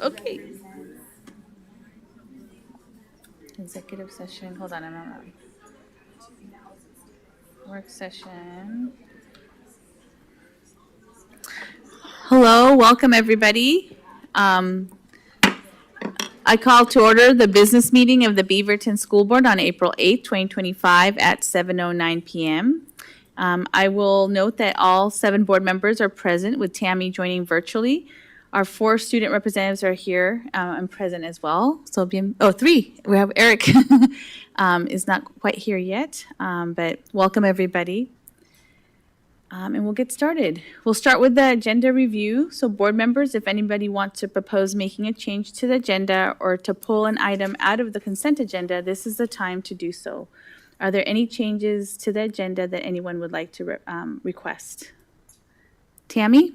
Okay. Executive session. Hold on, I'm on. Work session. Hello, welcome everybody. I call to order the business meeting of the Beaverton School Board on April 8th, 2025 at 7:09 p.m. I will note that all 7 board members are present, with Tammy joining virtually. Our 4 student representatives are here and present as well. So, 3. We have Eric is not quite here yet, but welcome everybody. And we'll get started. We'll start with the agenda review. So board members, if anybody wants to propose making a change to the agenda or to pull an item out of the consent agenda, this is the time to do so. Are there any changes to the agenda that anyone would like to request? Tammy?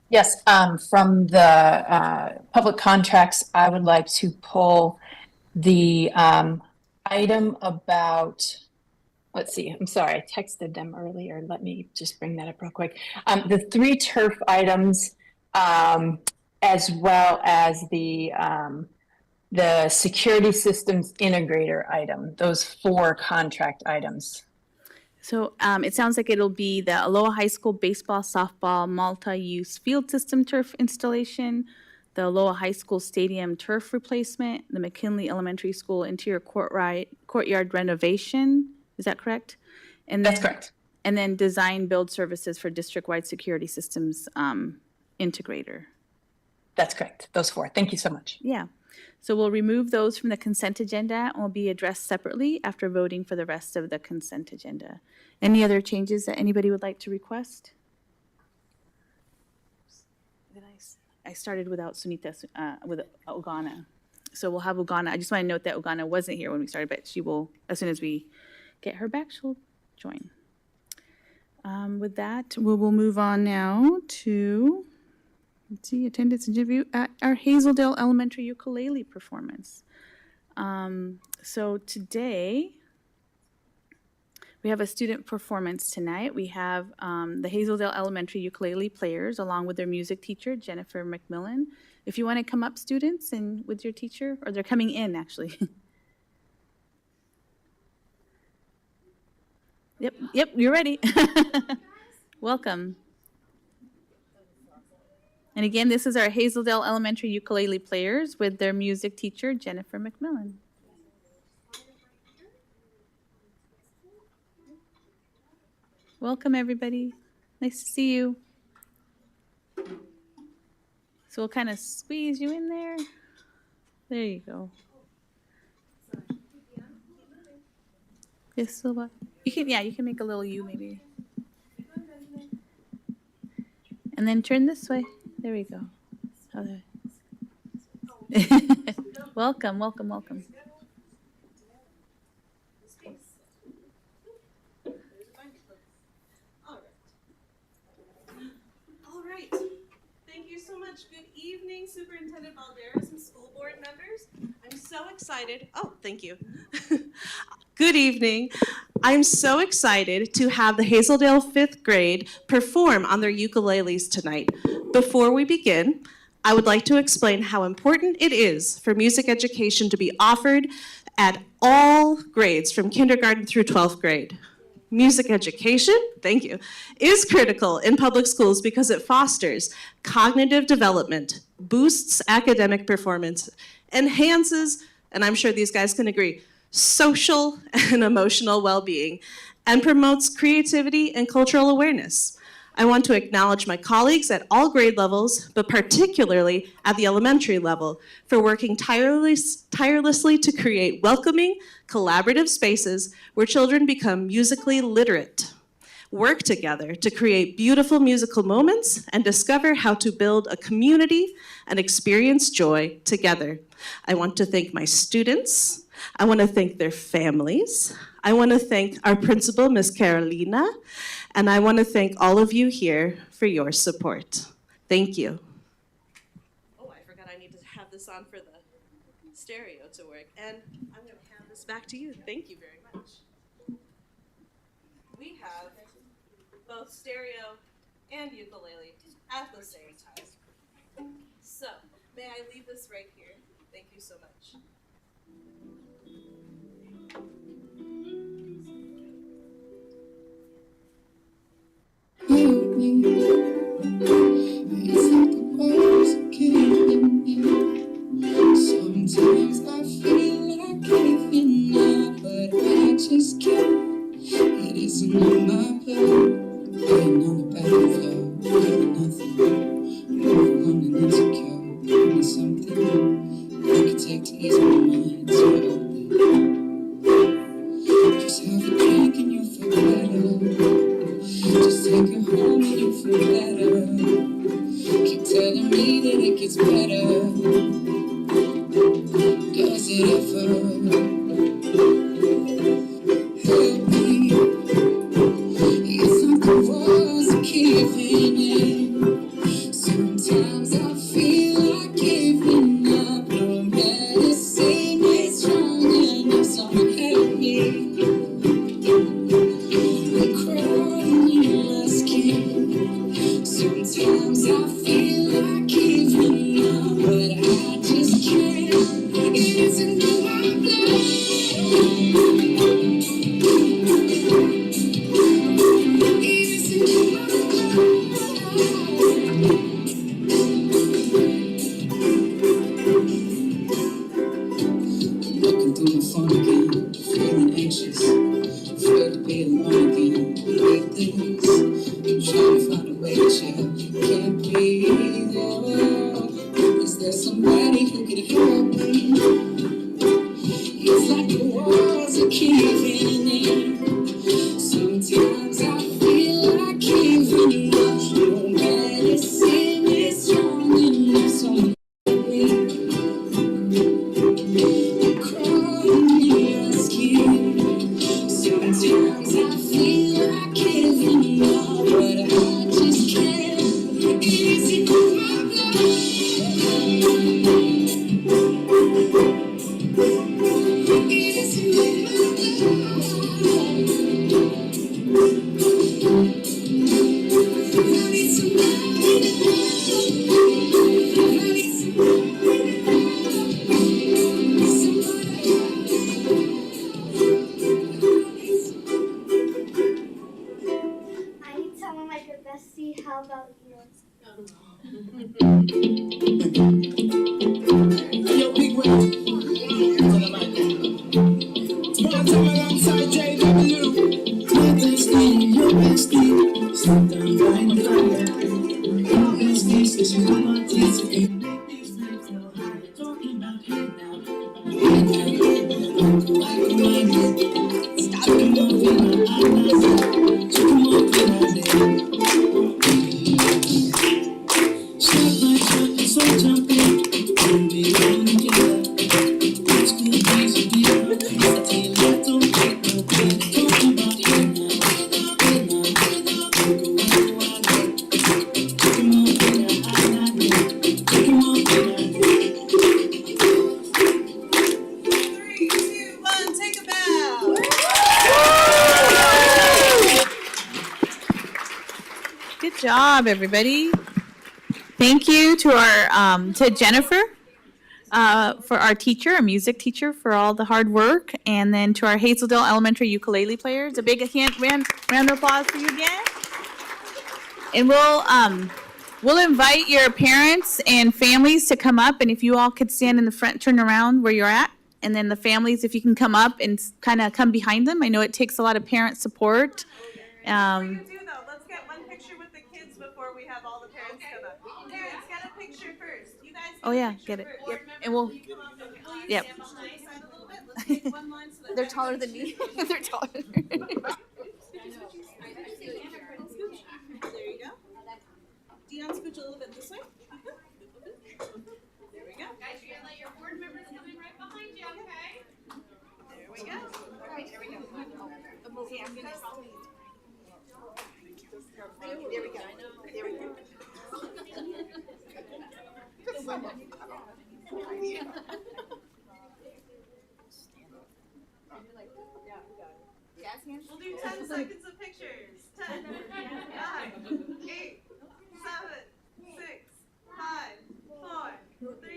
Yes, from the public contracts, I would like to pull the item about, let's see, I'm sorry, I texted them earlier. Let me just bring that up real quick. The 3 turf items, as well as the security systems integrator item, those 4 contract items. So it sounds like it'll be the Aloha High School baseball, softball, multi-use field system turf installation, the Aloha High School stadium turf replacement, the McKinley Elementary School interior courtyard renovation. Is that correct? And That's correct. And then design build services for district-wide security systems integrator. That's correct. Those 4. Thank you so much. Yeah. So we'll remove those from the consent agenda and will be addressed separately after voting for the rest of the consent agenda. Any other changes that anybody would like to request? I started without Sunita, with Ogana. So we'll have Ogana. I just want to note that Ogana wasn't here when we started, but she will, as soon as we get her back, she'll join. With that, we will move on now to, let's see, attendance interview at our Hazeldale Elementary ukulele performance. So today, we have a student performance tonight. We have the Hazeldale Elementary ukulele players along with their music teacher, Jennifer McMillan. If you want to come up, students, and with your teacher, or they're coming in, actually. Yep, you're ready. Welcome. And again, this is our Hazeldale Elementary ukulele players with their music teacher, Jennifer McMillan. Welcome, everybody. Nice to see you. So we'll kind of squeeze you in there. There you go. Yes, Silva. You can make a little U maybe. And then turn this way. There we go. Welcome, welcome, welcome. All right. Thank you so much. Good evening, Superintendent Valderas and school board members. I'm so excited. Oh, thank you. Good evening. I'm so excited to have the Hazeldale 5th grade perform on their ukuleles tonight. Before we begin, I would like to explain how important it is for music education to be offered at all grades from kindergarten through 12th grade. Music education, thank you, is critical in public schools because it fosters cognitive development, boosts academic performance, enhances, and I'm sure these guys can agree, social and emotional well-being, and promotes creativity and cultural awareness. I want to acknowledge my colleagues at all grade levels, but particularly at the elementary level, for working tirelessly to create welcoming, collaborative spaces where children become musically literate, work together to create beautiful musical moments, and discover how to build a community and experience joy together. I want to thank my students. I want to thank their families. I want to thank our principal, Ms. Carolina, and I want to thank all of you here for your support. Thank you. Oh, I forgot I need to have this on for the stereo to work, and I'm going to hand this back to you. Thank you very much. We have both stereo and ukulele at the same time. So May I leave this right here? Thank you so much. Help me. It's like the walls are giving in. Sometimes I feel like giving up, but I just can't. It isn't in my blood. Laying on the battlefield, feeling nothing. I'm overwhelmed and insecure. Give me something I could take to ease my mind. So just have a drink and you'll feel better. Just take her home and you'll feel better. Keep telling me that it gets better. Does it ever? Help me. It's like the walls are caving in. Sometimes I feel like giving up. No medicine is strong enough. Someone help me. I'm crawling in my skin. Sometimes I feel like giving up, but I just can't. It isn't in my blood. It isn't in my blood. I'm looking through my phone again, feeling anxious, afraid to be alone again. Like this, I'm trying to find a way to chill. Can't breathe. Oh, is there somebody who could help me? It's like the walls are caving in. Sometimes I feel like giving up. No medicine is strong enough. So I'm crawling in my skin. Sometimes I feel like giving up, but I just can't. It isn't in my blood. It isn't in my blood. I need somebody to love. I need I need someone like your bestie. How about yours? Yo, big wave. One time alongside JW. My bestie, your bestie. Slow down, grind the fire. Your bestie says she's on my teeth. So ain't make these flames so high. Talking about hey now. Hey now, hey now. I go my head. Stop them off in my eyes. Took them off in my day. Shot my shot, so jumping. We'll be running together. School days will be over. I tell you, I don't take no pain. Talking about hey now. Hey now, hey now. Go I go. Take him off in my eyes. Take him off in my day. 3, 2, 1, take a bow. Good job, everybody. Thank you to our to Jennifer for our teacher, our music teacher, for all the hard work, and then to our Hazeldale Elementary ukulele players. A big round of applause for you again. And we'll invite your parents and families to come up, and if you all could stand in the front, turn around where you're at, and then the families, if you can come up and kind of come behind them. I know it takes a lot of parent support. Before you do though, let's get one picture with the kids before we have all the parents come up. Parents, get a picture first. You guys Oh, get a yeah, picture get it. first. Yep. And we'll, Will you Yep. stand on the side a little bit? Let's make one line so that they're taller than me. They're taller than me. There you go. Dion, scooch a little bit this way. There we go. Guys, you're gonna let your board members come in right behind you, okay? There we go. There we go. We'll do 10 seconds of pictures. 10, 9, 8, 7, 6, 5, 4, 3,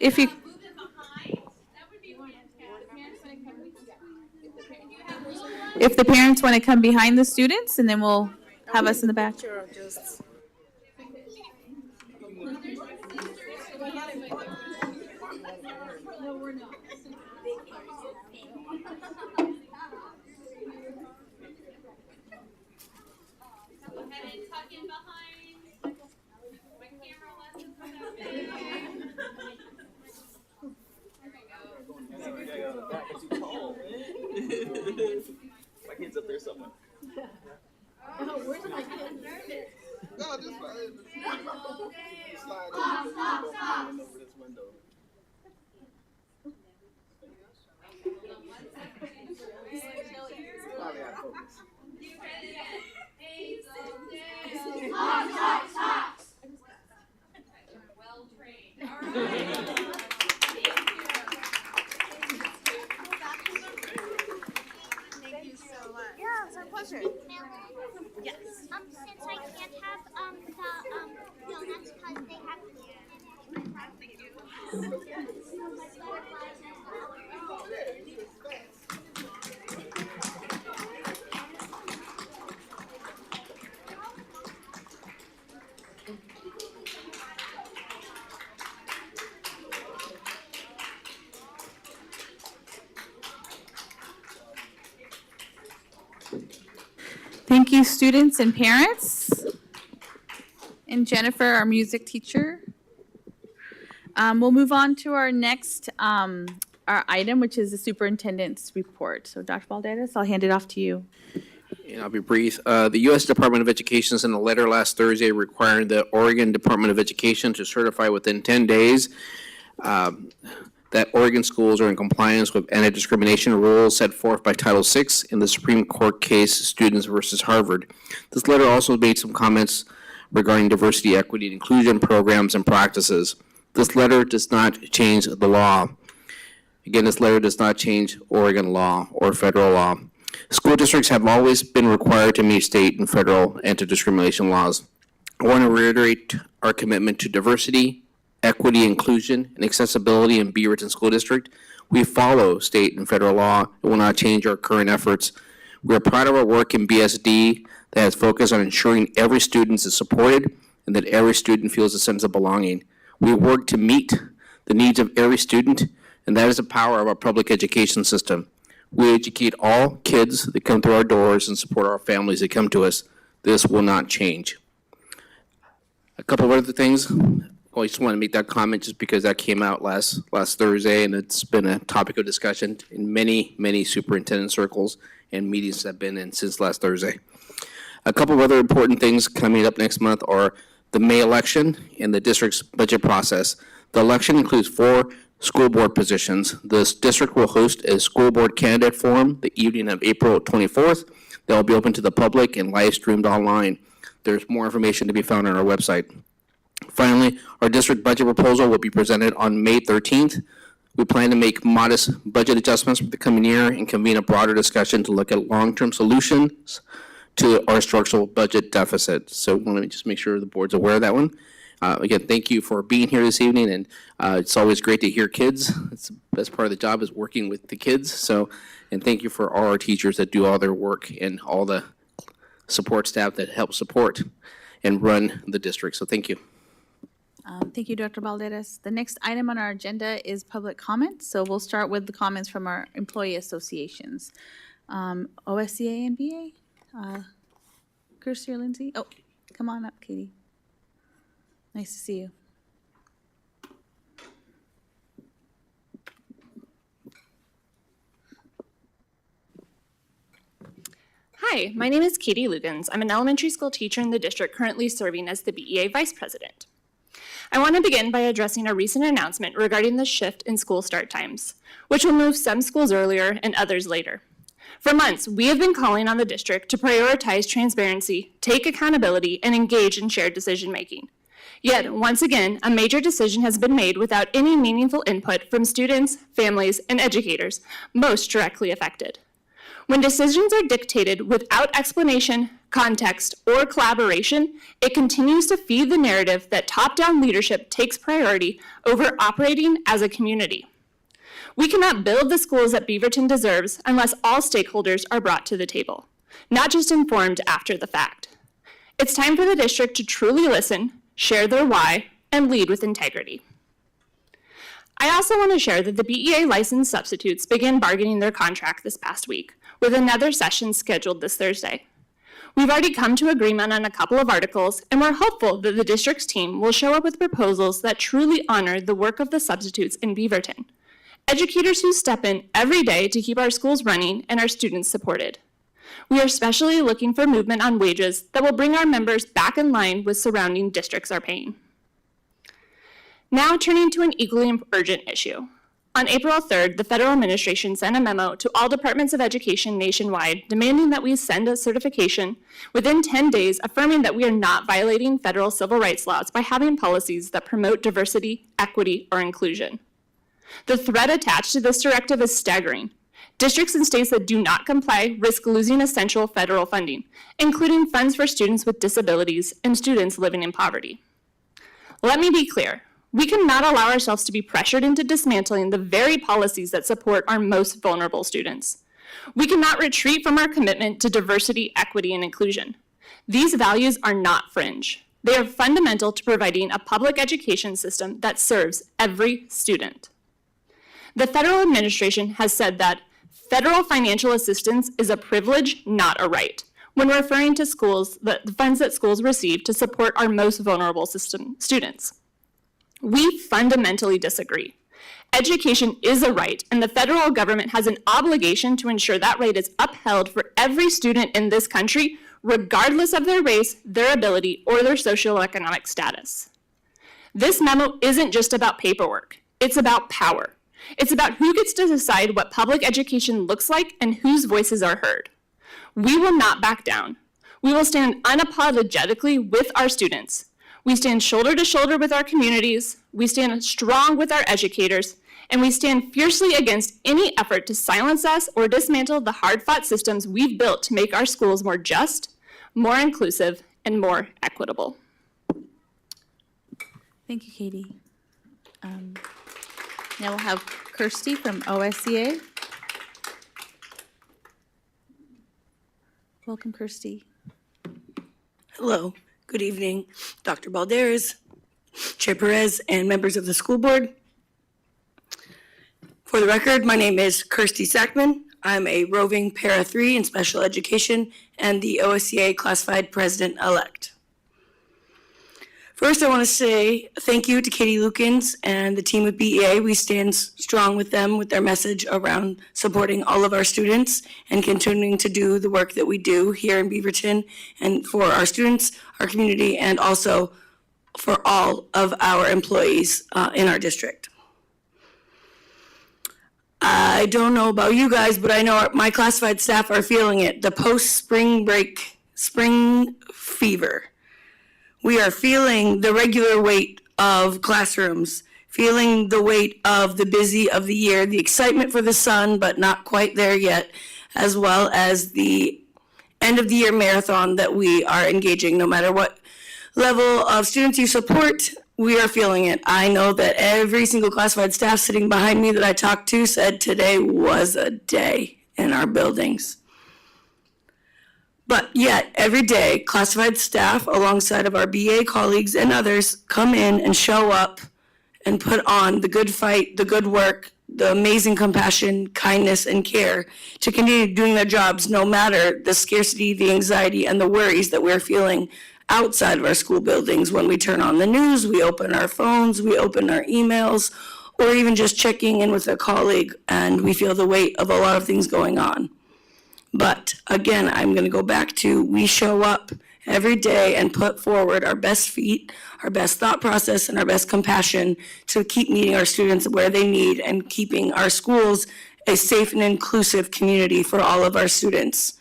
If you, Move them behind. That would be fantastic. if the parents want to come behind the students, and then we'll have us in the back. Go ahead and tuck in behind. My camera lessons with that big. My kid's up there somewhere. No, just slide over this window. Probably out of focus. Well trained. All right. Thank you so much. Yeah, it's our pleasure. Yes. Since I can't have the donuts because they have Thank you, students and parents. And Jennifer, our music teacher. We'll move on to our next our item, which is the superintendent's report. So Dr. Valderas, I'll hand it off to you. And I'll be brief. The U.S. Department of Education sent a letter last Thursday requiring the Oregon Department of Education to certify within 10 days that Oregon schools are in compliance with anti-discrimination rules set forth by Title VI in the Supreme Court case Students versus Harvard. This letter also made some comments regarding diversity, equity, and inclusion programs and practices. This letter does not change the law. Again, this letter does not change Oregon law or federal law. School districts have always been required to meet state and federal anti-discrimination laws. I want to reiterate our commitment to diversity, equity, inclusion, and accessibility in Beaverton School District. We follow state and federal law and will not change our current efforts. We are proud of our work in BSD that has focused on ensuring every student is supported and that every student feels a sense of belonging. We work to meet the needs of every student, and that is the power of our public education system. We educate all kids that come through our doors and support our families that come to us. This will not change. A couple of other things. I just want to make that comment just because that came out last Thursday, and it's been a topic of discussion in many superintendent circles and meetings I've been in since last Thursday. A couple of other important things coming up next month are the May election and the district's budget process. The election includes 4 school board positions. This district will host a school board candidate forum the evening of April 24th. That will be open to the public and live streamed online. There's more information to be found on our website. Finally, our district budget proposal will be presented on May 13th. We plan to make modest budget adjustments for the coming year and convene a broader discussion to look at long-term solutions to our structural budget deficit. So let me just make sure the board's aware of that one. Again, thank you for being here this evening, and it's always great to hear kids. It's the best part of the job is working with the kids. So, and thank you for all our teachers that do all their work and all the support staff that help support and run the district. So thank you. Thank you, Dr. Valderas. The next item on our agenda is public comments. So we'll start with the comments from our employee associations. OSCA and BA, Kirsty or Lindsay? Oh, come on up, Katie. Nice to see you. Hi, my name is Katie Lugans. I'm an elementary school teacher in the district currently serving as the BEA Vice President. I want to begin by addressing a recent announcement regarding the shift in school start times, which will move some schools earlier and others later. For months, we have been calling on the district to prioritize transparency, take accountability, and engage in shared decision-making. Yet, once again, a major decision has been made without any meaningful input from students, families, and educators, most directly affected. When decisions are dictated without explanation, context, or collaboration, it continues to feed the narrative that top-down leadership takes priority over operating as a community. We cannot build the schools that Beaverton deserves unless all stakeholders are brought to the table, not just informed after the fact. It's time for the district to truly listen, share their why, and lead with integrity. I also want to share that the BEA licensed substitutes began bargaining their contract this past week, with another session scheduled this Thursday. We've already come to agreement on a couple of articles, and we're hopeful that the district's team will show up with proposals that truly honor the work of the substitutes in Beaverton, educators who step in every day to keep our schools running and our students supported. We are especially looking for movement on wages that will bring our members back in line with surrounding districts are paying. Now turning to an equally urgent issue. On April 3rd, the federal administration sent a memo to all departments of education nationwide demanding that we send a certification within 10 days affirming that we are not violating federal civil rights laws by having policies that promote diversity, equity, or inclusion. The threat attached to this directive is staggering. Districts and states that do not comply risk losing essential federal funding, including funds for students with disabilities and students living in poverty. Let me be clear. We cannot allow ourselves to be pressured into dismantling the very policies that support our most vulnerable students. We cannot retreat from our commitment to diversity, equity, and inclusion. These values are not fringe. They are fundamental to providing a public education system that serves every student. The federal administration has said that federal financial assistance is a privilege, not a right, when referring to schools, the funds that schools receive to support our most vulnerable students. We fundamentally disagree. Education is a right, and the federal government has an obligation to ensure that right is upheld for every student in this country, regardless of their race, their ability, or their socioeconomic status. This memo isn't just about paperwork. It's about power. It's about who gets to decide what public education looks like and whose voices are heard. We will not back down. We will stand unapologetically with our students. We stand shoulder to shoulder with our communities, we stand strong with our educators, and we stand fiercely against any effort to silence us or dismantle the hard-fought systems we've built to make our schools more just, more inclusive, and more equitable. Thank you, Katie. Now we'll have Kirsty from OSCA. Welcome, Kirsty. Hello, good evening, Dr. Balderas, Chair Perez, and members of the school board. For the record, my name is Kirsty Sackman. I'm a roving Para 3 in special education and the OSCA classified president-elect. First, I want to say thank you to Katie Lukens and the team at BEA. We stand strong with them with their message around supporting all of our students and continuing to do the work that we do here in Beaverton and for our students, our community, and also for all of our employees in our district. I don't know about you guys, but I know my classified staff are feeling it, the post-spring break, spring fever. We are feeling the regular weight of classrooms, feeling the weight of the busy of the year, the excitement for the sun, but not quite there yet, as well as the end of the year marathon that we are engaging. No matter what level of students you support, we are feeling it. I know that every single classified staff sitting behind me that I talked to said today was a day in our buildings. But yet, every day, classified staff, alongside of our BA colleagues and others, come in and show up and put on the good fight, the good work, the amazing compassion, kindness, and care to continue doing their jobs no matter the scarcity, the anxiety, and the worries that we're feeling outside of our school buildings when we turn on the news, we open our phones, we open our emails, or even just checking in with a colleague, and we feel the weight of a lot of things going on. But again, I'm going to go back to we show up every day and put forward our best feet, our best thought process, and our best compassion to keep meeting our students where they need and keeping our schools a safe and inclusive community for all of our students.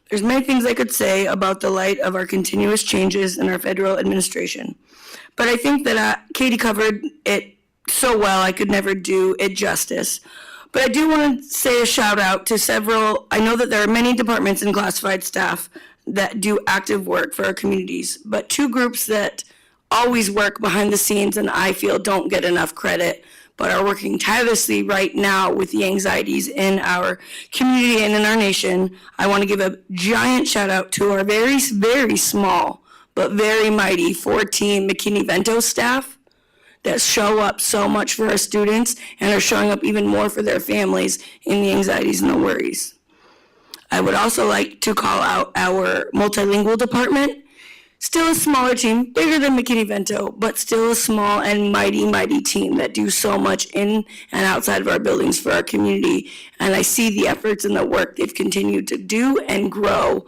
There's many things I could say about the light of our continuous changes in our federal administration, but I think that Katie covered it so well, I could never do it justice. But I do want to say a shout out to several. I know that there are many departments and classified staff that do active work for our communities, but two groups that always work behind the scenes and I feel don't get enough credit, but are working tirelessly right now with the anxieties in our community and in our nation. I want to give a giant shout out to our very, very small but very mighty 4-team McKinney-Vento staff that show up so much for our students and are showing up even more for their families in the anxieties and the worries. I would also like to call out our multilingual department. Still a smaller team, bigger than McKinney-Vento, but still a small and mighty, mighty team that do so much in and outside of our buildings for our community. And I see the efforts and the work they've continued to do and grow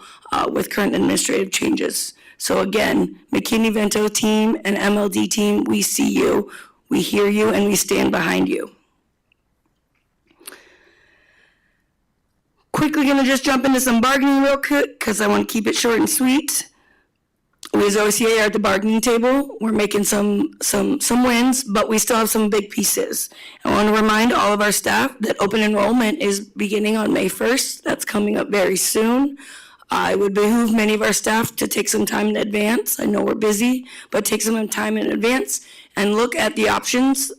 with current administrative changes. So again, McKinney-Vento team and MLD team, we see you, we hear you, and we stand behind you. Quickly gonna just jump into some bargaining real quick because I want to keep it short and sweet. We as OCA are at the bargaining table. We're making some wins, but we still have some big pieces. I want to remind all of our staff that open enrollment is beginning on May 1st. That's coming up very soon. It would behoove many of our staff to take some time in advance. I know we're busy, but take some time in advance and look at the options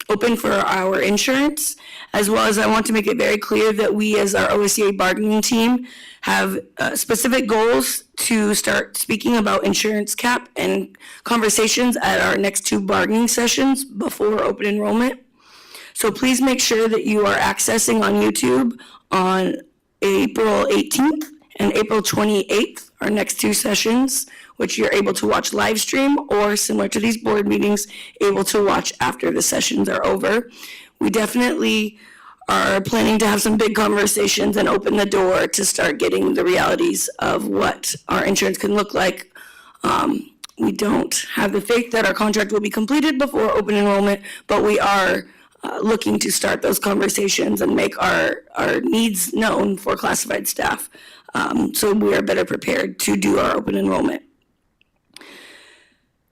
open for our insurance, as well as I want to make it very clear that we as our OSCA bargaining team have specific goals to start speaking about insurance cap and conversations at our next 2 bargaining sessions before open enrollment. So please make sure that you are accessing on YouTube on April 18th and April 28th, our next 2 sessions, which you're able to watch live stream or similar to these board meetings, able to watch after the sessions are over. We definitely are planning to have some big conversations and open the door to start getting the realities of what our insurance can look like. We don't have the faith that our contract will be completed before open enrollment, but we are looking to start those conversations and make our needs known for classified staff, so we are better prepared to do our open enrollment.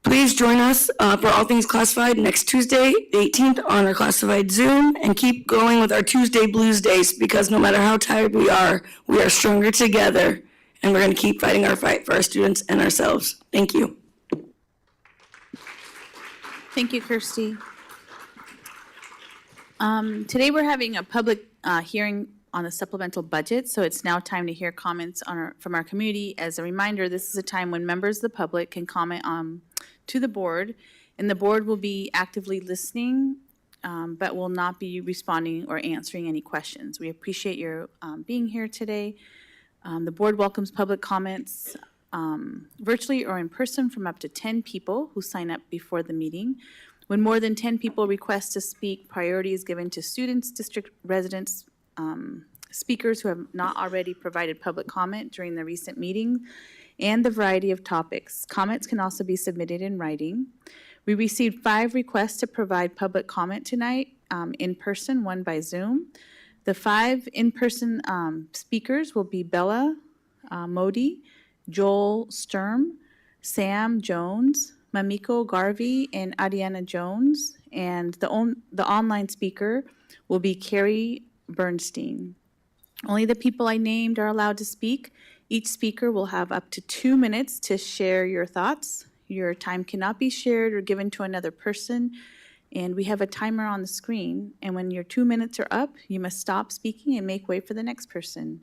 Please join us for all things classified next Tuesday, the 18th, on our classified Zoom, and keep going with our Tuesday Blues Days, because no matter how tired we are stronger together, and we're going to keep fighting our fight for our students and ourselves. Thank you. Thank you, Kirsty. Today we're having a public hearing on the supplemental budget, so it's now time to hear comments from our community. As a reminder, this is a time when members of the public can comment to the board, and the board will be actively listening, but will not be responding or answering any questions. We appreciate your being here today. The board welcomes public comments virtually or in person from up to 10 people who sign up before the meeting. When more than 10 people request to speak, priority is given to students, district residents, speakers who have not already provided public comment during the recent meeting, and the variety of topics. Comments can also be submitted in writing. We received 5 requests to provide public comment tonight, in person, 1 by Zoom. The 5 in-person speakers will be Bella Modi, Joel Sturm, Sam Jones, Mamiko Garvey, and Adiana Jones. And the online speaker will be Carrie Bernstein. Only the people I named are allowed to speak. Each speaker will have up to 2 minutes to share your thoughts. Your time cannot be shared or given to another person. And we have a timer on the screen. And when your 2 minutes are up, you must stop speaking and make way for the next person.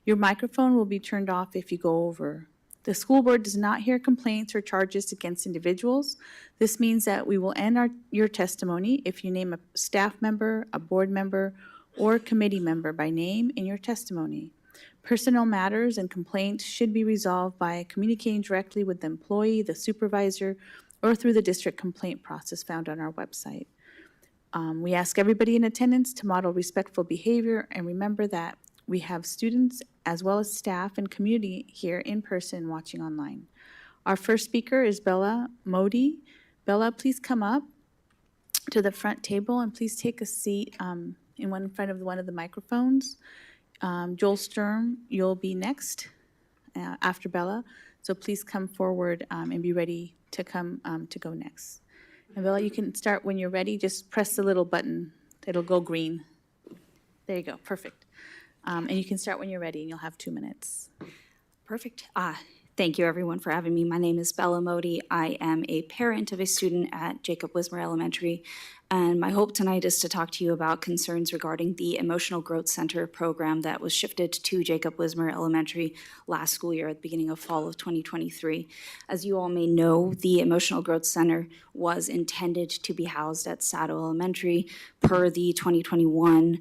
Your microphone will be turned off if you go over. The school board does not hear complaints or charges against individuals. This means that we will end your testimony if you name a staff member, a board member, or a committee member by name in your testimony. Personnel matters and complaints should be resolved by communicating directly with the employee, the supervisor, or through the district complaint process found on our website. We ask everybody in attendance to model respectful behavior, and remember that we have students as well as staff and community here in person watching online. Our first speaker is Bella Modi. Bella, please come up to the front table and please take a seat in front of one of the microphones. Joel Sturm, you'll be next after Bella, so please come forward and be ready to come to go next. And Bella, you can start when you're ready. Just press the little button. It'll go green. There you go. Perfect. And you can start when you're ready, and you'll have 2 minutes. Perfect. Thank you, everyone, for having me. My name is Bella Modi. I am a parent of a student at Jacob Wismer Elementary, and my hope tonight is to talk to you about concerns regarding the Emotional Growth Center program that was shifted to Jacob Wismer Elementary last school year at the beginning of fall of 2023. As you all may know, the Emotional Growth Center was intended to be housed at Sato Elementary per the 2021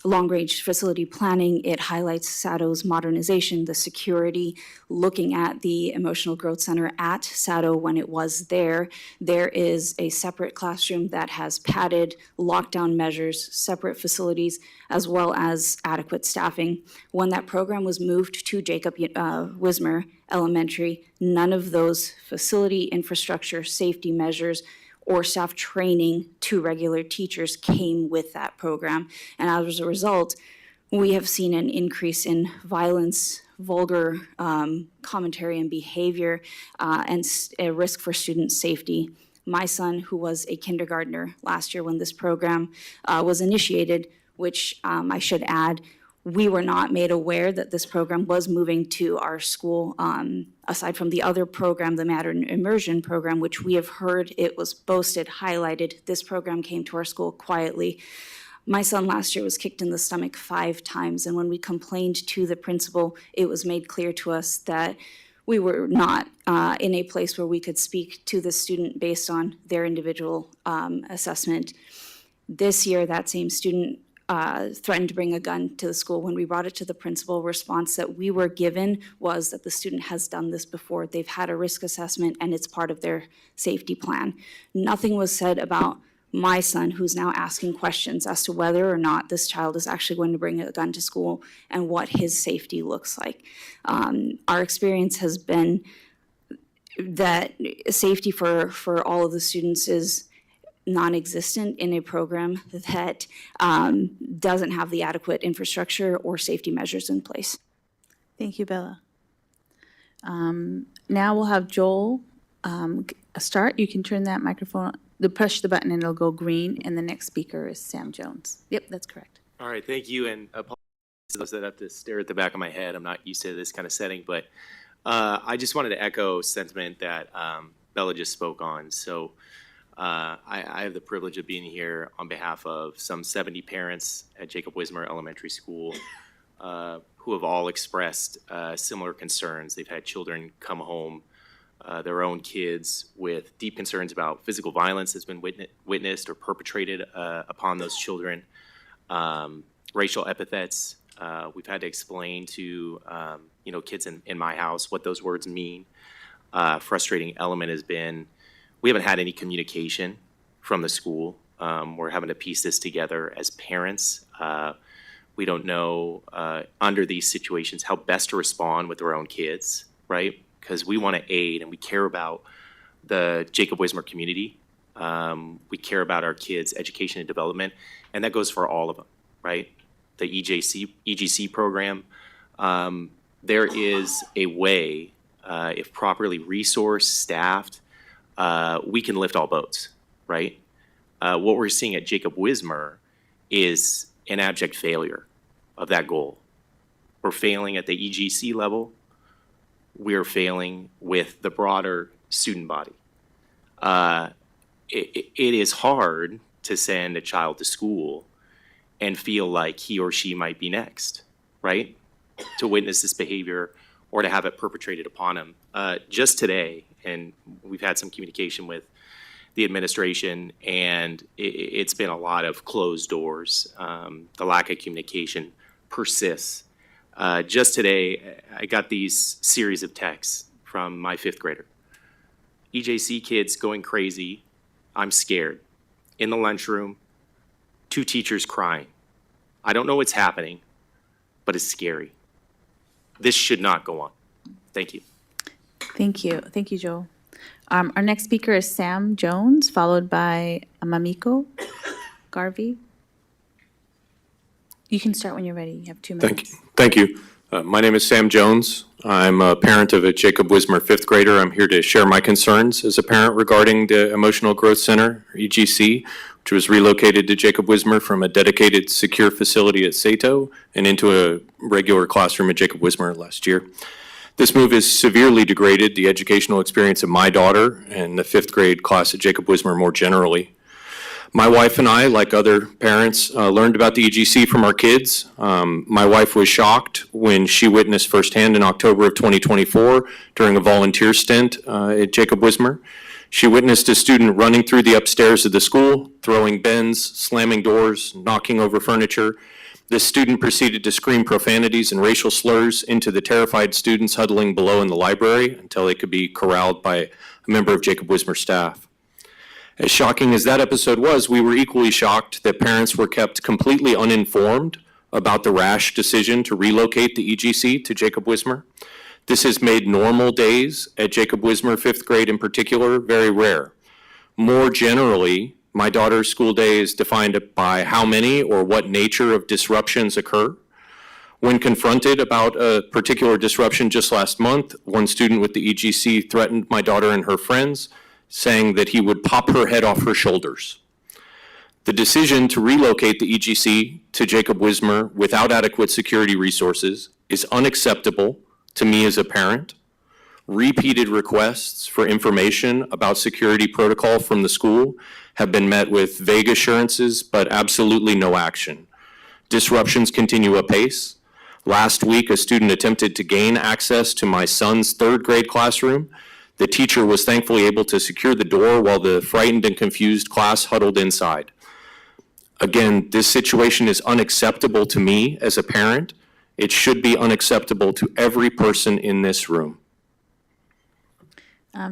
long-range facility planning. It highlights Sato's modernization, the security, looking at the Emotional Growth Center at Sato when it was there. There is a separate classroom that has padded lockdown measures, separate facilities, as well as adequate staffing. When that program was moved to Jacob Wismer Elementary, none of those facility, infrastructure, safety measures, or staff training to regular teachers came with that program. And as a result, we have seen an increase in violence, vulgar commentary and behavior, and a risk for student safety. My son, who was a kindergartner last year when this program was initiated, which I should add, we were not made aware that this program was moving to our school, aside from the other program, the Modern Immersion program, which we have heard it was boasted, highlighted. This program came to our school quietly. My son last year was kicked in the stomach 5 times, and when we complained to the principal, it was made clear to us that we were not in a place where we could speak to the student based on their individual assessment. This year, that same student threatened to bring a gun to the school. When we brought it to the principal, response that we were given was that the student has done this before. They've had a risk assessment and it's part of their safety plan. Nothing was said about my son, who's now asking questions as to whether or not this child is actually going to bring a gun to school and what his safety looks like. Our experience has been that safety for all of the students is non-existent in a program that doesn't have the adequate infrastructure or safety measures in place. Thank you, Bella. Now we'll have Joel start. You can turn that microphone, push the button and it'll go green, and the next speaker is Sam Jones. Yep, that's correct. All right, thank you, and apologies to those that have to stare at the back of my head. I'm not used to this kind of setting, but I just wanted to echo sentiment that Bella just spoke on. So I have the privilege of being here on behalf of some 70 parents at Jacob Wismer Elementary School who have all expressed similar concerns. They've had children come home, their own kids, with deep concerns about physical violence that's been witnessed or perpetrated upon those children, racial epithets. We've had to explain to kids in my house what those words mean. Frustrating element has been we haven't had any communication from the school. We're having to piece this together as parents. We don't know under these situations how best to respond with our own kids, right? Because we want to aid and we care about the Jacob Wismer community. We care about our kids' education and development, and that goes for all of them, right? The EGC program, there is a way, if properly resourced, staffed, we can lift all boats, right? What we're seeing at Jacob Wismer is an abject failure of that goal. We're failing at the EGC level. We're failing with the broader student body. It is hard to send a child to school and feel like he or she might be next, right? To witness this behavior or to have it perpetrated upon him. Just today, and we've had some communication with the administration, and it's been a lot of closed doors. The lack of communication persists. Just today, I got these series of texts from my 5th grader. EJC kids going crazy. I'm scared. In the lunchroom, 2 teachers crying. I don't know what's happening, but it's scary. This should not go on. Thank you. Thank you. Thank you, Joel. Our next speaker is Sam Jones, followed by Mamiko Garvey. You can start when you're ready. You have 2 minutes. Thank you. My name is Sam Jones. I'm a parent of a Jacob Wismer fifth grader. I'm here to share my concerns as a parent regarding the Emotional Growth Center, EGC, which was relocated to Jacob Wismer from a dedicated secure facility at Sato and into a regular classroom at Jacob Wismer last year. This move has severely degraded the educational experience of my daughter and the fifth grade class at Jacob Wismer more generally. My wife and I, like other parents, learned about the EGC from our kids. My wife was shocked when she witnessed firsthand in October of 2024 during a volunteer stint at Jacob Wismer. She witnessed a student running through the upstairs of the school, throwing bins, slamming doors, knocking over furniture. This student proceeded to scream profanities and racial slurs into the terrified students huddling below in the library until they could be corralled by a member of Jacob Wismer staff. As shocking as that episode was, we were equally shocked that parents were kept completely uninformed about the rash decision to relocate the EGC to Jacob Wismer. This has made normal days at Jacob Wismer fifth grade in particular very rare. More generally, my daughter's school day is defined by how many or what nature of disruptions occur. When confronted about a particular disruption just last month, one student with the EGC threatened my daughter and her friends, saying that he would pop her head off her shoulders. The decision to relocate the EGC to Jacob Wismer without adequate security resources is unacceptable to me as a parent. Repeated requests for information about security protocol from the school have been met with vague assurances, but absolutely no action. Disruptions continue apace. Last week, a student attempted to gain access to my son's third grade classroom. The teacher was thankfully able to secure the door while the frightened and confused class huddled inside. Again, this situation is unacceptable to me as a parent. It should be unacceptable to every person in this room.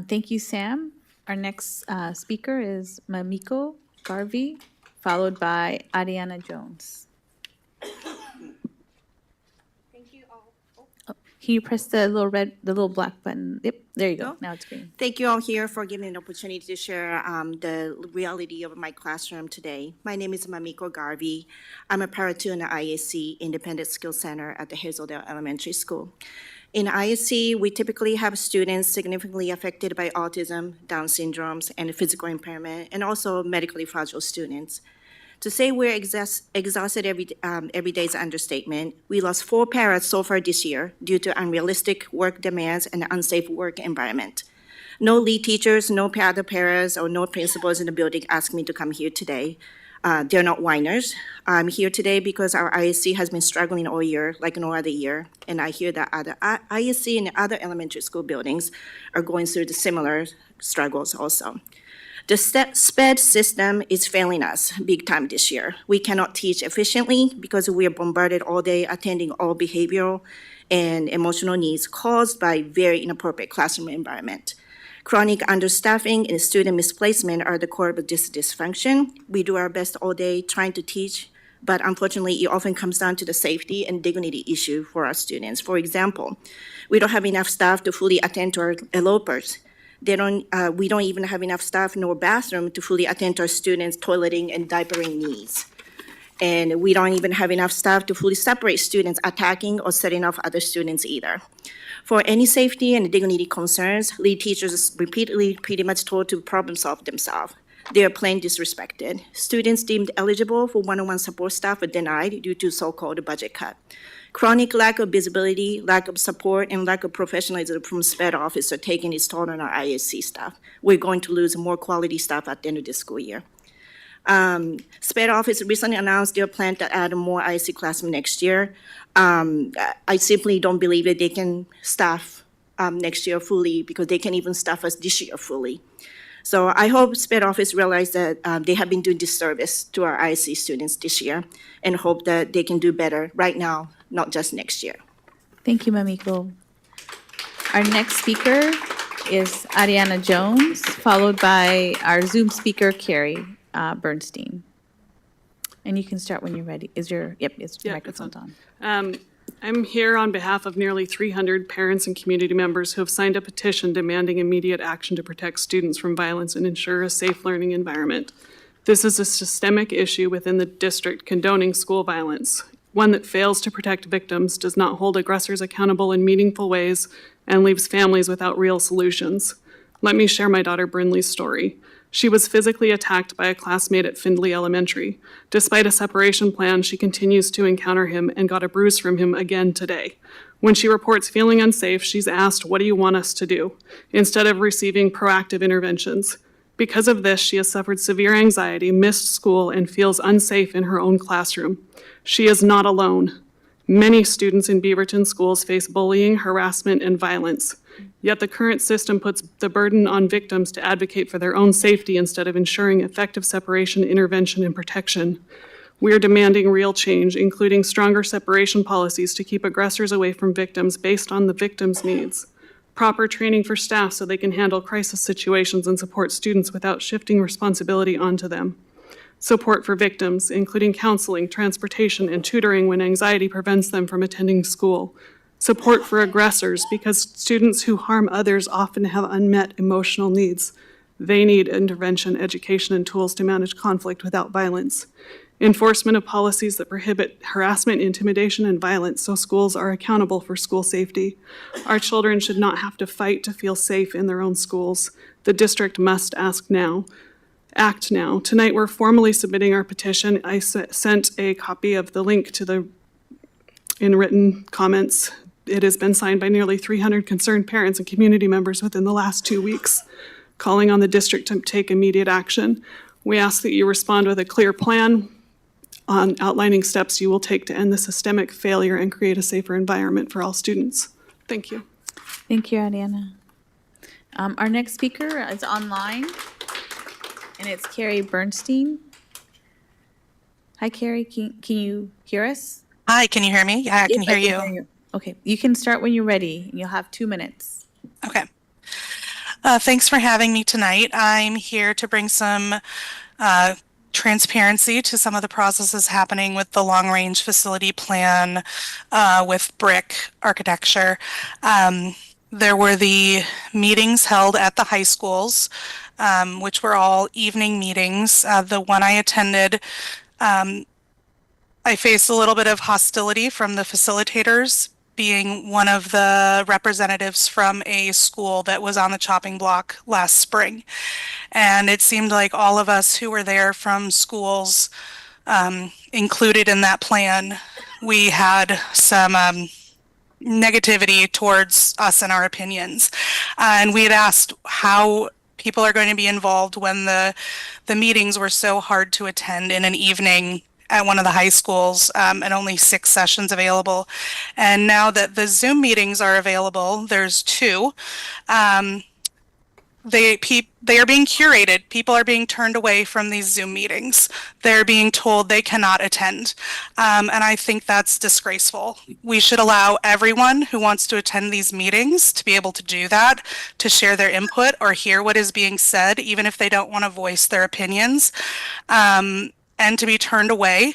Thank you, Sam. Our next speaker is Mamiko Garvey, followed by Ariana Jones. Can you press the little black button? Yep, there you go. Now it's green. Thank you all here for giving me an opportunity to share the reality of my classroom today. My name is Mamiko Garvey. I'm a para-2 in the ISC Independent Skill Center at the Hazeldale Elementary School. In ISC, we typically have students significantly affected by autism, Down syndromes, and physical impairment, and also medically fragile students. To say we're exhausted every day is an understatement. We lost 4 paras so far this year due to unrealistic work demands and unsafe work environment. No lead teachers, no other paras, or no principals in the building asked me to come here today. They're not whiners. I'm here today because our ISC has been struggling all year like no other year, and I hear that other ISC and other elementary school buildings are going through the similar struggles also. The SPED system is failing us big time this year. We cannot teach efficiently because we are bombarded all day attending all behavioral and emotional needs caused by very inappropriate classroom environment. Chronic understaffing and student misplacement are the core of this dysfunction. We do our best all day trying to teach, but unfortunately, it often comes down to the safety and dignity issue for our students. For example, we don't have enough staff to fully attend to our elopers. We don't even have enough staff nor bathroom to fully attend to our students' toileting and diapering needs. And we don't even have enough staff to fully separate students attacking or setting off other students either. For any safety and dignity concerns, lead teachers repeatedly pretty much told to problem solve themselves. They are plain disrespected. Students deemed eligible for one-on-one support staff are denied due to so-called budget cut. Chronic lack of visibility, lack of support, and lack of professionalism from SPED office are taking its toll on our ISC staff. We're going to lose more quality staff at the end of this school year. SPED office recently announced their plan to add more ISC classroom next year. I simply don't believe that they can staff next year fully because they can't even staff us this year fully. So I hope SPED office realize that they have been doing disservice to our ISC students this year and hope that they can do better right now, not just next year. Thank you, Mamiko. Our next speaker is Ariana Jones, followed by our Zoom speaker, Carrie Bernstein. And you can start when you're ready. Your microphone's on. I'm here on behalf of nearly 300 parents and community members who have signed a petition demanding immediate action to protect students from violence and ensure a safe learning environment. This is a systemic issue within the district condoning school violence. one that fails to protect victims, does not hold aggressors accountable in meaningful ways, and leaves families without real solutions. Let me share my daughter Brinley's story. She was physically attacked by a classmate at Findlay Elementary. Despite a separation plan, she continues to encounter him and got a bruise from him again today. When she reports feeling unsafe, she's asked, "What do you want us to do?" instead of receiving proactive interventions. Because of this, she has suffered severe anxiety, missed school, and feels unsafe in her own classroom. She is not alone. Many students in Beaverton schools face bullying, harassment, and violence. Yet the current system puts the burden on victims to advocate for their own safety instead of ensuring effective separation, intervention, and protection. We are demanding real change, including stronger separation policies to keep aggressors away from victims based on the victim's needs. Proper training for staff so they can handle crisis situations and support students without shifting responsibility onto them. Support for victims, including counseling, transportation, and tutoring when anxiety prevents them from attending school. Support for aggressors, because students who harm others often have unmet emotional needs. They need intervention, education, and tools to manage conflict without violence. Enforcement of policies that prohibit harassment, intimidation, and violence so schools are accountable for school safety. Our children should not have to fight to feel safe in their own schools. The district must act now. Tonight, we're formally submitting our petition. I sent a copy of the link to the in written comments. It has been signed by nearly 300 concerned parents and community members within the last 2 weeks, calling on the district to take immediate action. We ask that you respond with a clear plan on outlining steps you will take to end the systemic failure and create a safer environment for all students. Thank you. Thank you, Ariana. Our next speaker is online, and it's Carrie Bernstein. Hi, Carrie. Can you hear us? Hi, can you hear me? Yeah, I can hear you. Okay, you can start when you're ready. You'll have 2 minutes. Okay. Thanks for having me tonight. I'm here to bring some transparency to some of the processes happening with the long-range facility plan with brick architecture. There were the meetings held at the high schools, which were all evening meetings. The one I attended, I faced a little bit of hostility from the facilitators, being one of the representatives from a school that was on the chopping block last spring. And it seemed like all of us who were there from schools included in that plan, we had some negativity towards us and our opinions. And we had asked how people are going to be involved when the meetings were so hard to attend in an evening at one of the high schools and only 6 sessions available. And now that the Zoom meetings are available, there's 2. They are being curated. People are being turned away from these Zoom meetings. They're being told they cannot attend. And I think that's disgraceful. We should allow everyone who wants to attend these meetings to be able to do that, to share their input or hear what is being said, even if they don't want to voice their opinions. And to be turned away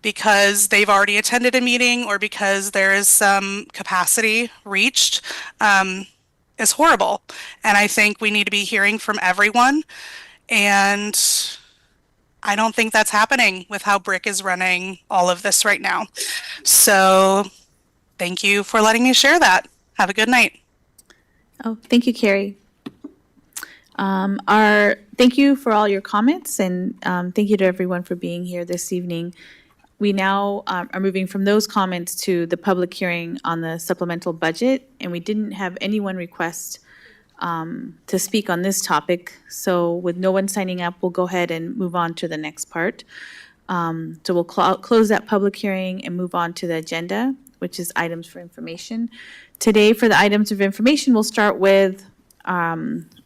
because they've already attended a meeting or because there is some capacity reached is horrible. And I think we need to be hearing from everyone. And I don't think that's happening with how Brick is running all of this right now. So thank you for letting me share that. Have a good night. Oh, thank you, Carrie. Thank you for all your comments, and thank you to everyone for being here this evening. We now are moving from those comments to the public hearing on the supplemental budget, and we didn't have anyone request to speak on this topic. So with no one signing up, we'll go ahead and move on to the next part. So we'll close that public hearing and move on to the agenda, which is items for information. Today, for the items of information, we'll start with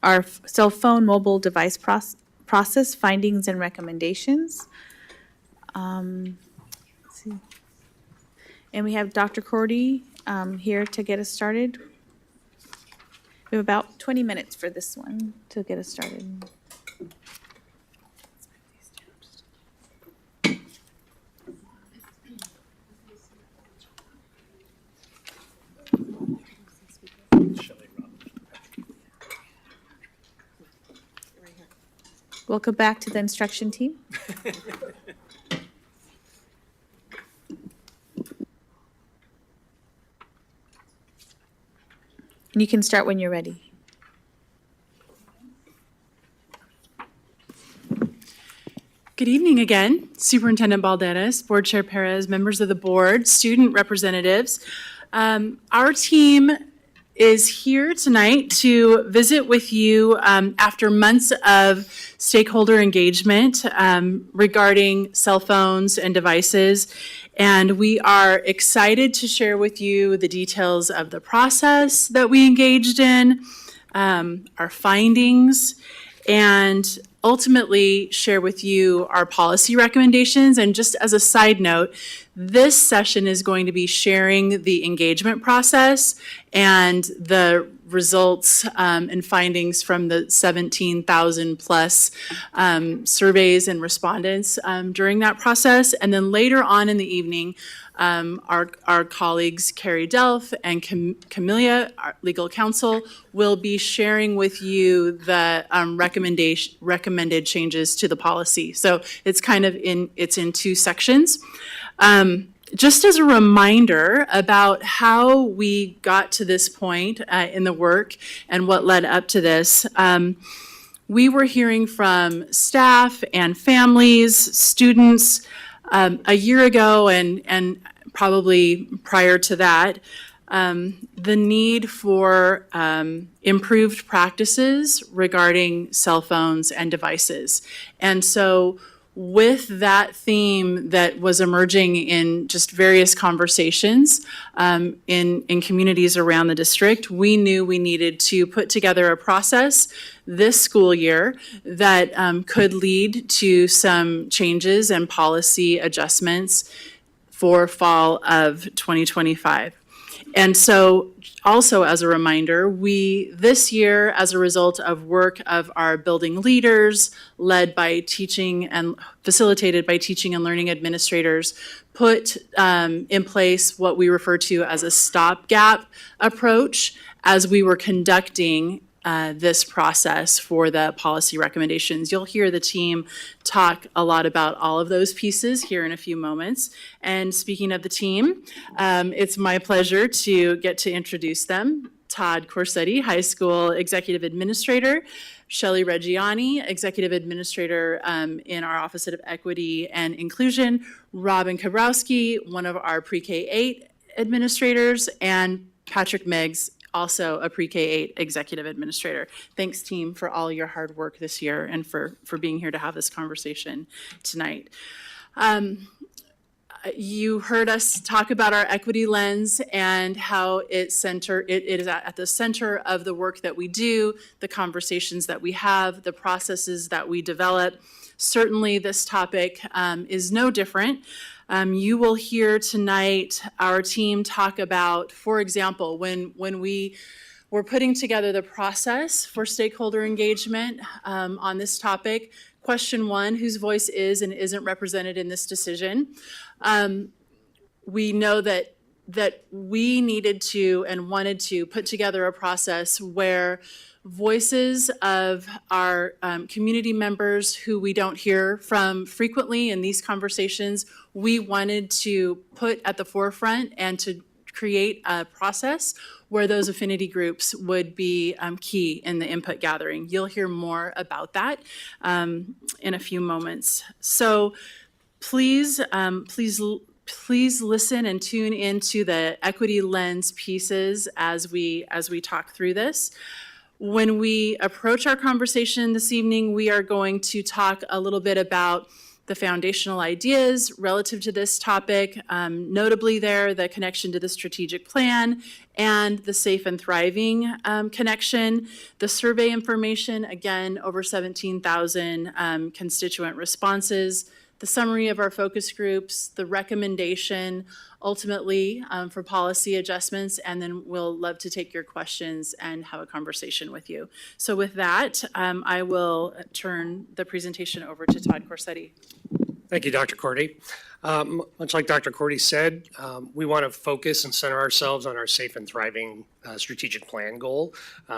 our cell phone mobile device process findings and recommendations. Let's see. And we have Dr. Cordy here to get us started. We have about 20 minutes for this one to get us started. Welcome back to the instruction team. You can start when you're ready. Good evening again, Superintendent Balderas, Board Chair Perez, members of the board, student representatives. Our team is here tonight to visit with you after months of stakeholder engagement regarding cell phones and devices. And we are excited to share with you the details of the process that we engaged in, our findings, and ultimately share with you our policy recommendations. And just as a side note, this session is going to be sharing the engagement process and the results and findings from the 17,000 plus surveys and respondents during that process. And then later on in the evening, our colleagues Carrie Delph and Camelia, our legal counsel, will be sharing with you the recommended changes to the policy. So it's kind of in two sections. Just as a reminder about how we got to this point in the work and what led up to this, we were hearing from staff and families, students, a year ago and probably prior to that, the need for improved practices regarding cell phones and devices. And so with that theme that was emerging in just various conversations in communities around the district, we knew we needed to put together a process this school year that could lead to some changes and policy adjustments for fall of 2025. And so also as a reminder, we this year, as a result of work of our building leaders, led by teaching and facilitated by teaching and learning administrators, put in place what we refer to as a stopgap approach as we were conducting this process for the policy recommendations. You'll hear the team talk a lot about all of those pieces here in a few moments. And speaking of the team, it's my pleasure to get to introduce them. Todd Corsetti, High School Executive Administrator, Shelley Reggiani, Executive Administrator in our Office of Equity and Inclusion, Robin Kabrowski, one of our Pre-K-8 administrators, and Patrick Meggs, also a Pre-K-8 executive administrator. Thanks, team, for all your hard work this year and for being here to have this conversation tonight. You heard us talk about our equity lens and how it is at the center of the work that we do, the conversations that we have, the processes that we develop. Certainly this topic is no different. You will hear tonight our team talk about, for example, when we were putting together the process for stakeholder engagement on this topic, question one, whose voice is and isn't represented in this decision? We know that we needed to and wanted to put together a process where voices of our community members who we don't hear from frequently in these conversations, we wanted to put at the forefront and to create a process where those affinity groups would be key in the input gathering. You'll hear more about that in a few moments. So please listen and tune into the equity lens pieces as we talk through this. When we approach our conversation this evening, we are going to talk a little bit about the foundational ideas relative to this topic, notably the connection to the strategic plan and the safe and thriving connection. The survey information, again, over 17,000 constituent responses, the summary of our focus groups, the recommendation ultimately for policy adjustments, and then we'll love to take your questions and have a conversation with you. So with that, I will turn the presentation over to Todd Corsetti. Thank you, Dr. Cordy. Much like Dr. Cordy said, we want to focus and center ourselves on our safe and thriving strategic plan goal.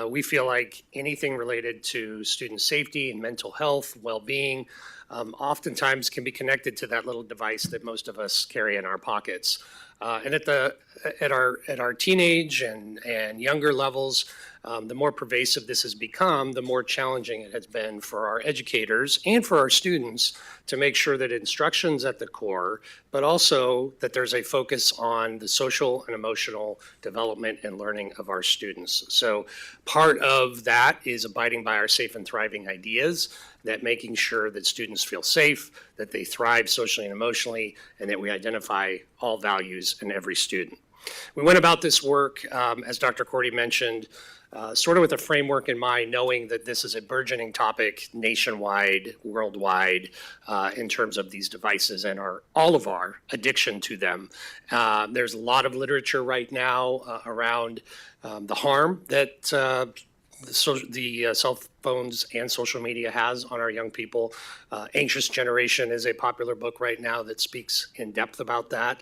We feel like anything related to student safety and mental health, well-being, oftentimes can be connected to that little device that most of us carry in our pockets. And at our teenage and younger levels, the more pervasive this has become, the more challenging it has been for our educators and for our students to make sure that instruction's at the core, but also that there's a focus on the social and emotional development and learning of our students. So part of that is abiding by our safe and thriving ideas, that making sure that students feel safe, that they thrive socially and emotionally, and that we identify all values in every student. We went about this work, as Dr. Cordy mentioned, sort of with a framework in mind, knowing that this is a burgeoning topic nationwide, worldwide, in terms of these devices and all of our addiction to them. There's a lot of literature right now around the harm that the cell phones and social media has on our young people. Anxious Generation is a popular book right now that speaks in depth about that.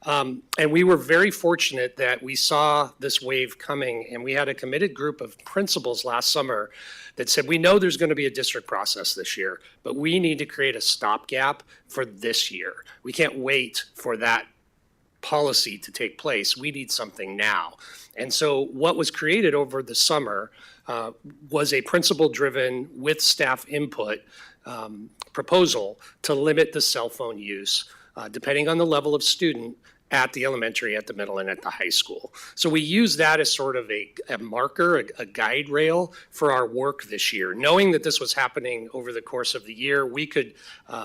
And we were very fortunate that we saw this wave coming, and we had a committed group of principals last summer that said, we know there's going to be a district process this year, but we need to create a stopgap for this year. We can't wait for that policy to take place. We need something now. And so what was created over the summer was a principal-driven, with staff input, proposal to limit the cell phone use, depending on the level of student, at the elementary, at the middle, and at the high school. So we use that as sort of a marker, a guide rail for our work this year. Knowing that this was happening over the course of the year, we could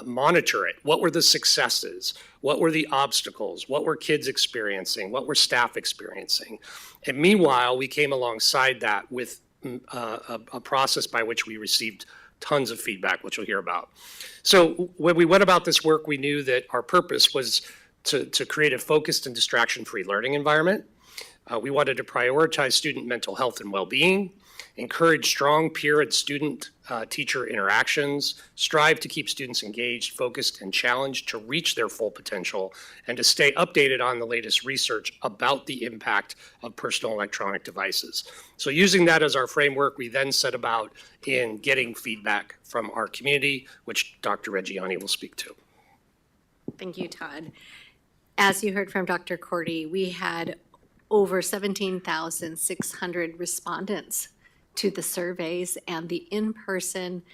monitor it. What were the successes? What were the obstacles? What were kids experiencing? What were staff experiencing? And meanwhile, we came alongside that with a process by which we received tons of feedback, which we'll hear about. So when we went about this work, we knew that our purpose was to create a focused and distraction-free learning environment. We wanted to prioritize student mental health and well-being, encourage strong peer and student-teacher interactions, strive to keep students engaged, focused, and challenged to reach their full potential, and to stay updated on the latest research about the impact of personal electronic devices. So using that as our framework, we then set about in getting feedback from our community, which Dr. Reggiani will speak to. Thank you, Todd. As you heard from Dr. Cordy, we had over 17,600 respondents to the surveys and the in-person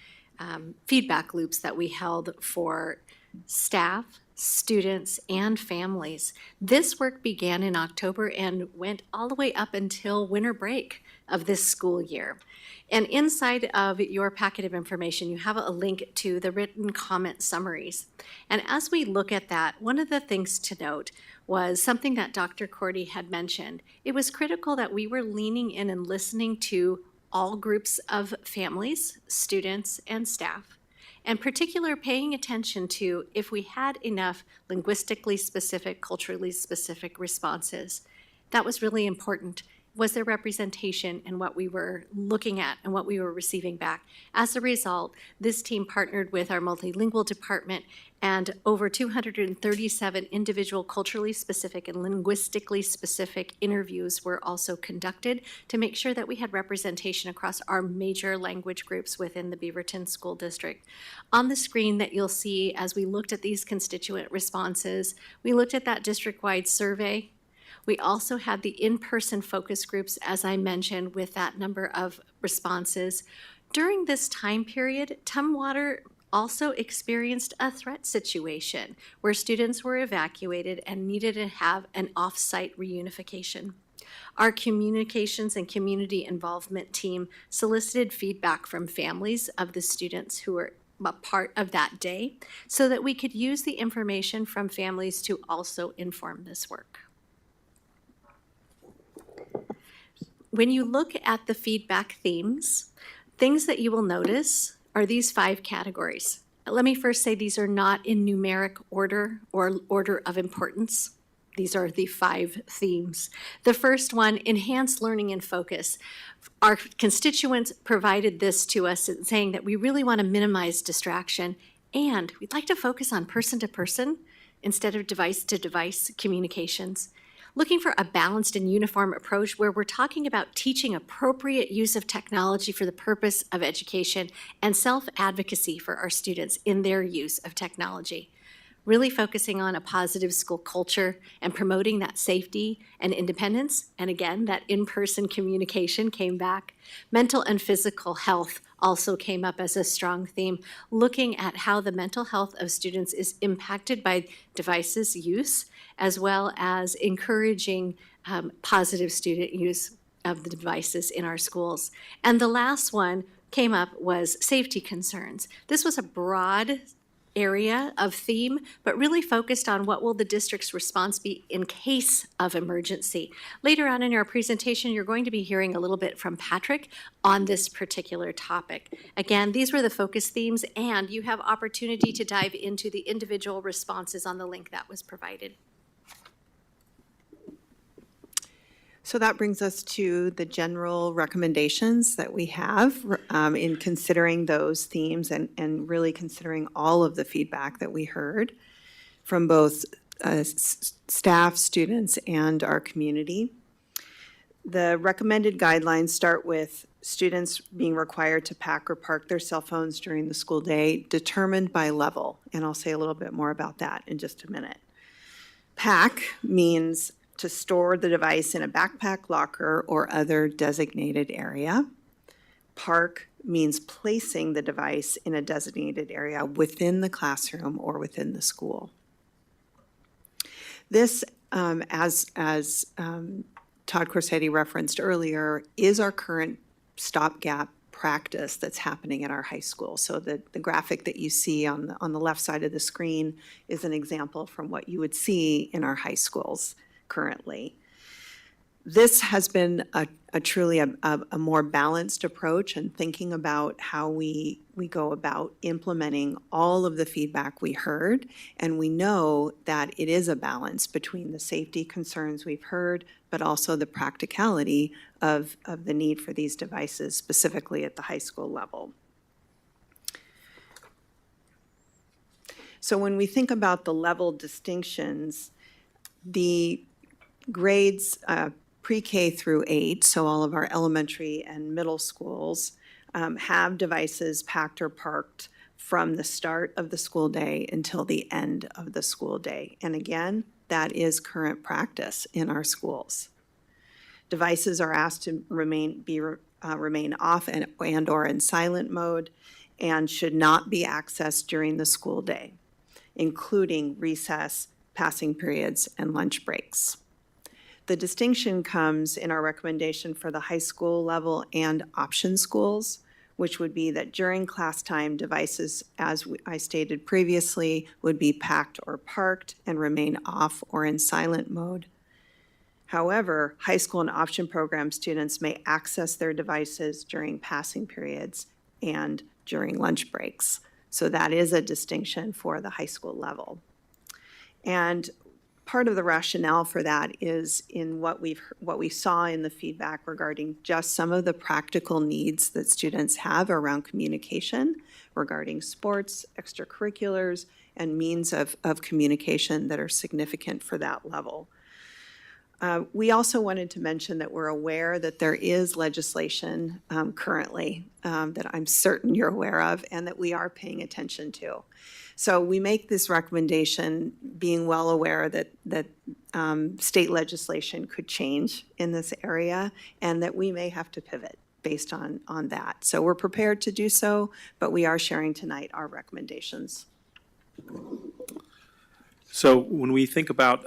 feedback loops that we held for staff, students, and families. This work began in October and went all the way up until winter break of this school year. And inside of your packet of information, you have a link to the written comment summaries. And as we look at that, one of the things to note was something that Dr. Cordy had mentioned. It was critical that we were leaning in and listening to all groups of families, students, and staff, and particular paying attention to if we had enough linguistically specific, culturally specific responses. That was really important. Was there representation in what we were looking at and what we were receiving back? As a result, this team partnered with our multilingual department, and over 237 individual culturally specific and linguistically specific interviews were also conducted to make sure that we had representation across our major language groups within the Beaverton School District. On the screen that you'll see as we looked at these constituent responses, we looked at that district-wide survey. We also had the in-person focus groups, as I mentioned, with that number of responses. During this time period, Tumwater also experienced a threat situation where students were evacuated and needed to have an off-site reunification. Our communications and community involvement team solicited feedback from families of the students who were a part of that day so that we could use the information from families to also inform this work. When you look at the feedback themes, things that you will notice are these 5 categories. Let me first say these are not in numeric order or order of importance. These are the 5 themes. The first one, enhanced learning and focus. Our constituents provided this to us saying that we really want to minimize distraction and we'd like to focus on person-to-person instead of device-to-device communications. Looking for a balanced and uniform approach where we're talking about teaching appropriate use of technology for the purpose of education and self-advocacy for our students in their use of technology. really focusing on a positive school culture and promoting that safety and independence. And again, that in-person communication came back. Mental and physical health also came up as a strong theme, looking at how the mental health of students is impacted by devices use, as well as encouraging positive student use of the devices in our schools. And the last one came up was safety concerns. This was a broad area of theme, but really focused on what will the district's response be in case of emergency. Later on in our presentation, you're going to be hearing a little bit from Patrick on this particular topic. Again, these were the focus themes, and you have opportunity to dive into the individual responses on the link that was provided. So that brings us to the general recommendations that we have in considering those themes and really considering all of the feedback that we heard from both staff, students, and our community. The recommended guidelines start with students being required to pack or park their cell phones during the school day, determined by level. And I'll say a little bit more about that in just a minute. Pack means to store the device in a backpack, locker, or other designated area. Park means placing the device in a designated area within the classroom or within the school. This, as Todd Corsetti referenced earlier, is our current stopgap practice that's happening at our high school. So the graphic that you see on the left side of the screen is an example from what you would see in our high schools currently. This has been a truly a more balanced approach and thinking about how we go about implementing all of the feedback we heard. And we know that it is a balance between the safety concerns we've heard, but also the practicality of the need for these devices, specifically at the high school level. So when we think about the level distinctions, the grades pre-K through 8, so all of our elementary and middle schools, have devices packed or parked from the start of the school day until the end of the school day. And again, that is current practice in our schools. Devices are asked to remain off and or in silent mode and should not be accessed during the school day, including recess, passing periods, and lunch breaks. The distinction comes in our recommendation for the high school level and option schools, which would be that during class time, devices, as I stated previously, would be packed or parked and remain off or in silent mode. However, high school and option program students may access their devices during passing periods and during lunch breaks. So that is a distinction for the high school level. And part of the rationale for that is in what we saw in the feedback regarding just some of the practical needs that students have around communication, regarding sports, extracurriculars, and means of communication that are significant for that level. We also wanted to mention that we're aware that there is legislation currently that I'm certain you're aware of and that we are paying attention to. So we make this recommendation being well aware that state legislation could change in this area and that we may have to pivot based on that. So we're prepared to do so, but we are sharing tonight our recommendations. So when we think about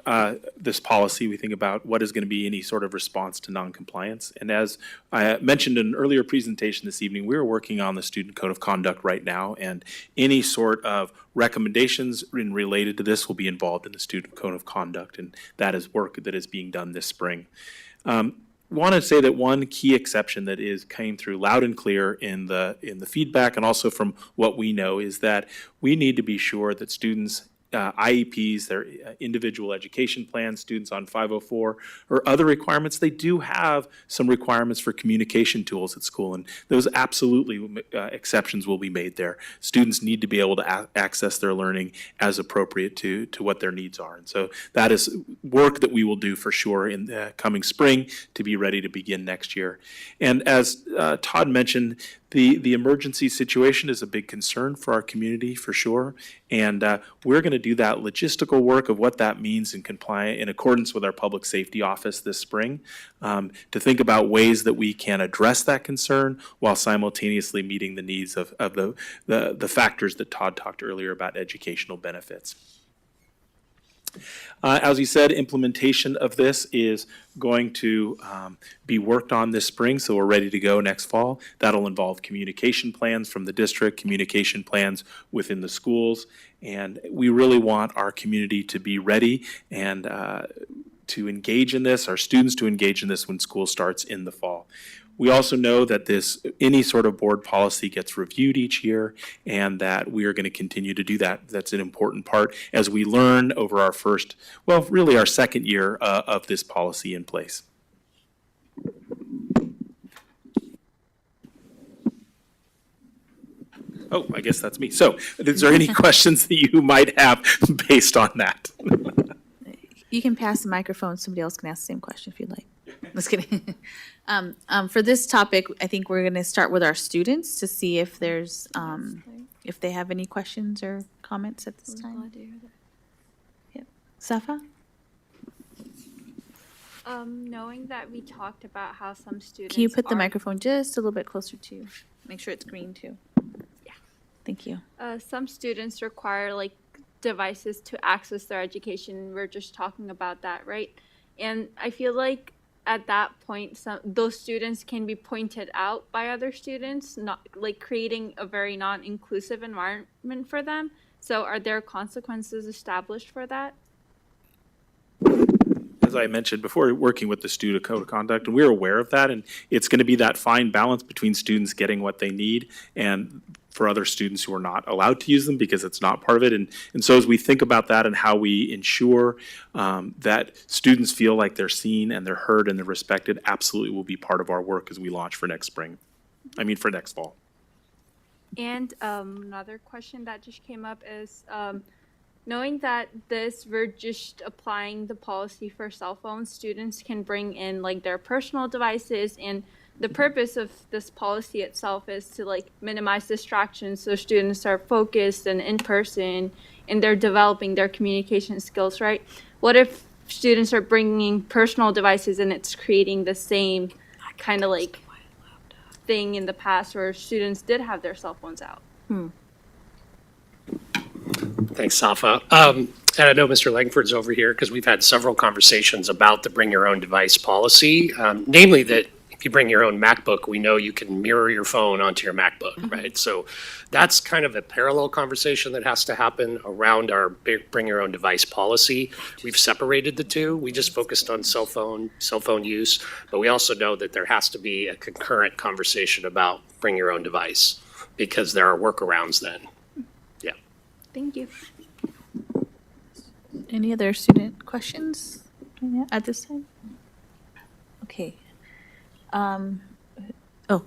this policy, we think about what is going to be any sort of response to noncompliance. And as I mentioned in an earlier presentation this evening, we're working on the Student Code of Conduct right now, and any sort of recommendations related to this will be involved in the Student Code of Conduct, and that is work that is being done this spring. Want to say that one key exception that came through loud and clear in the feedback and also from what we know is that we need to be sure that students IEPs, their individual education plans, students on 504, or other requirements, they do have some requirements for communication tools at school, and those absolutely exceptions will be made there. Students need to be able to access their learning as appropriate to what their needs are, and so that is work that we will do for sure in the coming spring to be ready to begin next year. And as Todd mentioned, The emergency situation is a big concern for our community, for sure, and we're going to do that logistical work of what that means in accordance with our public safety office this spring, to think about ways that we can address that concern while simultaneously meeting the needs of the factors that Todd talked earlier about educational benefits. As you said, implementation of this is going to be worked on this spring, so we're ready to go next fall. That'll involve communication plans from the district, communication plans within the schools, and we really want our community to be ready and to engage in this, our students to engage in this when school starts in the fall. We also know that any sort of board policy gets reviewed each year, and that we are going to continue to do that. That's an important part as we learn over our really our second year of this policy in place. Oh, I guess that's me. So, is there any questions that you might have based on that? You can pass the microphone. Somebody else can ask the same question if you'd like. Just kidding. For this topic, I think we're going to start with our students to see if there's, if they have any questions or comments at this time. Yep. Safa? Knowing that we talked about how some students Can you put the are- microphone just a little bit closer to you? Make sure it's green too. Yeah. Thank you. Some students require like devices to access their education. We're just talking about that, right? And I feel like at that point, those students can be pointed out by other students, not like creating a very non-inclusive environment for them. So are there consequences established for that? As I mentioned before, working with the student code of conduct, and we're aware of that, and it's going to be that fine balance between students getting what they need and for other students who are not allowed to use them because it's not part of it. And so as we think about that and how we ensure that students feel like they're seen and they're heard and they're respected, absolutely will be part of our work as we launch for next fall. And another question that just came up is, knowing that we're just applying the policy for cell phones, students can bring in like their personal devices, and the purpose of this policy itself is to like minimize distractions so students are focused and in person and they're developing their communication skills, right? What if students are bringing personal devices and it's creating the same kind of like thing in the past where students did have their cell phones out? Thanks, Safa. And I know Mr. Langford's over here because we've had several conversations about the bring your own device policy, namely that if you bring your own MacBook, we know you can mirror your phone onto your MacBook, right? So that's kind of a parallel conversation that has to happen around our bring your own device policy. We've separated the two. We just focused on cell phone use, but we also know that there has to be a concurrent conversation about bring your own device because there are workarounds then. Yeah. Thank you. Any other student questions at this time? Okay.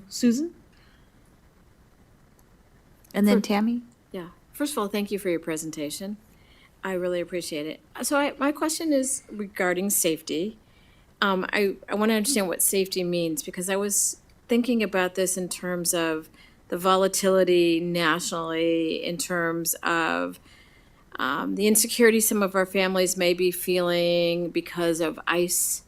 Susan? And then Tammy? Yeah. First of all, thank you for your presentation. I really appreciate it. So my question is regarding safety. I want to understand what safety means because I was thinking about this in terms of the volatility nationally, in terms of the insecurity some of our families may be feeling because of ICE,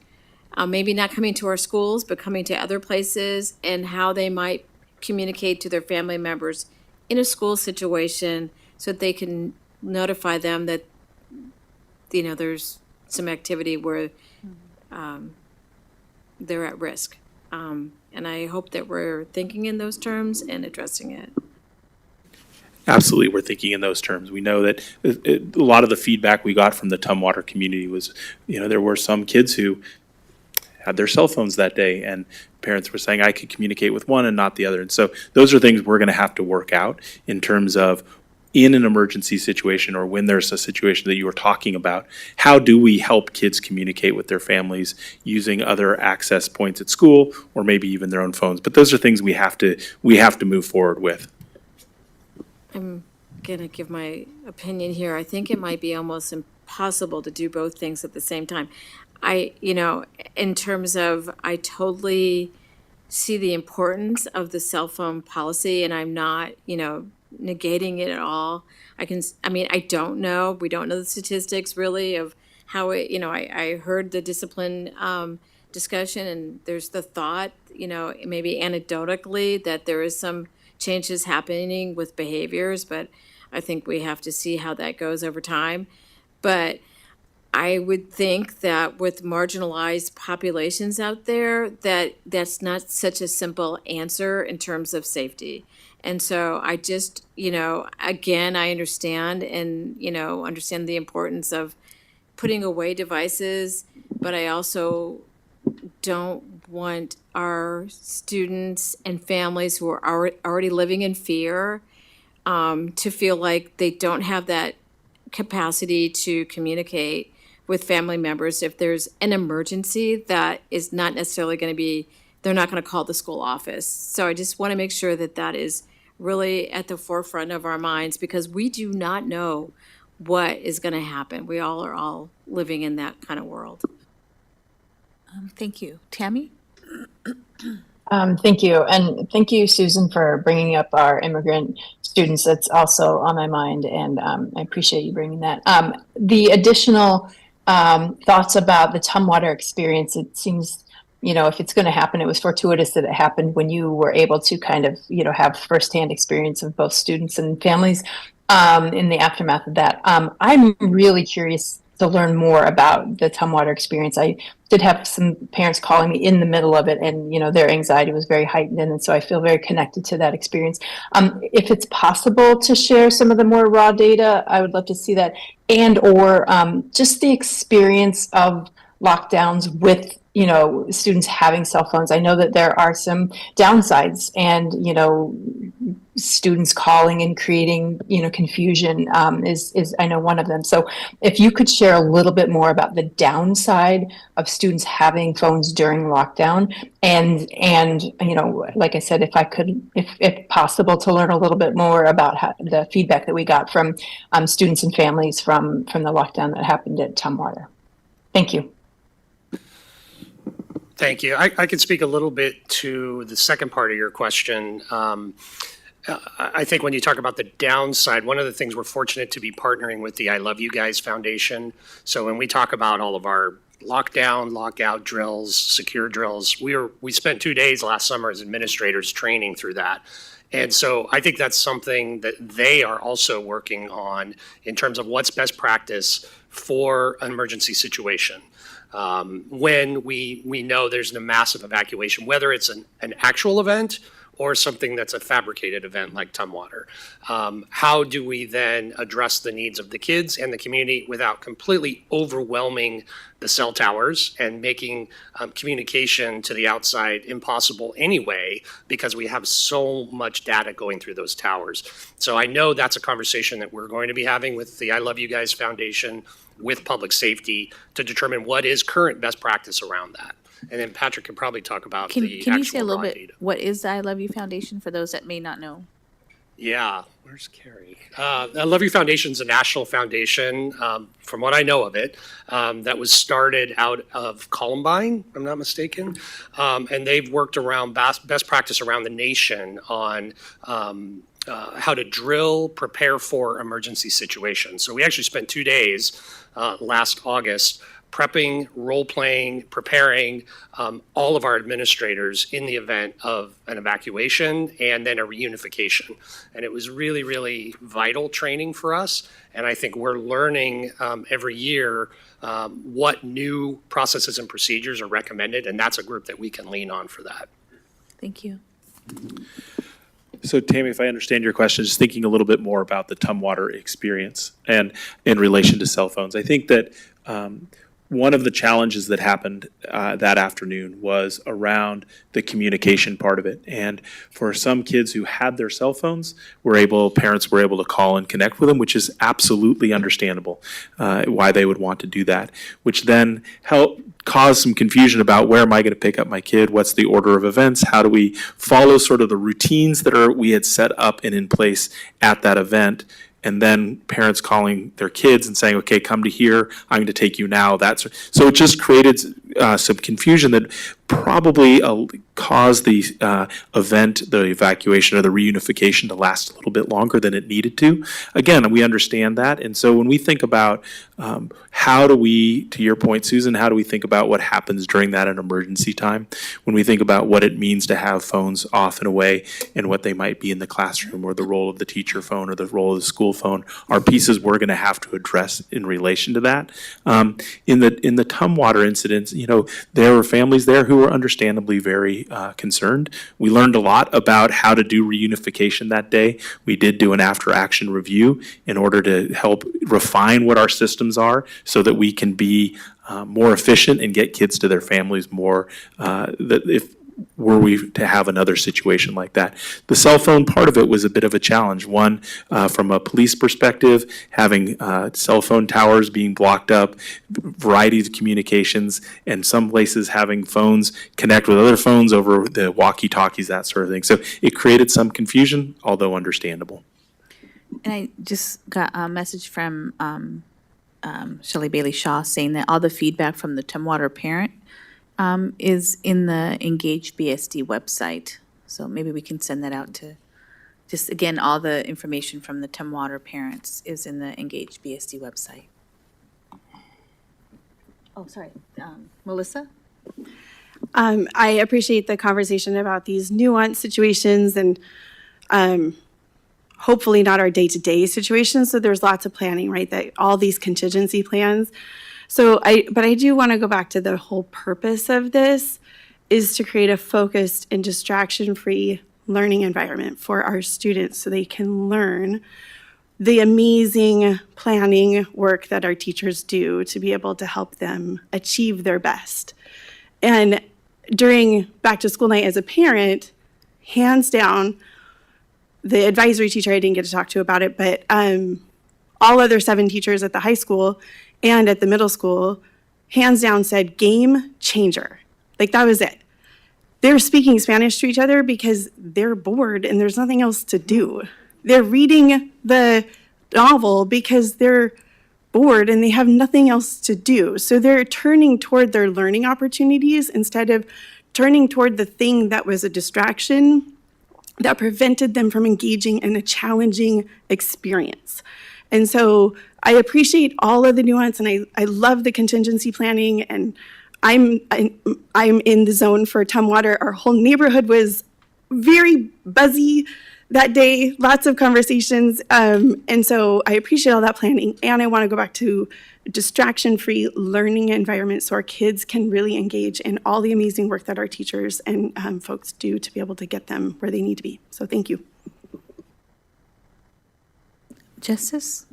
maybe not coming to our schools, but coming to other places, and how they might communicate to their family members in a school situation so that they can notify them that, you know, there's some activity where they're at risk. And I hope that we're thinking in those terms and addressing it. Absolutely, we're thinking in those terms. We know that a lot of the feedback we got from the Tumwater community was, you know, there were some kids who had their cell phones that day, and parents were saying, I could communicate with one and not the other. And so those are things we're going to have to work out in terms of in an emergency situation or when there's a situation that you were talking about, how do we help kids communicate with their families using other access points at school or maybe even their own phones? But those are things we have to move forward with. I'm going to give my opinion here. I think it might be almost impossible to do both things at the same time. In terms of, I totally see the importance of the cell phone policy, and I'm not, negating it at all. I don't know. We don't know the statistics really of how it, I heard the discipline discussion, and there's the thought, maybe anecdotally that there is some changes happening with behaviors, but I think we have to see how that goes over time. But I would think that with marginalized populations out there, that's not such a simple answer in terms of safety. And so I just, again, I understand and, understand the importance of putting away devices, but I also don't want our students and families who are already living in fear to feel like they don't have that capacity to communicate with family members if there's an emergency that is not necessarily going to be, they're not going to call the school office. So I just want to make sure that that is really at the forefront of our minds, because we do not know what is going to happen. We all are all living in that kind of world. Thank you. Tammy? Thank you. And thank you, Susan, for bringing up our immigrant students. That's also on my mind, and I appreciate you bringing that. The additional thoughts about the Tumwater experience, it seems, if it's going to happen, it was fortuitous that it happened when you were able to kind of, have firsthand experience of both students and families in the aftermath of that. I'm really curious to learn more about the Tumwater experience. I did have some parents calling me in the middle of it, and their anxiety was very heightened, and so I feel very connected to that experience. If it's possible to share some of the more raw data, I would love to see that, and or just the experience of lockdowns with students having cell phones. I know that there are some downsides, and students calling and creating confusion is I know one of them. So if you could share a little bit more about the downside of students having phones during lockdown, and like I said, if possible, to learn a little bit more about the feedback that we got from students and families from the lockdown that happened at Tumwater. Thank you. Thank you. I can speak a little bit to the second part of your question. I think when you talk about the downside, one of the things we're fortunate to be partnering with the I Love You Guys Foundation. So when we talk about all of our lockdown, lockout drills, secure drills, we spent 2 days last summer as administrators training through that. And so I think that's something that they are also working on in terms of what's best practice for an emergency situation. When we know there's a massive evacuation, whether it's an actual event or something that's a fabricated event like Tumwater. How do we then address the needs of the kids and the community without completely overwhelming the cell towers and making communication to the outside impossible anyway, because we have so much data going through those towers. So I know that's a conversation that we're going to be having with the I Love You Guys Foundation, with public safety, to determine what is current best practice around that. And then Patrick can probably talk about Can the actual you say a little raw bit, data. what is the I Love You Foundation for those that may not know? Yeah, where's Carrie? I Love You Foundation is a national foundation, from what I know of it, that was started out of Columbine, if I'm not mistaken. And they've worked around best practice around the nation on how to drill, prepare for emergency situations. So we actually spent 2 days last August prepping, role-playing, preparing all of our administrators in the event of an evacuation and then a reunification. And it was really, really vital training for us. And I think we're learning every year what new processes and procedures are recommended, and that's a group that we can lean on for that. Thank you. So Tammy, if I understand your question, just thinking a little bit more about the Tumwater experience and in relation to cell phones, I think that one of the challenges that happened that afternoon was around the communication part of it. And for some kids who had their cell phones, parents were able to call and connect with them, which is absolutely understandable why they would want to do that, which then caused some confusion about where am I going to pick up my kid, what's the order of events, how do we follow sort of the routines that we had set up and in place at that event. And then parents calling their kids and saying, okay, come to here, I'm going to take you now. So it just created some confusion that probably caused the event, the evacuation or the reunification to last a little bit longer than it needed to. Again, we understand that. And so when we think about how do we, to your point, Susan, how do we think about what happens during that in emergency time? When we think about what it means to have phones off and away and what they might be in the classroom or the role of the teacher phone or the role of the school phone are pieces we're going to have to address in relation to that. In the Tumwater incidents, there were families there who were understandably very concerned. We learned a lot about how to do reunification that day. We did do an after-action review in order to help refine what our systems are so that we can be more efficient and get kids to their families more, were we to have another situation like that. The cell phone part of it was a bit of a challenge. One, from a police perspective, having cell phone towers being blocked up, variety of communications, and some places having phones connect with other phones over the walkie-talkies, that sort of thing. So it created some confusion, although understandable. And I just got a message from Shelley Bailey Shaw saying that all the feedback from the Tumwater parent is in the Engage BSD website. So maybe we can send that out to, just again, all the information from the Tumwater parents is in the Engage BSD website. Oh, sorry, Melissa? I appreciate the conversation about these nuanced situations and hopefully not our day-to-day situations. So there's lots of planning, right? That all these contingency plans. But I do want to go back to the whole purpose of this is to create a focused and distraction-free learning environment for our students so they can learn the amazing planning work that our teachers do to be able to help them achieve their best. And during back to school night as a parent, hands down, the advisory teacher I didn't get to talk to about it, but all other 7 teachers at the high school and at the middle school, hands down said, game changer. Like that was it. They're speaking Spanish to each other because they're bored and there's nothing else to do. They're reading the novel because they're bored and they have nothing else to do. So they're turning toward their learning opportunities instead of turning toward the thing that was a distraction that prevented them from engaging in a challenging experience. And so I appreciate all of the nuance and I love the contingency planning and I'm in the zone for Tumwater. Our whole neighborhood was very buzzy that day, lots of conversations. And so I appreciate all that planning. And I want to go back to distraction-free learning environment so our kids can really engage in all the amazing work that our teachers and folks do to be able to get them where they need to be. So thank you. Justice?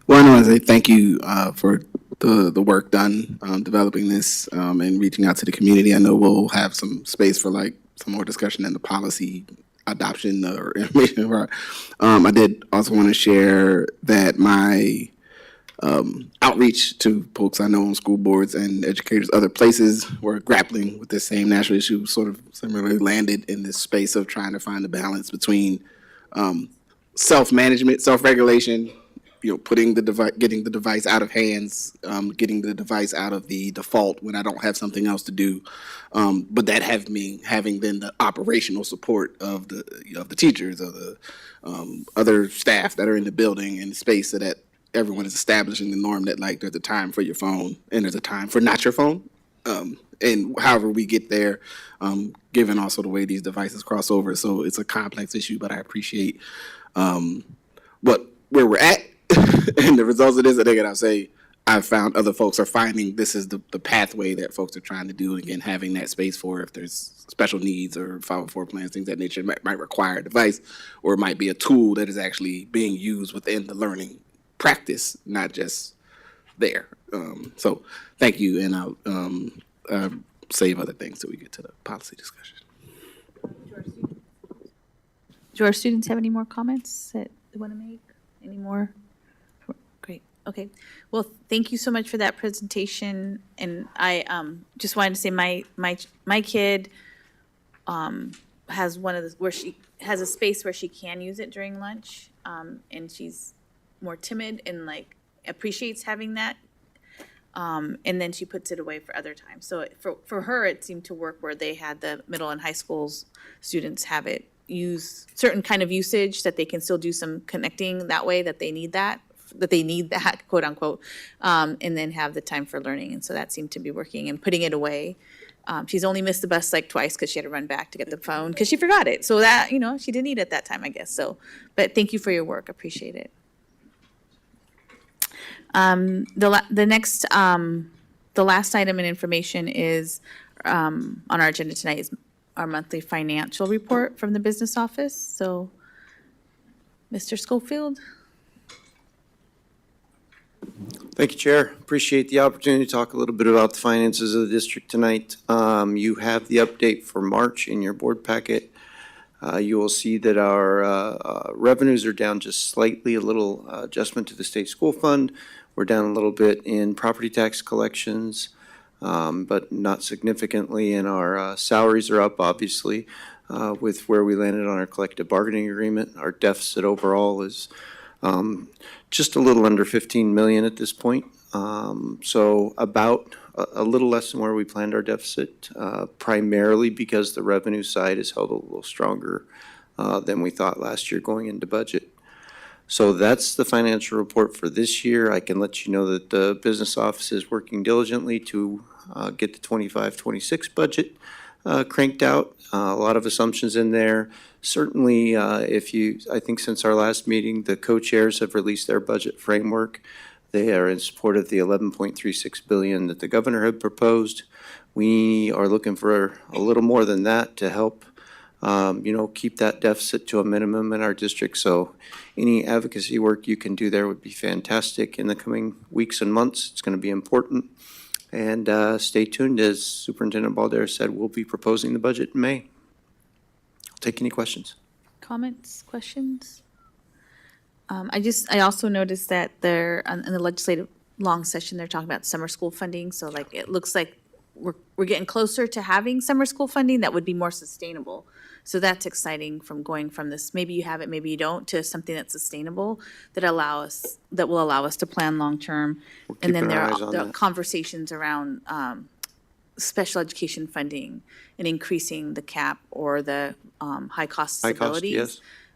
Well, I want to say thank you for the work done developing this and reaching out to the community. I know we'll have some space for like some more discussion in the policy adoption or information. I did also want to share that my outreach to folks I know on school boards and educators, other places were grappling with this same national issue, sort of similarly landed in this space of trying to find a balance between self-management, self-regulation, putting the device, getting the device out of hands, getting the device out of the default when I don't have something else to do, but that having then the operational support of the teachers, of the other staff that are in the building and the space, so that everyone is establishing the norm that like there's a time for your phone and there's a time for not your phone, and however we get there, given also the way these devices cross over. So it's a complex issue, but I appreciate where we're at and the results of this. I think I'll say I've found other folks are finding this is the pathway that folks are trying to do. Again, having that space for if there's special needs or 504 plans, things of that nature might require a device, or it might be a tool that is actually being used within the learning practice, not just there. So thank you, and I'll save other things till we get to the policy discussion. Do our students have any more comments that they want to make? Any more? Great. Okay. Well, thank you so much for that presentation. And I just wanted to say my kid has where she has a space where she can use it during lunch, and she's more timid and like appreciates having that and then she puts it away for other times. So for her, it seemed to work where they had the middle and high schools students have it use certain kind of usage that they can still do some connecting that way that they need that quote unquote, and then have the time for learning. And so that seemed to be working and putting it away. She's only missed the bus like twice because she had to run back to get the phone because she forgot it. So that, she didn't need it at that time, I guess. So, but thank you for your work. Appreciate it. The last item in information is, on our agenda tonight is our monthly financial report from the business office. So, Mr. Schofield. Thank you, Chair. Appreciate the opportunity to talk a little bit about the finances of the district tonight. You have the update for March in your board packet. You will see that our revenues are down just slightly, a little adjustment to the state school fund. We're down a little bit in property tax collections, but not significantly. And our salaries are up, obviously, with where we landed on our collective bargaining agreement. Our deficit overall is just a little under 15 million at this point. So about a little less than where we planned our deficit, primarily because the revenue side is held a little stronger than we thought last year going into budget. So that's the financial report for this year. I can let you know that the business office is working diligently to get the 25-26 budget cranked out. A lot of assumptions in there. Certainly, I think since our last meeting, the co-chairs have released their budget framework. They are in support of the 11.36 billion that the governor had proposed. We are looking for a little more than that to help, keep that deficit to a minimum in our district. So any advocacy work you can do there would be fantastic in the coming weeks and months. It's going to be important. And stay tuned. As Superintendent Balderas said, we'll be proposing the budget in May. I'll take any questions. Comments, questions? I also noticed that they're in the legislative long session, they're talking about summer school funding. So like, it looks like we're getting closer to having summer school funding that would be more sustainable. So that's exciting from going from this, maybe you have it, maybe you don't, to something that's sustainable that will allow us to plan long-term. And then there are conversations around special education funding and increasing the cap or the high-cost disabilities.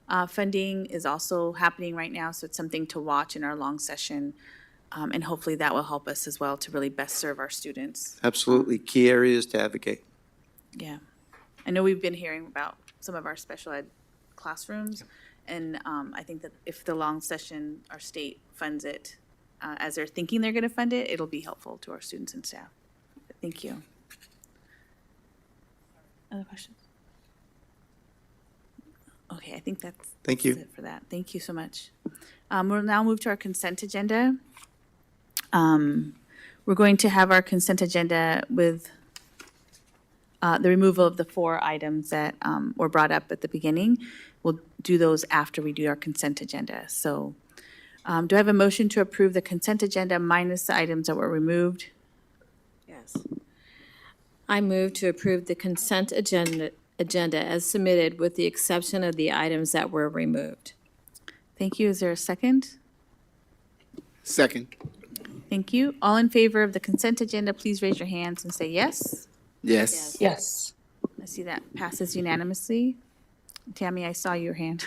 Yes. Funding is also happening right now, so it's something to watch in our long session. And hopefully that will help us as well to really best serve our students. Absolutely. Key areas to advocate. Yeah. I know we've been hearing about some of our special ed classrooms, and I think that if the long session, our state funds it as they're thinking they're going to fund it, it'll be helpful to our students and staff. Thank you. Other questions? Okay, I think that's it for that. Thank you so much. We'll now move to our consent agenda. We're going to have our consent agenda with the removal of the 4 items that were brought up at the beginning. We'll do those after we do our consent agenda. So do I have a motion to approve the consent agenda minus the items that were removed? Yes. I move to approve the consent agenda as submitted with the exception of the items that were removed. Thank you. Is there a second? Second. Thank you. All in favor of the consent agenda, please raise your hands and say yes. Yes. Yes. I see that passes unanimously. Tammy, I saw your hand.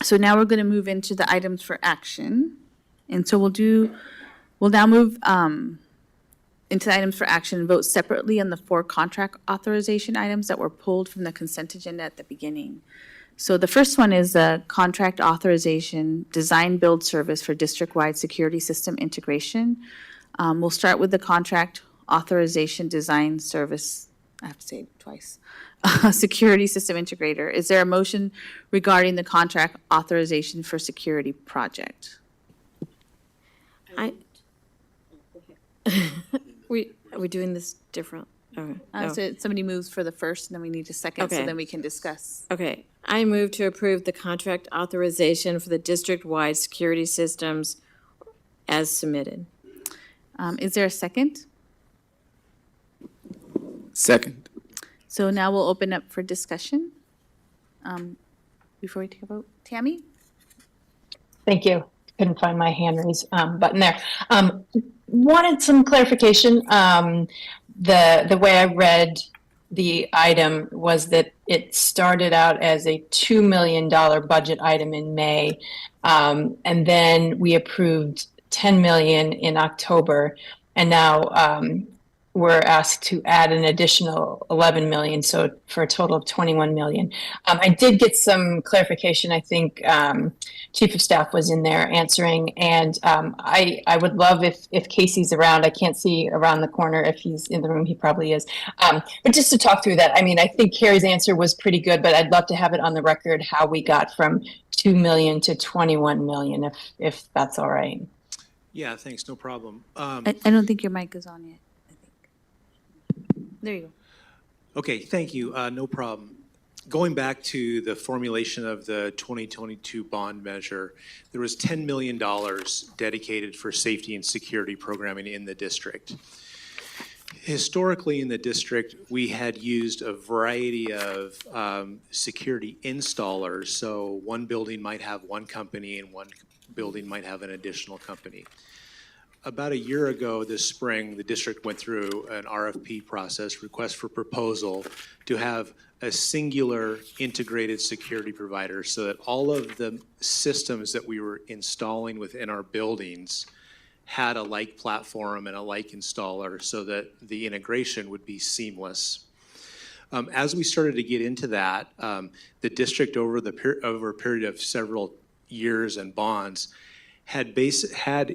So now we're going to move into the items for action. And so we'll now move into the items for action and vote separately on the 4 contract authorization items that were pulled from the consent agenda at the beginning. So the first one is the contract authorization design build service for district-wide security system integration. We'll start with the contract authorization design service, I have to say it twice, security system integrator. Is there a motion regarding the contract authorization for security project? Are we doing this different? Okay. So somebody moves for the first, and then we need a second, so Okay. then we can discuss. Okay, I move to approve the contract authorization for the district-wide security systems as submitted. Is there a second? Second. So now we'll open up for discussion. Before we take a vote, Tammy? Thank you. couldn't find my hand raise button there. Wanted some clarification. The way I read the item was that it started out as a $2 million budget item in May, and then we approved 10 million in October, and now we're asked to add an additional 11 million, so for a total of 21 million. I did get some clarification. I think Chief of Staff was in there answering, and I would love if Casey's around. I can't see around the corner. If he's in the room, he probably is. But just to talk through that, I mean, I think Carrie's answer was pretty good, but I'd love to have it on the record how we got from 2 million to 21 million, if that's all right. Yeah, thanks, no problem. I don't think your mic is on yet. I think. There you go. Okay, thank you, no problem. Going back to the formulation of the 2022 bond measure, there was $10 million dedicated for safety and security programming in the district. Historically in the district, we had used a variety of security installers. So one building might have one company and one building might have an additional company. About a year ago this spring, the district went through an RFP process, request for proposal, to have a singular integrated security provider so that all of the systems that we were installing within our buildings had a like platform and a like installer so that the integration would be seamless. As we started to get into that, the district over a period of several years and bonds had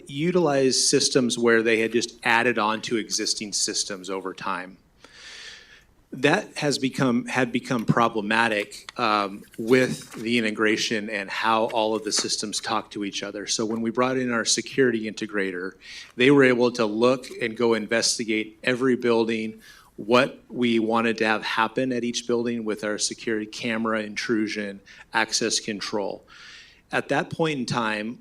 utilized systems where they had just added on to existing systems over time. That had become problematic with the integration and how all of the systems talk to each other. So when we brought in our security integrator, they were able to look and go investigate every building, what we wanted to have happen at each building with our security camera intrusion, access control. At that point in time,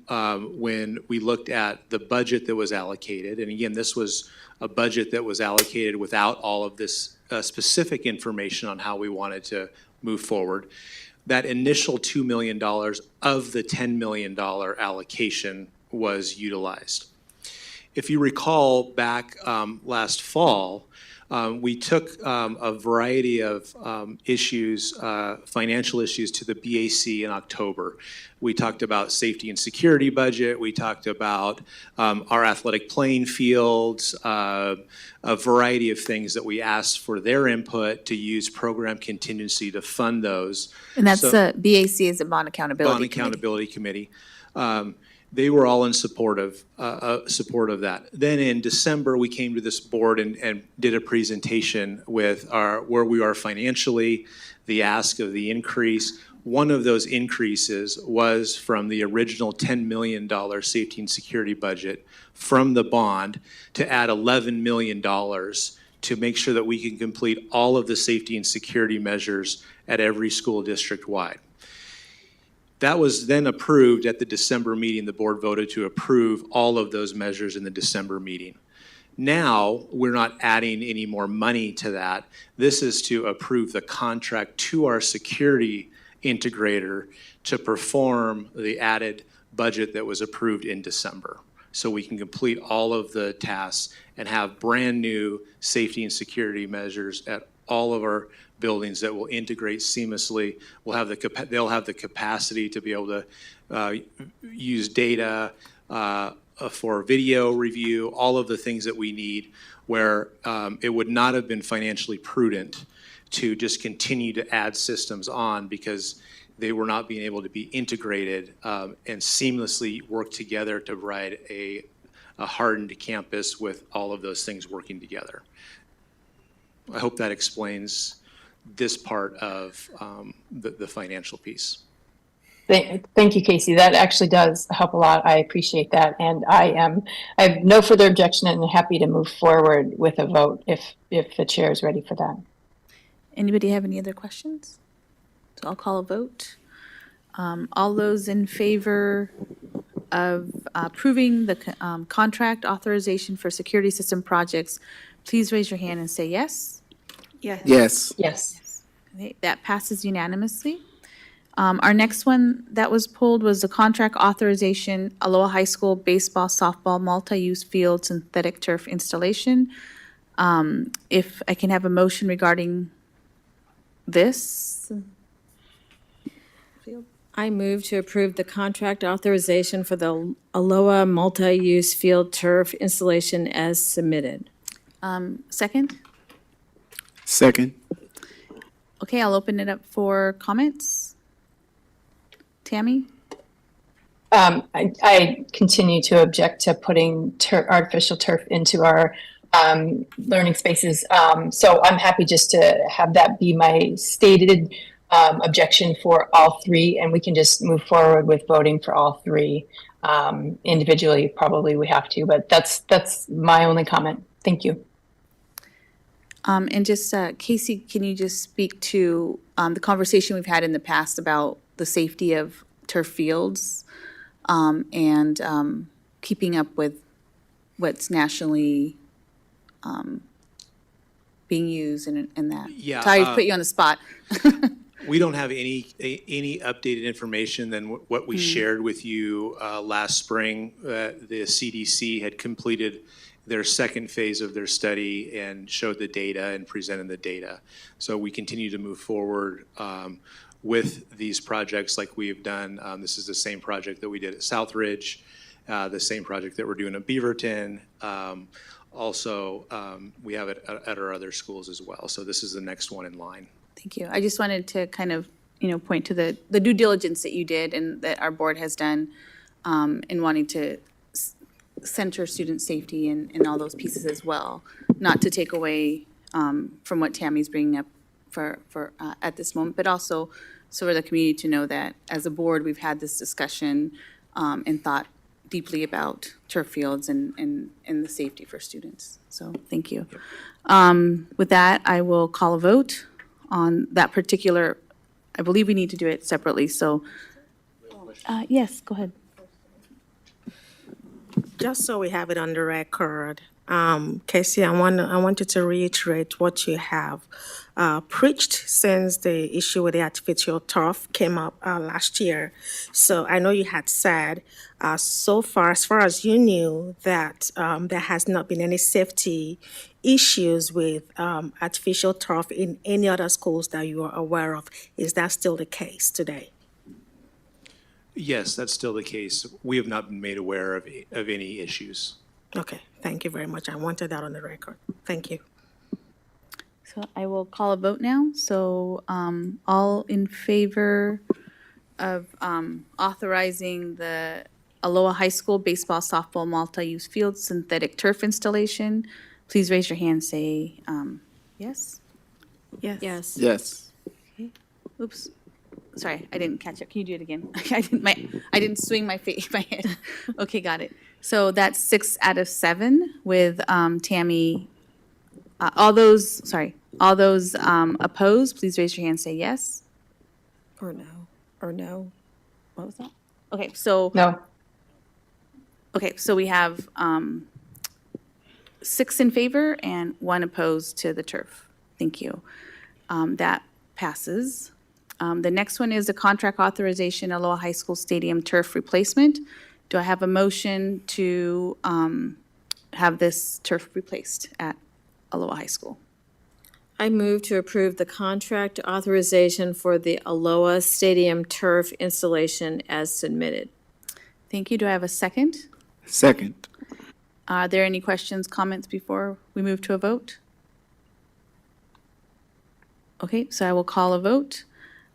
when we looked at the budget that was allocated, and again, this was a budget that was allocated without all of this specific information on how we wanted to move forward, that initial $2 million of the $10 million allocation was utilized. If you recall back last fall, we took a variety of issues, financial issues, to the BAC in October. We talked about safety and security budget. We talked about our athletic playing fields, a variety of things that we asked for their input to use program contingency to fund those. And that's the BAC is the Bond Accountability Bond Accountability Committee. They were all in support of that. Then in December, we came to this board and did a presentation with where we are financially, the ask of the increase. One of those increases was from the original $10 million safety and security budget from the bond to add $11 million to make sure that we can complete all of the safety and security measures at every school district-wide. That was then approved at the December meeting. The board voted to approve all of those measures in the December meeting. Now, we're not adding any more money to that. This is to approve the contract to our security integrator to perform the added budget that was approved in December. So we can complete all of the tasks and have brand new safety and security measures at all of our buildings that will integrate seamlessly. They'll have the capacity to be able to use data for video review, all of the things that we need, where it would not have been financially prudent to just continue to add systems on because they were not being able to be integrated and seamlessly work together to provide a hardened campus with all of those things working together. I hope that explains this part of the financial piece. Thank you, Casey. That actually does help a lot. I appreciate that. And I have no further objection and happy to move forward with a vote if the chair is ready for that. Anybody have any other questions? So I'll call a vote. All those in favor of approving the contract authorization for security system projects, please raise your hand and say yes. Yes. Yes. Yes. Okay, that passes unanimously. Our next one that was pulled was the contract authorization, Aloha High School baseball, softball, multi-use field, synthetic turf installation. If I can have a motion regarding this. I move to approve the contract authorization for the Aloha multi-use field turf installation as submitted. Second? Second. Okay, I'll open it up for comments. Tammy? I continue to object to putting artificial turf into our learning spaces. So I'm happy just to have that be my stated objection for all three, and we can just move forward with voting for all three. Individually, probably we have to, but that's my only comment. Thank you. And just, Casey, can you just speak to the conversation we've had in the past about the safety of turf fields and keeping up with what's nationally being used and that? Yeah, Sorry to put you on the spot. We don't have any updated information than what we shared with you last spring. The CDC had completed their second phase of their study and showed the data and presented the data. So we continue to move forward with these projects like we have done. This is the same project that we did at Southridge, the same project that we're doing at Beaverton. Also, we have it at our other schools as well. So this is the next one in line. Thank you. I just wanted to kind of, point to the due diligence that you did and that our board has done in wanting to center student safety and all those pieces as well, not to take away from what Tammy's bringing up for at this moment, but also so for the community to know that as a board, we've had this discussion and thought deeply about turf fields and the safety for students. So thank you. With that, I will call a vote on that particular, I believe we need to do it separately, so, yes, go ahead. Just so we have it on the record, Casey, I wanted to reiterate what you have preached since the issue with the artificial turf came up last year. So I know you had said so far, as far as you knew, that there has not been any safety issues with artificial turf in any other schools that you are aware of. Is that still the case today? Yes, that's still the case. We have not been made aware of any issues. Okay, thank you very much. I wanted that on the record. Thank you. So I will call a vote now. So all in favor of authorizing the Aloha High School baseball, softball, multi-use field synthetic turf installation, please raise your hand, say yes. Yes. Yes. Yes. Oops. Sorry, I didn't catch it. Can you do it again? I didn't swing my head. Okay, got it. So that's 6 out of 7 with Tammy. All those opposed, please raise your hand, say yes. Or no. What was that? Okay, so. No. Okay, so we have 6 in favor and 1 opposed to the turf. Thank you. That passes. The next one is the contract authorization, Aloha High School Stadium turf replacement. Do I have a motion to have this turf replaced at Aloha High School? I move to approve the contract authorization for the Aloha Stadium turf installation as submitted. Thank you. Do I have a second? Second. Are there any questions, comments before we move to a vote? Okay, so I will call a vote.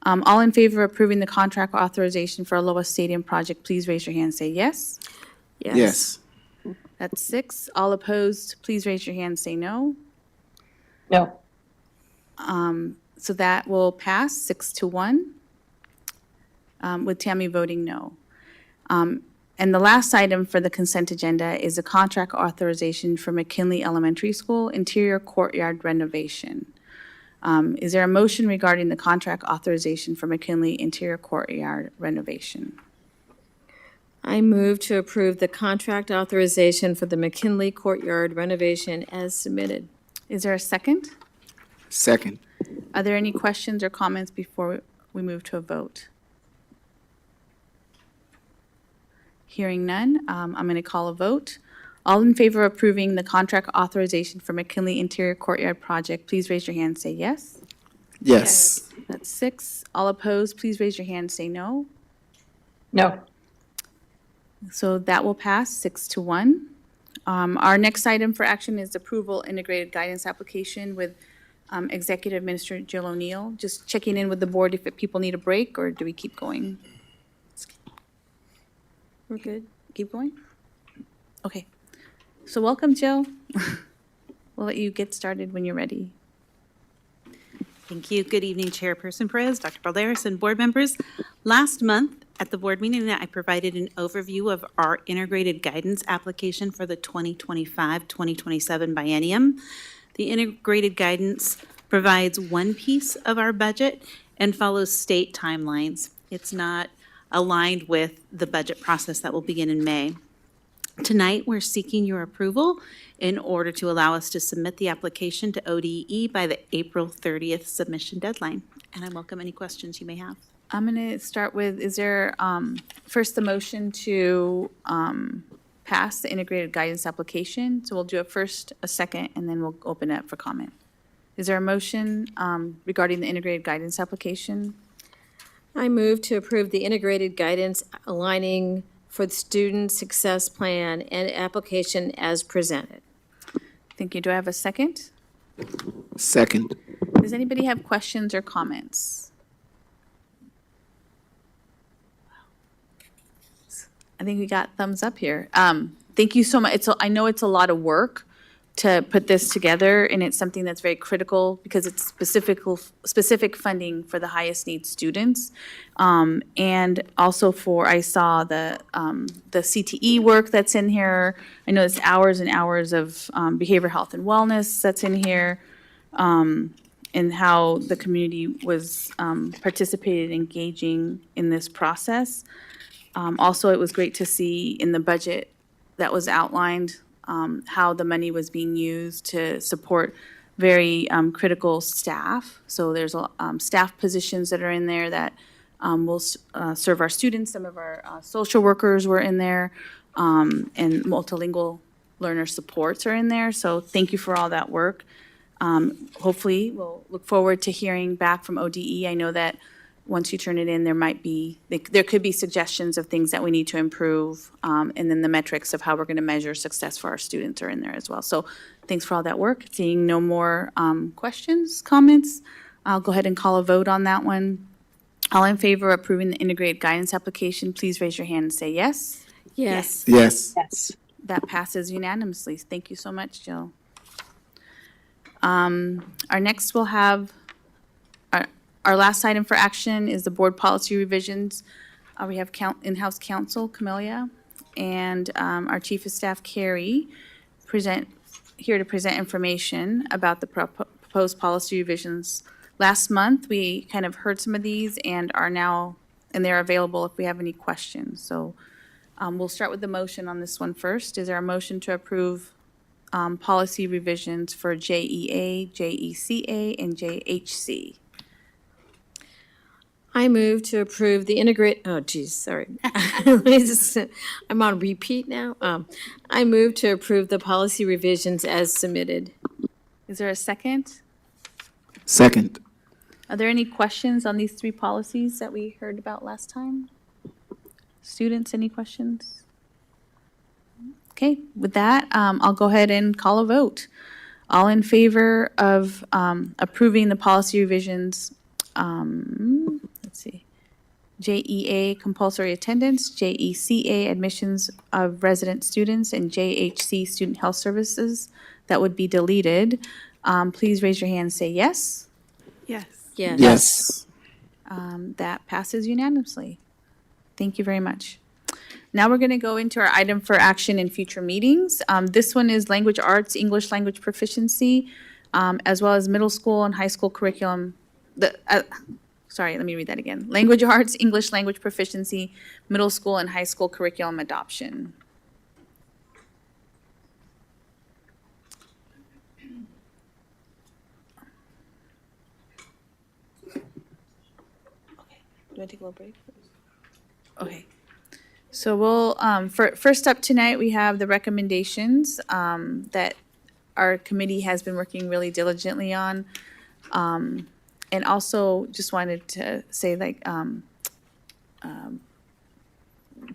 All in favor of approving the contract authorization for Aloha Stadium project, please raise your hand and say yes. Yes. That's 6. All opposed, please raise your hand and say no. No. So that will pass 6-1, with Tammy voting no. And the last item for the consent agenda is a contract authorization for McKinley Elementary School interior courtyard renovation. Is there a motion regarding the contract authorization for McKinley interior courtyard renovation? I move to approve the contract authorization for the McKinley Courtyard renovation as submitted. Is there a second? Second. Are there any questions or comments before we move to a vote? Hearing none, I'm going to call a vote. All in favor of approving the contract authorization for McKinley Interior Courtyard Project, please raise your hand and say yes. Yes. That's 6. All opposed, please raise your hand and say no. No. So that will pass 6-1. Our next item for action is approval integrated guidance application with Executive Administrator Jill O'Neill. Just checking in with the board if people need a break, or do we keep going? We're good? Keep going? Okay. So welcome, Jill. We'll let you get started when you're ready. Thank you. Good evening, Chairperson Perez, Dr. Balderas, and board members. Last month at the board meeting, I provided an overview of our integrated guidance application for the 2025-2027 biennium. The integrated guidance provides one piece of our budget and follows state timelines. It's not aligned with the budget process that will begin in May. Tonight, we're seeking your approval in order to allow us to submit the application to ODE by the April 30th submission deadline. And I welcome any questions you may have. I'm going to start with, is there first the motion to pass the integrated guidance application? So we'll do a first, a second, and then we'll open it up for comment. Is there a motion regarding the integrated guidance application? I move to approve the integrated guidance aligning for the student success plan and application as presented. Thank you. Do I have a second? Second. Does anybody have questions or comments? I think we got thumbs up here. Thank you so much. I know it's a lot of work to put this together, and it's something that's very critical because it's specific funding for the highest need students. And also I saw the CTE work that's in here. I know it's hours and hours of behavioral health and wellness that's in here, and how the community was participated, engaging in this process. Also, it was great to see in the budget that was outlined how the money was being used to support very critical staff. So there's staff positions that are in there that will serve our students. Some of our social workers were in there, and multilingual learner supports are in there. So thank you for all that work. Hopefully, we'll look forward to hearing back from ODE. I know that once you turn it in, there could be suggestions of things that we need to improve, and then the metrics of how we're going to measure success for our students are in there as well. So thanks for all that work. Seeing no more questions, comments, I'll go ahead and call a vote on that one. All in favor of approving the integrated guidance application, please raise your hand and say yes. Yes. Yes. Yes. That passes unanimously. Thank you so much, Jill. Our next we'll have our last item for action is the board policy revisions. We have in-house counsel, Camelia, and our chief of staff, Carrie, here to present information about the proposed policy revisions. Last month, we kind of heard some of these and they're available if we have any questions. So we'll start with the motion on this one first. Is there a motion to approve policy revisions for JEA, JECA, and JHC? I move to approve the sorry. I'm on repeat now. I move to approve the policy revisions as submitted. Is there a second? Second. Are there any questions on these 3 policies that we heard about last time? Students, any questions? Okay, with that, I'll go ahead and call a vote. All in favor of approving the policy revisions, let's see, JEA compulsory attendance, JECA admissions of resident students, and JHC student health services that would be deleted, please raise your hand and say yes. Yes. Yes. Yes. That passes unanimously. Thank you very much. Now we're going to go into our item for action in future meetings. This one is language arts, English language proficiency, as well as middle school and high school curriculum. Sorry, let me read that again. Language arts, English language proficiency, middle school and high school curriculum adoption. Okay, do I take a little break? Okay. So we'll, first up tonight, we have the recommendations that our committee has been working really diligently on. And also just wanted to say, like,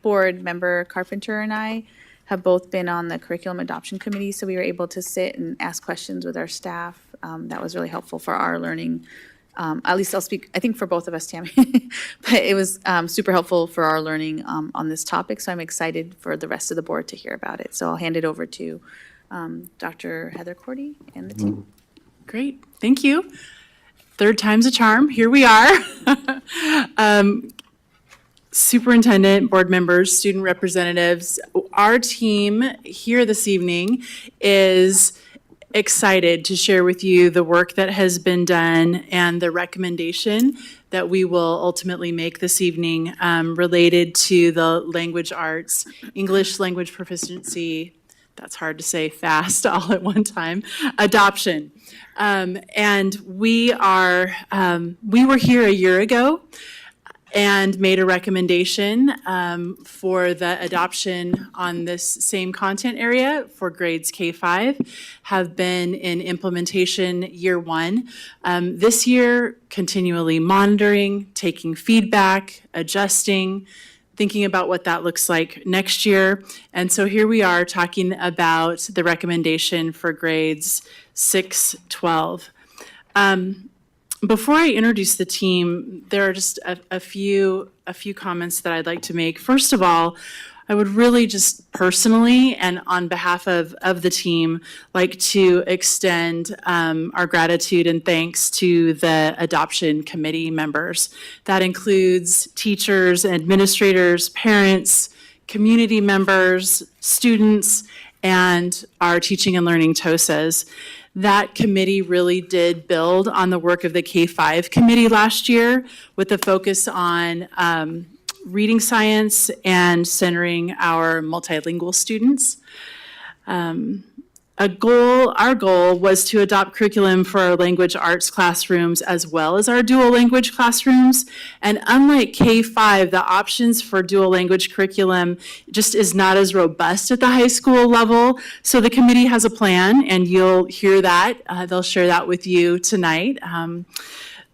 board member Carpenter and I have both been on the curriculum adoption committee, so we were able to sit and ask questions with our staff. That was really helpful for our learning. At least I'll speak, I think, for both of us, Tammy. But it was super helpful for our learning on this topic, so I'm excited for the rest of the board to hear about it. So I'll hand it over to Dr. Heather Cordy and the team. Great, thank you. Third time's a charm, here we are. Superintendent, board members, student representatives, our team here this evening is excited to share with you the work that has been done and the recommendation that we will ultimately make this evening related to the language arts, English language proficiency, that's hard to say fast all at one time, adoption. And we were here a year ago and made a recommendation for the adoption on this same content area for grades K-5, have been in implementation year one. This year, continually monitoring, taking feedback, adjusting, thinking about what that looks like next year. And so here we are talking about the recommendation for grades 6-12. Before I introduce the team, there are just a few comments that I'd like to make. First of all, I would really just personally and on behalf of the team like to extend our gratitude and thanks to the adoption committee members. That includes teachers, administrators, parents, community members, students, and our teaching and learning TOSAs. That committee really did build on the work of the K-5 committee last year with a focus on reading science and centering our multilingual students. Our goal was to adopt curriculum for our language arts classrooms as well as our dual language classrooms. And unlike K-5, the options for dual language curriculum just is not as robust at the high school level. So the committee has a plan, and you'll hear that. They'll share that with you tonight.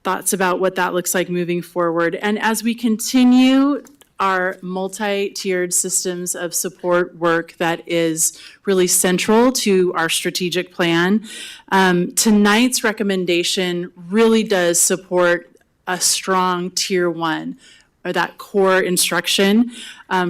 Thoughts about what that looks like moving forward. And as we continue our multi-tiered systems of support work that is really central to our strategic plan, tonight's recommendation really does support a strong tier one, or that core instruction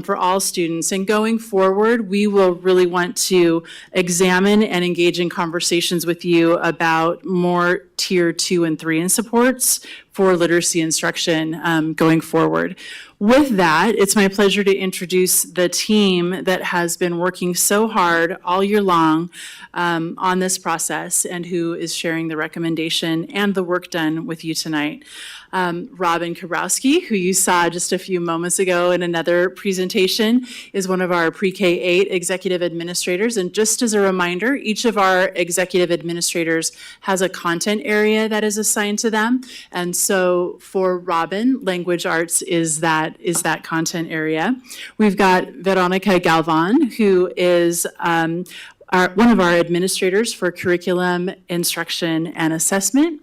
for all students. And going forward, we will really want to examine and engage in conversations with you about more tier 2 and 3 in supports for literacy instruction going forward. With that, it's my pleasure to introduce the team that has been working so hard all year long on this process and who is sharing the recommendation and the work done with you tonight. Robin Kabrowski, who you saw just a few moments ago in another presentation, is one of our pre-K-8 executive administrators. And just as a reminder, each of our executive administrators has a content area that is assigned to them. And so for Robin, language arts is that content area. We've got Veronica Galvan, who is one of our administrators for curriculum, instruction, and assessment.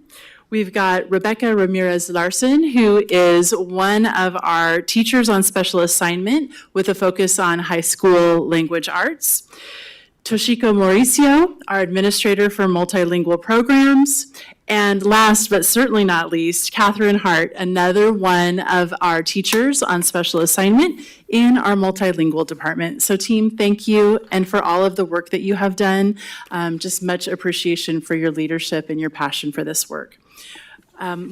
We've got Rebecca Ramirez Larson, who is one of our teachers on special assignment with a focus on high school language arts. Toshiko Mauricio, our administrator for multilingual programs. And last but certainly not least, Catherine Hart, another one of our teachers on special assignment in our multilingual department. So team, thank you, and for all of the work that you have done. Just much appreciation for your leadership and your passion for this work.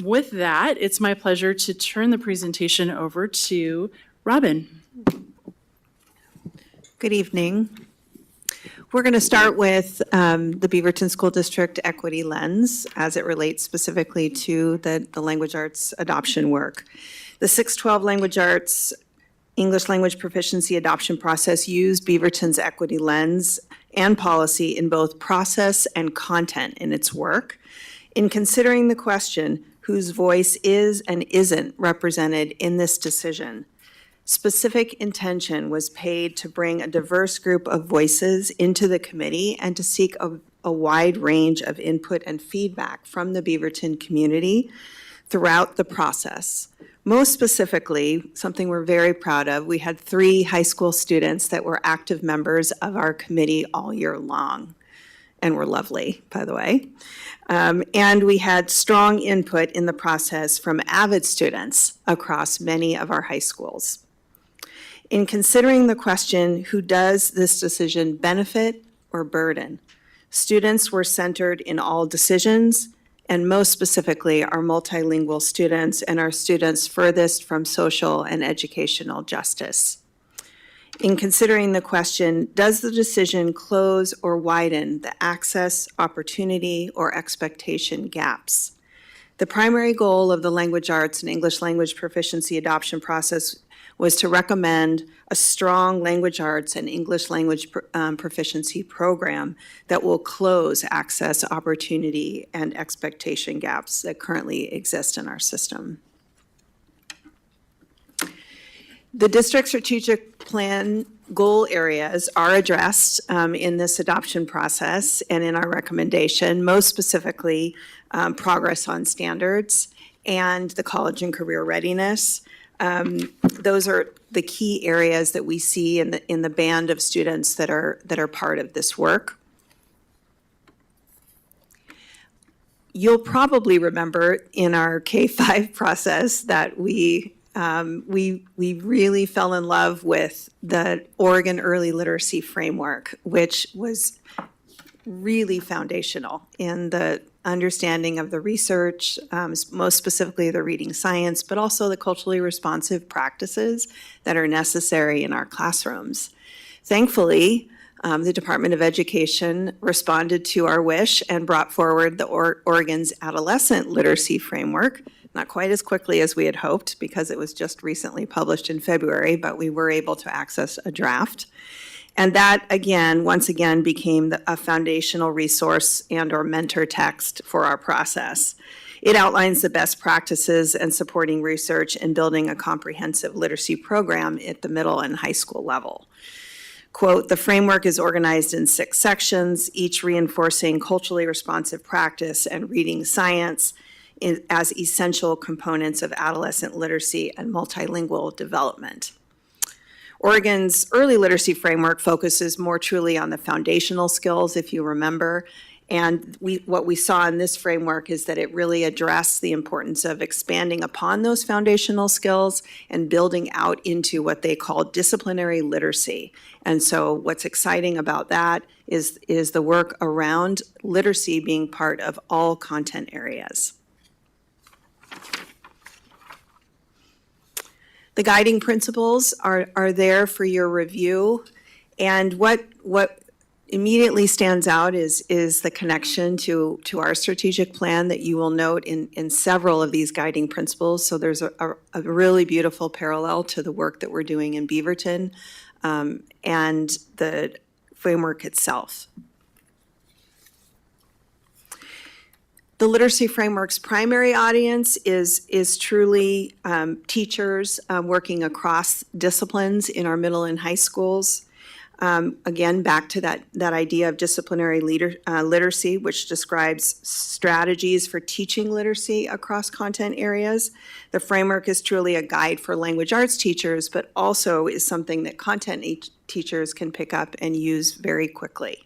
With that, it's my pleasure to turn the presentation over to Robin. Good evening. We're going to start with the Beaverton School District equity lens as it relates specifically to the language arts adoption work. The 612 language arts English language proficiency adoption process used Beaverton's equity lens and policy in both process and content in its work. In considering the question, whose voice is and isn't represented in this decision, Specific intention was paid to bring a diverse group of voices into the committee and to seek a wide range of input and feedback from the Beaverton community throughout the process. Most specifically, something we're very proud of, we had 3 high school students that were active members of our committee all year long, and were lovely, by the way. And we had strong input in the process from avid students across many of our high schools. In considering the question, who does this decision benefit or burden, students were centered in all decisions, and most specifically, our multilingual students and our students furthest from social and educational justice. In considering the question, does the decision close or widen the access, opportunity, or expectation gaps? The primary goal of the language arts and English language proficiency adoption process was to recommend a strong language arts and English language proficiency program that will close access, opportunity, and expectation gaps that currently exist in our system. The district strategic plan goal areas are addressed in this adoption process and in our recommendation, most specifically progress on standards and the college and career readiness. Those are the key areas that we see in the band of students that are part of this work. You'll probably remember in our K-5 process that we really fell in love with the Oregon Early Literacy Framework, which was really foundational in the understanding of the research, most specifically the reading science, but also the culturally responsive practices that are necessary in our classrooms. Thankfully, the Department of Education responded to our wish and brought forward the Oregon's Adolescent Literacy Framework, not quite as quickly as we had hoped because it was just recently published in February, but we were able to access a draft. And that, again, once again, became a foundational resource and/or mentor text for our process. It outlines the best practices and supporting research and building a comprehensive literacy program at the middle and high school level. Quote, the framework is organized in 6 sections, each reinforcing culturally responsive practice and reading science as essential components of adolescent literacy and multilingual development. Oregon's early literacy framework focuses more truly on the foundational skills, if you remember. And what we saw in this framework is that it really addressed the importance of expanding upon those foundational skills and building out into what they call disciplinary literacy. And so what's exciting about that is the work around literacy being part of all content areas. The guiding principles are there for your review. And what immediately stands out is the connection to our strategic plan that you will note in several of these guiding principles. So there's a really beautiful parallel to the work that we're doing in Beaverton and the framework itself. The literacy framework's primary audience is truly teachers working across disciplines in our middle and high schools. Again, back to that idea of disciplinary literacy, which describes strategies for teaching literacy across content areas. The framework is truly a guide for language arts teachers, but also is something that content teachers can pick up and use very quickly.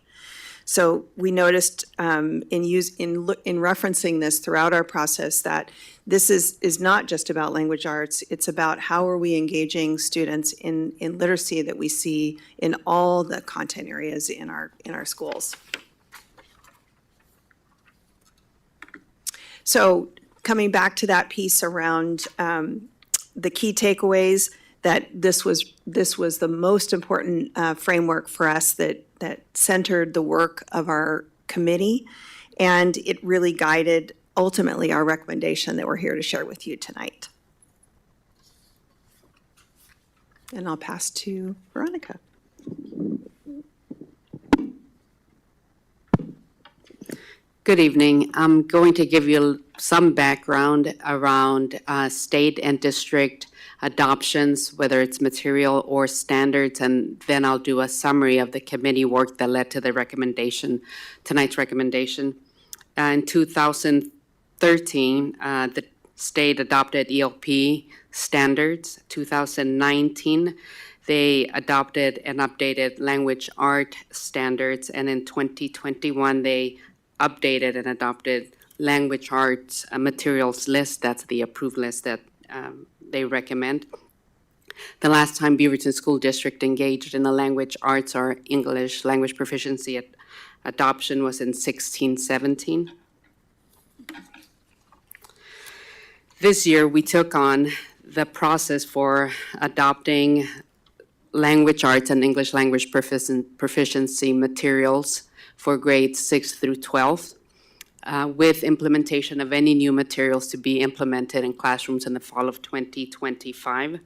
So we noticed in referencing this throughout our process that this is not just about language arts, it's about how are we engaging students in literacy that we see in all the content areas in our schools. So coming back to that piece around the key takeaways, that this was the most important framework for us that centered the work of our committee, and it really guided ultimately our recommendation that we're here to share with you tonight. And I'll pass to Veronica. Good evening. I'm going to give you some background around state and district adoptions, whether it's material or standards, and then I'll do a summary of the committee work that led to the recommendation, tonight's recommendation. In 2013, the state adopted ELP standards. 2019, they adopted and updated language art standards, and in 2021, they updated and adopted language arts materials list. That's the approved list that they recommend. The last time Beaverton School District engaged in the language arts or English language proficiency adoption was in 16-17. This year, we took on the process for adopting language arts and English language proficiency materials for grades 6 through 12, with implementation of any new materials to be implemented in classrooms in the fall of 2025.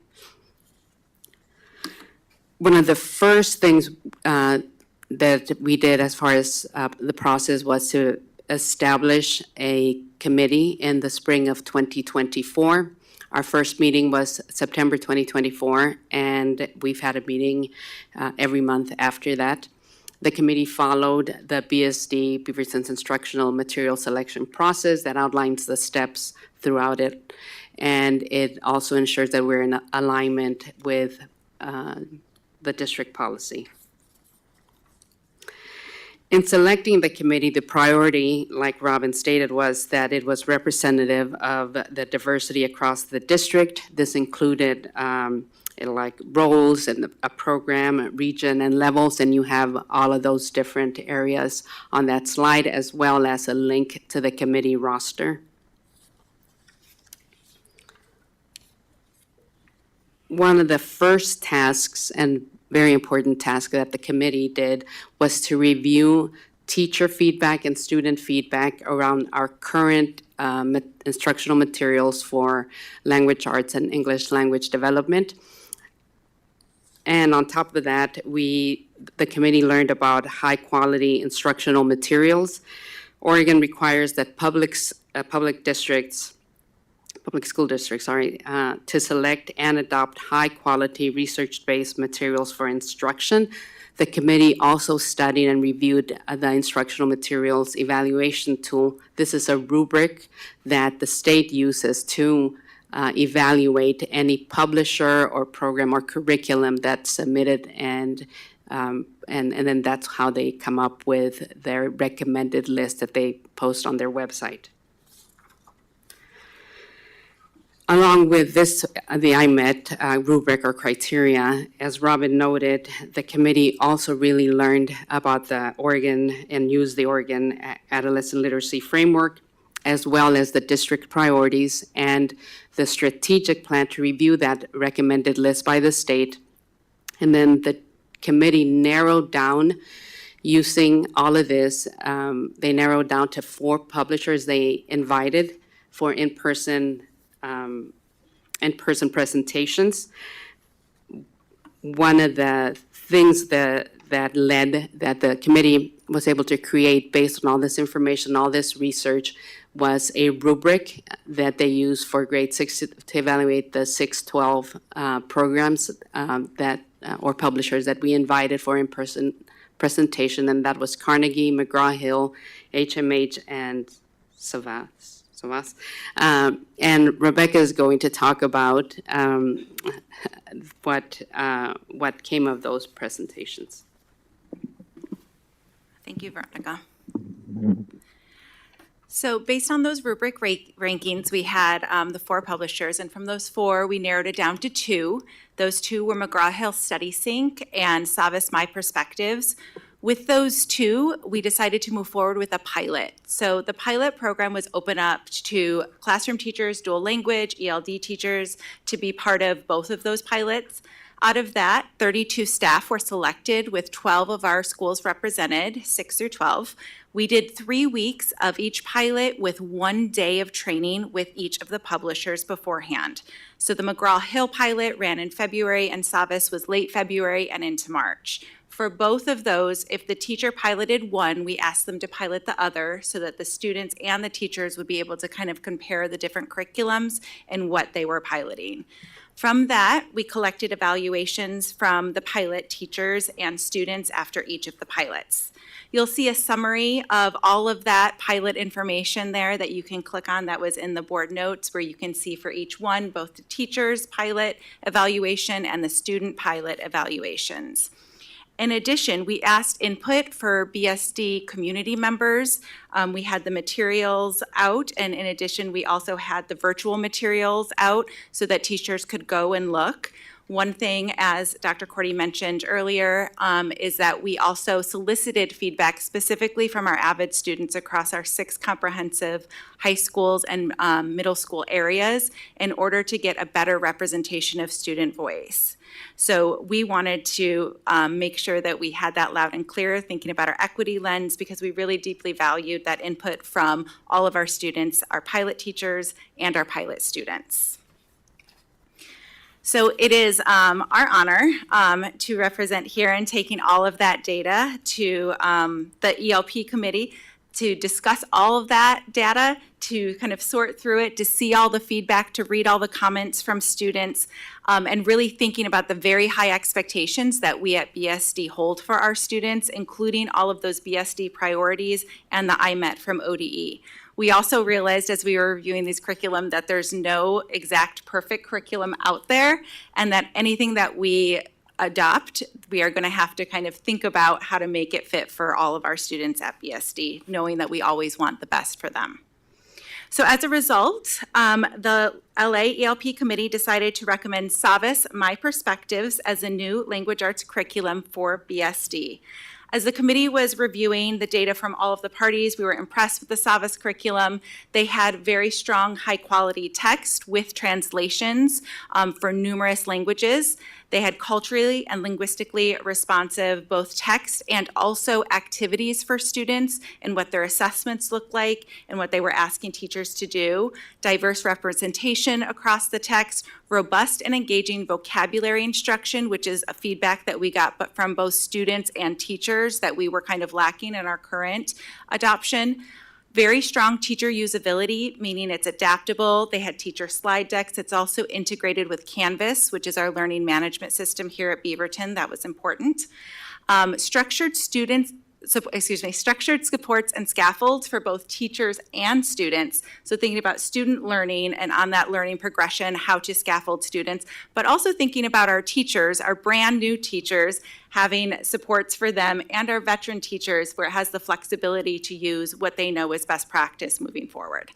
One of the first things that we did as far as the process was to establish a committee in the spring of 2024. Our first meeting was September 2024, and we've had a meeting every month after that. The committee followed the BSD, Beaverton's instructional material selection process that outlines the steps throughout it. And it also ensures that we're in alignment with the district policy. In selecting the committee, the priority, like Robin stated, was that it was representative of the diversity across the district. This included like roles and a program, region, and levels, and you have all of those different areas on that slide, as well as a link to the committee roster. One of the first tasks, and very important task that the committee did, was to review teacher feedback and student feedback around our current instructional materials for language arts and English language development. And on top of that, the committee learned about high quality instructional materials. Oregon requires that public school districts, to select and adopt high-quality research-based materials for instruction. The committee also studied and reviewed the instructional materials evaluation tool. This is a rubric that the state uses to evaluate any publisher or program or curriculum that's submitted, and then that's how they come up with their recommended list that they post on their website. Along with this, the IMET rubric or criteria, as Robin noted, the committee also really learned about the Oregon and used the Oregon Adolescent Literacy Framework, as well as the district priorities and the strategic plan to review that recommended list by the state. And then the committee narrowed down, using all of this, they narrowed down to 4 publishers they invited for in-person presentations. One of the things that the committee was able to create based on all this information, all this research, was a rubric that they use for grade 6 to evaluate the 6-12 programs or publishers that we invited for in-person presentation, and that was Carnegie, McGraw-Hill, HMH, and Savas. And Rebecca is going to talk about what came of those presentations. Thank you, Veronica. So based on those rubric rankings, we had the 4 publishers, and from those 4, we narrowed it down to 2. Those 2 were McGraw-Hill StudySync and Savas My Perspectives. With those 2, we decided to move forward with a pilot. So the pilot program was open up to classroom teachers, dual language, ELD teachers to be part of both of those pilots. Out of that, 32 staff were selected with 12 of our schools represented, 6 through 12. We did 3 weeks of each pilot with 1 day of training with each of the publishers beforehand. So the McGraw-Hill pilot ran in February and Savas was late February and into March. For both of those, if the teacher piloted one, we asked them to pilot the other so that the students and the teachers would be able to kind of compare the different curriculums and what they were piloting. From that, we collected evaluations from the pilot teachers and students after each of the pilots. You'll see a summary of all of that pilot information there that you can click on that was in the board notes, where you can see for each one, both the teacher's pilot evaluation and the student pilot evaluations. In addition, we asked input for BSD community members. We had the materials out, and in addition, we also had the virtual materials out so that teachers could go and look. One thing, as Dr. Cordy mentioned earlier, is that we also solicited feedback specifically from our AVID students across our 6 comprehensive high schools and middle school areas in order to get a better representation of student voice. So we wanted to make sure that we had that loud and clear, thinking about our equity lens, because we really deeply valued that input from all of our students, our pilot teachers, and our pilot students. So it is our honor to represent here and taking all of that data to the ELP committee to discuss all of that data, to kind of sort through it, to see all the feedback, to read all the comments from students, and really thinking about the very high expectations that we at BSD hold for our students, including all of those BSD priorities and the IMET from ODE. We also realized as we were reviewing these curriculum that there's no exact perfect curriculum out there, and that anything that we adopt, we are going to have to kind of think about how to make it fit for all of our students at BSD, knowing that we always want the best for them. So as a result, the LA ELP committee decided to recommend SAVAS My Perspectives as a new language arts curriculum for BSD. As the committee was reviewing the data from all of the parties, we were impressed with the SAVAS curriculum. They had very strong, high-quality text with translations for numerous languages. They had culturally and linguistically responsive both text and also activities for students and what their assessments looked like and what they were asking teachers to do. Diverse representation across the text, robust and engaging vocabulary instruction, which is a feedback that we got from both students and teachers that we were kind of lacking in our current adoption. Very strong teacher usability, meaning it's adaptable. They had teacher slide decks. It's also integrated with Canvas, which is our learning management system here at Beaverton. That was important. Structured supports and scaffolds for both teachers and students. So thinking about student learning and on that learning progression, how to scaffold students, but also thinking about our teachers, our brand new teachers, having supports for them, and our veteran teachers where it has the flexibility to use what they know is best practice moving forward.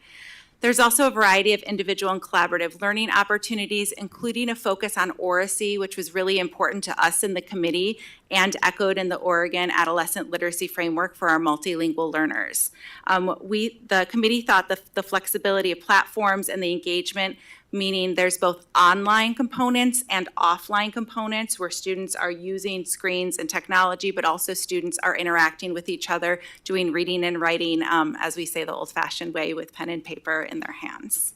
There's also a variety of individual and collaborative learning opportunities, including a focus on oracy, which was really important to us in the committee and echoed in the Oregon Adolescent Literacy Framework for our multilingual learners. The committee thought the flexibility of platforms and the engagement, meaning there's both online components and offline components where students are using screens and technology, but also students are interacting with each other, doing reading and writing, as we say, the old-fashioned way with pen and paper in their hands.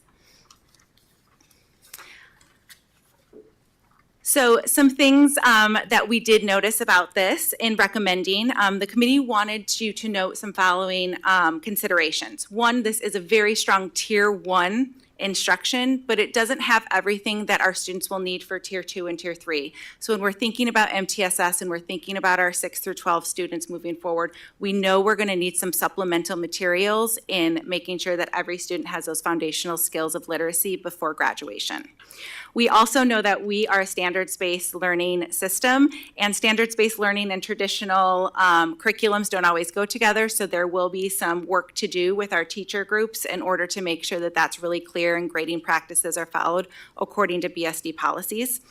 So some things that we did notice about this in recommending, the committee wanted you to note some following considerations. One, this is a very strong Tier 1 instruction, but it doesn't have everything that our students will need for Tier 2 and Tier 3. So when we're thinking about MTSS and we're thinking about our 6 through 12 students moving forward, we know we're going to need some supplemental materials in making sure that every student has those foundational skills of literacy before graduation. We also know that we are a standards-based learning system, and standards-based learning and traditional curriculums don't always go together, so there will be some work to do with our teacher groups in order to make sure that that's really clear and grading practices are followed according to BSD policies.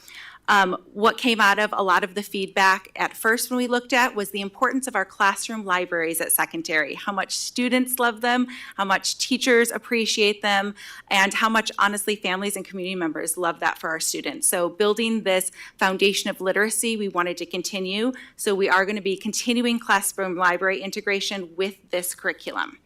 What came out of a lot of the feedback at first when we looked at was the importance of our classroom libraries at secondary, how much students love them, how much teachers appreciate them, and how much, honestly, families and community members love that for our students. So building this foundation of literacy, we wanted to continue. So we are going to be continuing classroom library integration with this curriculum.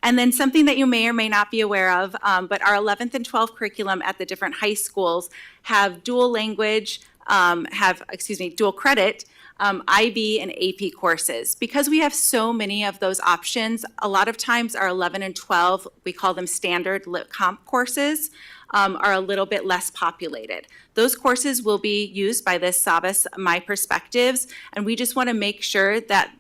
And then something that you may or may not be aware of, but our 11th and 12th curriculum at the different high schools have dual language, dual credit IB and AP courses. Because we have so many of those options, a lot of times our 11 and 12, we call them standard lit comp courses, are a little bit less populated. Those courses will be used by this Savas My Perspectives, and we just want to make sure that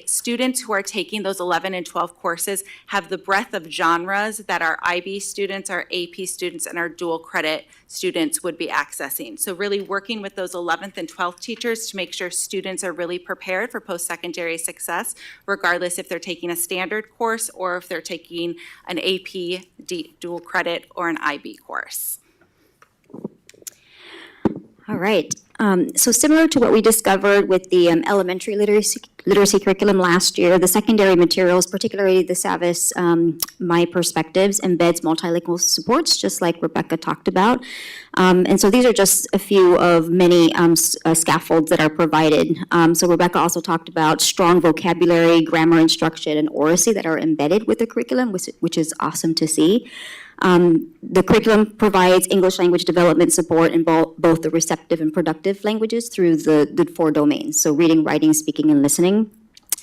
students who are taking those 11 and 12 courses have the breadth of genres that our IB students, our AP students, and our dual credit students would be accessing. So really working with those 11th and 12th teachers to make sure students are really prepared for post-secondary success, regardless if they're taking a standard course or if they're taking an AP dual credit or an IB course. All right. So similar to what we discovered with the elementary literacy curriculum last year, the secondary materials, particularly the Savas My Perspectives, embeds multilingual supports, just like Rebecca talked about. And so these are just a few of many scaffolds that are provided. So Rebecca also talked about strong vocabulary, grammar instruction, and oracy that are embedded with the curriculum, which is awesome to see. The curriculum provides English language development support in both the receptive and productive languages through the 4 domains, so reading, writing, speaking, and listening.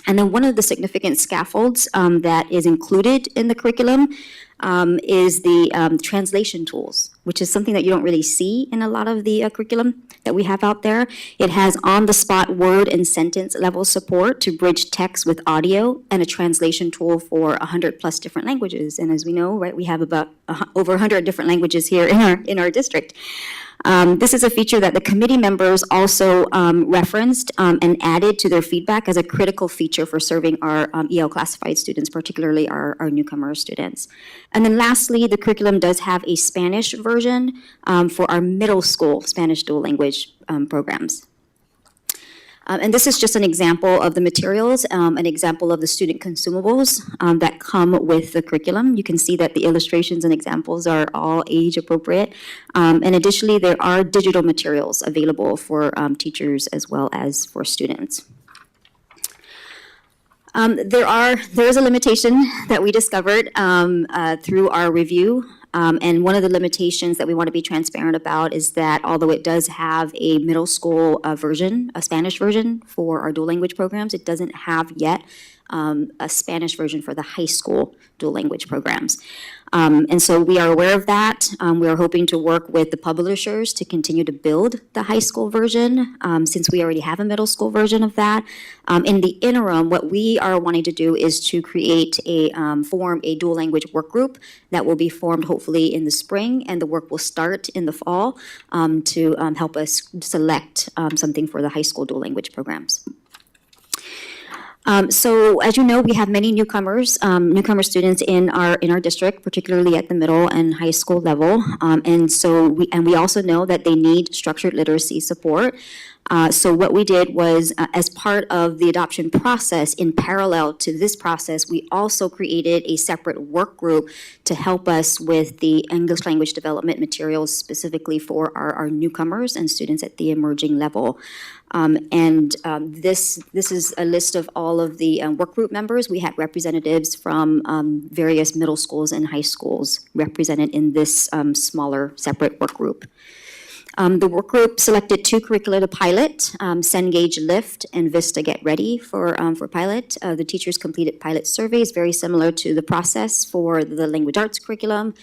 And then one of the significant scaffolds that is included in the curriculum is the translation tools, which is something that you don't really see in a lot of the curriculum that we have out there. It has on-the-spot word and sentence level support to bridge text with audio and a translation tool for 100 plus different languages. And as we know, right, we have about over 100 different languages here in our district. This is a feature that the committee members also referenced and added to their feedback as a critical feature for serving our EL classified students, particularly our newcomer students. And then lastly, the curriculum does have a Spanish version for our middle school Spanish dual language programs. And this is just an example of the materials, an example of the student consumables that come with the curriculum. You can see that the illustrations and examples are all age appropriate. And additionally, there are digital materials available for teachers as well as for students. There is a limitation that we discovered through our review. And one of the limitations that we want to be transparent about is that although it does have a middle school version, a Spanish version for our dual language programs, it doesn't have yet a Spanish version for the high school dual language programs. And so we are aware of that. We are hoping to work with the publishers to continue to build the high school version since we already have a middle school version of that. In the interim, what we are wanting to do is to create form a dual language work group that will be formed hopefully in the spring, and the work will start in the fall to help us select something for the high school dual language programs. So as you know, we have many newcomer students in our district, particularly at the middle and high school level. And we also know that they need structured literacy support. So what we did was, as part of the adoption process, in parallel to this process, we also created a separate work group to help us with the English language development materials specifically for our newcomers and students at the emerging level. This is a list of all of the work group members. We had representatives from various middle schools and high schools represented in this smaller separate work group. The work group selected 2 curricula to pilot, Cengage Lift and Vista Get Ready for pilot. The teachers completed pilot surveys, very similar to the process for the language arts curriculum.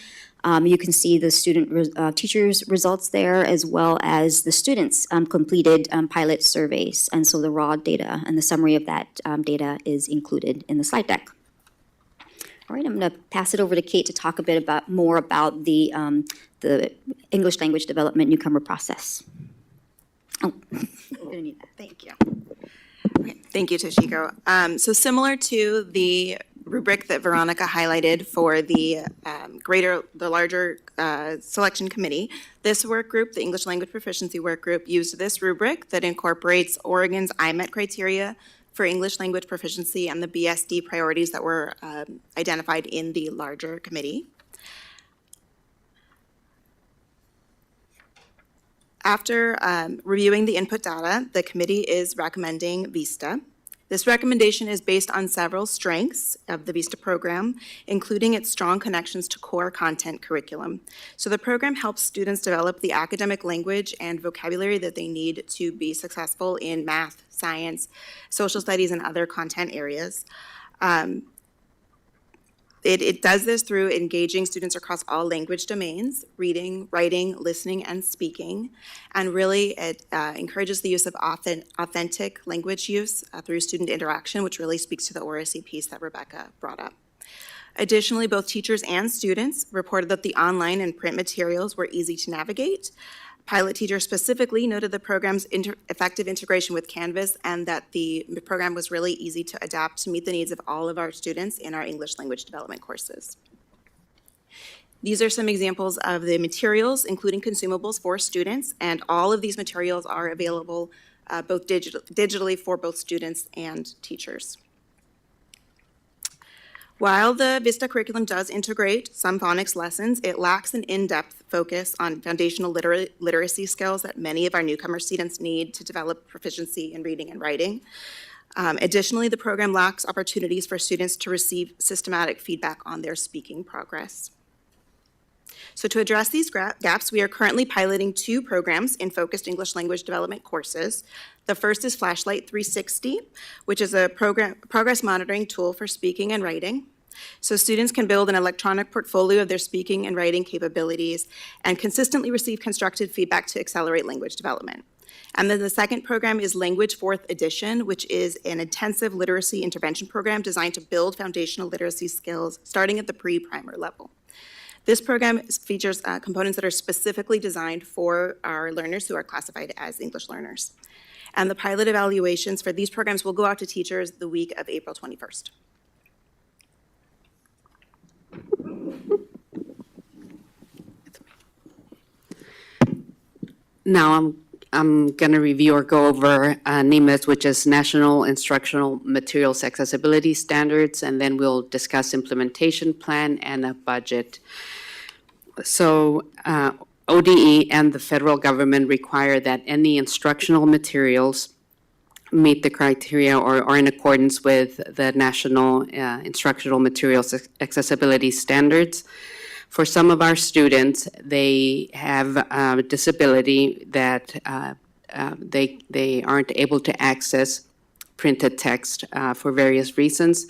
You can see the teachers' results there, as well as the students completed pilot surveys. And so the raw data and the summary of that data is included in the slide deck. All right, I'm going to pass it over to Kate to talk a bit more about the English language development newcomer process. Oh, I'm going to need that. Thank you. Okay, thank you, Toshiko. So similar to the rubric that Veronica highlighted for the larger selection committee, this work group, the English language proficiency work group, used this rubric that incorporates Oregon's IMET criteria for English language proficiency and the BSD priorities that were identified in the larger committee. After reviewing the input data, the committee is recommending VISTA. This recommendation is based on several strengths of the VISTA program, including its strong connections to core content curriculum. So the program helps students develop the academic language and vocabulary that they need to be successful in math, science, social studies, and other content areas. It does this through engaging students across all language domains, reading, writing, listening, and speaking. And really, it encourages the use of authentic language use through student interaction, which really speaks to the ORSE piece that Rebecca brought up. Additionally, both teachers and students reported that the online and print materials were easy to navigate. Pilot teacher specifically noted the program's effective integration with Canvas and that the program was really easy to adapt to meet the needs of all of our students in our English language development courses. These are some examples of the materials, including consumables for students, and all of these materials are available both digitally for both students and teachers. While the VISTA curriculum does integrate some phonics lessons, it lacks an in-depth focus on foundational literacy skills that many of our newcomer students need to develop proficiency in reading and writing. Additionally, the program lacks opportunities for students to receive systematic feedback on their speaking progress. So to address these gaps, we are currently piloting 2 programs in focused English language development courses. The first is Flashlight 360, which is a progress monitoring tool for speaking and writing. So students can build an electronic portfolio of their speaking and writing capabilities and consistently receive constructive feedback to accelerate language development. And then the second program is Language 4th Edition, which is an intensive literacy intervention program designed to build foundational literacy skills starting at the pre-primer level. This program features components that are specifically designed for our learners who are classified as English learners. And the pilot evaluations for these programs will go out to teachers the week of April 21st. Now I'm going to review or go over NEMAS, which is National Instructional Materials Accessibility Standards, and then we'll discuss implementation plan and a budget. So ODE and the federal government require that any instructional materials meet the criteria or are in accordance with the National Instructional Materials Accessibility Standards. For some of our students, they have a disability that they aren't able to access printed text for various reasons.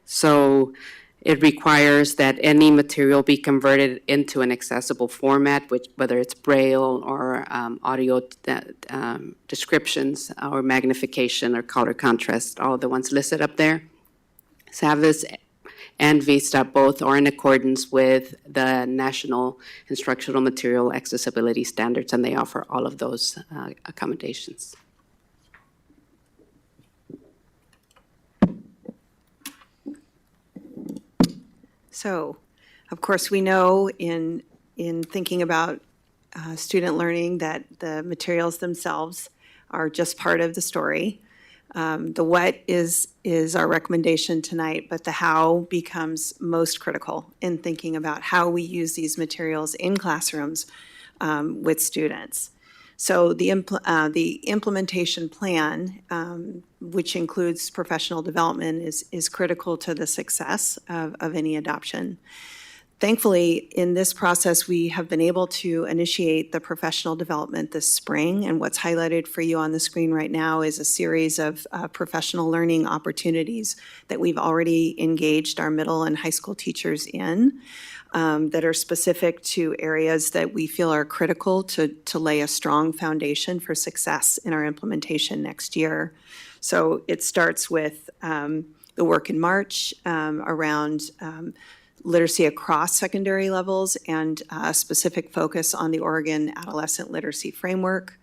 So it requires that any material be converted into an accessible format, whether it's Braille or audio descriptions or magnification or color contrast, all the ones listed up there. SAVIS and VISTA both are in accordance with the National Instructional Material Accessibility Standards, and they offer all of those accommodations. So, of course, we know in thinking about student learning that the materials themselves are just part of the story. The what is our recommendation tonight, but the how becomes most critical in thinking about how we use these materials in classrooms with students. So the implementation plan, which includes professional development, is critical to the success of any adoption. Thankfully, in this process, we have been able to initiate the professional development this spring, and what's highlighted for you on the screen right now is a series of professional learning opportunities that we've already engaged our middle and high school teachers in that are specific to areas that we feel are critical to lay a strong foundation for success in our implementation next year. So it starts with the work in March around literacy across secondary levels and a specific focus on the Oregon Adolescent Literacy Framework.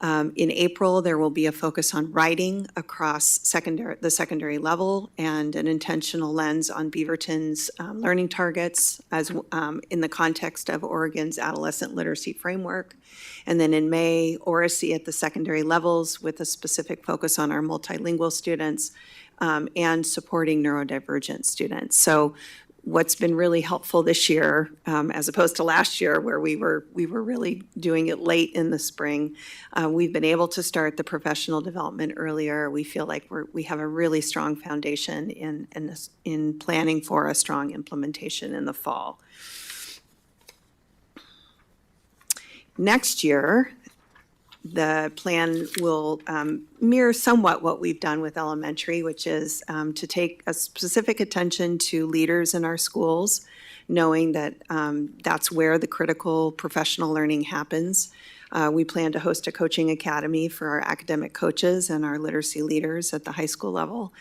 In April, there will be a focus on writing across the secondary level and an intentional lens on Beaverton's learning targets as in the context of Oregon's Adolescent Literacy Framework. And then in May, ORSE at the secondary levels with a specific focus on our multilingual students and supporting neurodivergent students. So What's been really helpful this year, as opposed to last year where we were really doing it late in the spring, we've been able to start the professional development earlier. We feel like we have a really strong foundation in planning for a strong implementation in the fall. Next year, the plan will mirror somewhat what we've done with elementary, which is to take a specific attention to leaders in our schools, knowing that that's where the critical professional learning happens. We plan to host a coaching academy for our academic coaches and our literacy leaders at the high school level,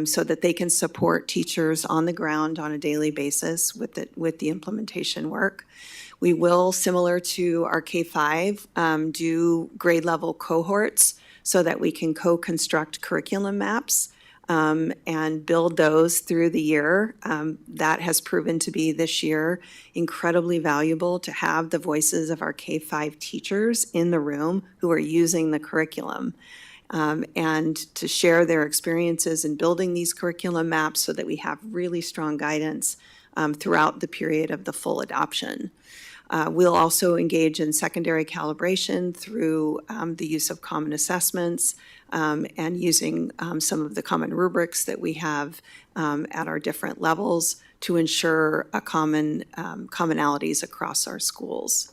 so that they can support teachers on the ground on a daily basis with the implementation work. We will, similar to our K-5, do grade level cohorts so that we can co-construct curriculum maps and build those through the year. That has proven to be this year incredibly valuable to have the voices of our K-5 teachers in the room who are using the curriculum. And to share their experiences in building these curriculum maps so that we have really strong guidance throughout the period of the full adoption. We'll also engage in secondary calibration through the use of common assessments and using some of the common rubrics that we have at our different levels to ensure a commonalities across our schools.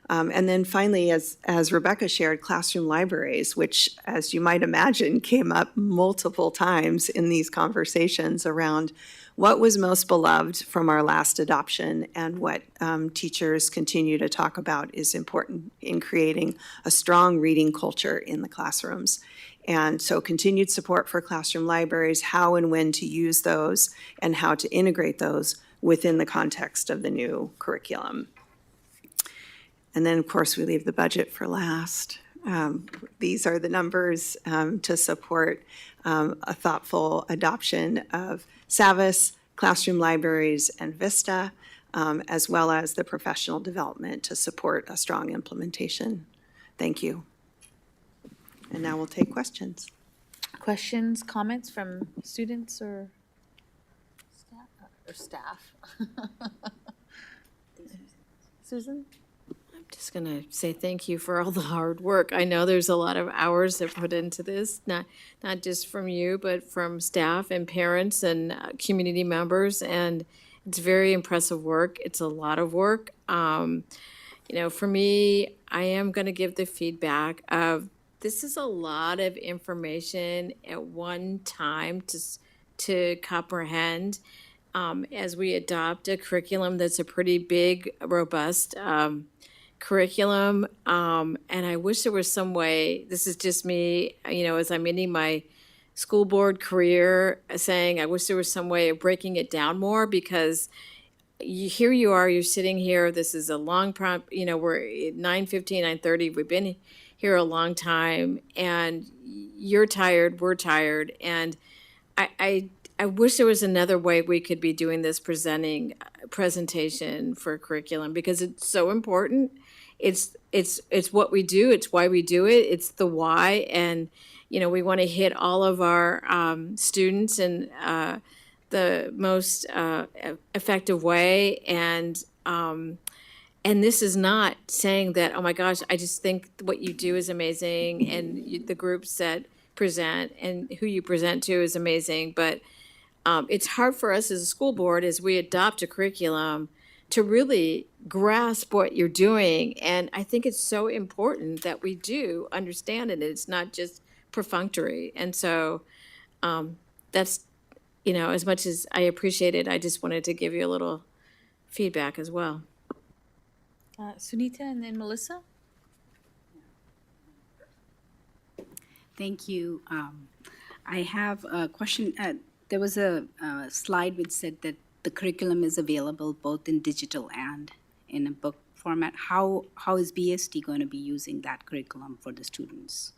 And then finally, as Rebecca shared, classroom libraries, which, as you might imagine, came up multiple times in these conversations around what was most beloved from our last adoption and what teachers continue to talk about is important in creating a strong reading culture in the classrooms. And so continued support for classroom libraries, how and when to use those, and how to integrate those within the context of the new curriculum. And then, of course, we leave the budget for last. These are the numbers to support a thoughtful adoption of SAVIS, classroom libraries, and VISTA, as well as the professional development to support a strong implementation. Thank you. And now we'll take questions. Questions, comments from students or staff? Susan? Just going to say thank you for all the hard work. I know there's a lot of hours that put into this, not just from you, but from staff and parents and community members. And it's very impressive work. It's a lot of work. For me, I am going to give the feedback of this is a lot of information at one time to comprehend as we adopt a curriculum that's a pretty big, robust curriculum, and I wish there was some way, this is just me, as I'm ending my school board career, saying I wish there was some way of breaking it down more, because here you are, you're sitting here, this is a long prompt, we're at 9:15, 9:30, we've been here a long time, and you're tired, we're tired, and I wish there was another way we could be doing this presentation for curriculum, because it's so important. It's what we do. It's why we do it. It's the why. And, we want to hit all of our students in the most effective way. And this is not saying that, oh my gosh, I just think what you do is amazing. And the groups that present and who you present to is amazing. But it's hard for us as a school board as we adopt a curriculum to really grasp what you're doing. And I think it's so important that we do understand it. It's not just perfunctory. And so that's, as much as I appreciate it, I just wanted to give you a little feedback as well. Sunita and then Melissa? Thank you. I have a question. There was a slide which said that the curriculum is available both in digital and in a book format. How is BSD going to be using that curriculum for the students?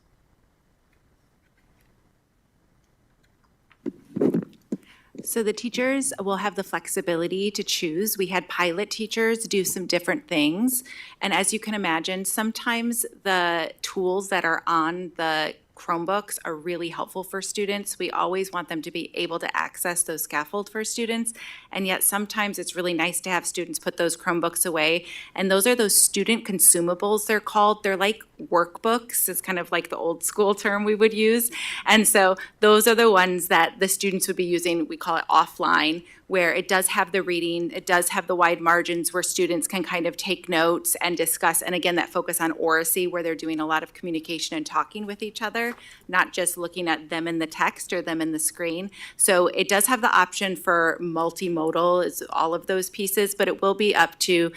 So the teachers will have the flexibility to choose. We had pilot teachers do some different things. And as you can imagine, sometimes the tools that are on the Chromebooks are really helpful for students. We always want them to be able to access those scaffold for students. And yet sometimes it's really nice to have students put those Chromebooks away. And those are those student consumables, they're called. They're like workbooks. It's kind of like the old school term we would use. And so those are the ones that the students would be using, we call it offline, where it does have the reading, it does have the wide margins where students can kind of take notes and discuss, and again, that focus on oracy where they're doing a lot of communication and talking with each other, not just looking at them in the text or them in the screen. So it does have the option for multimodal, is all of those pieces, but it will be up to,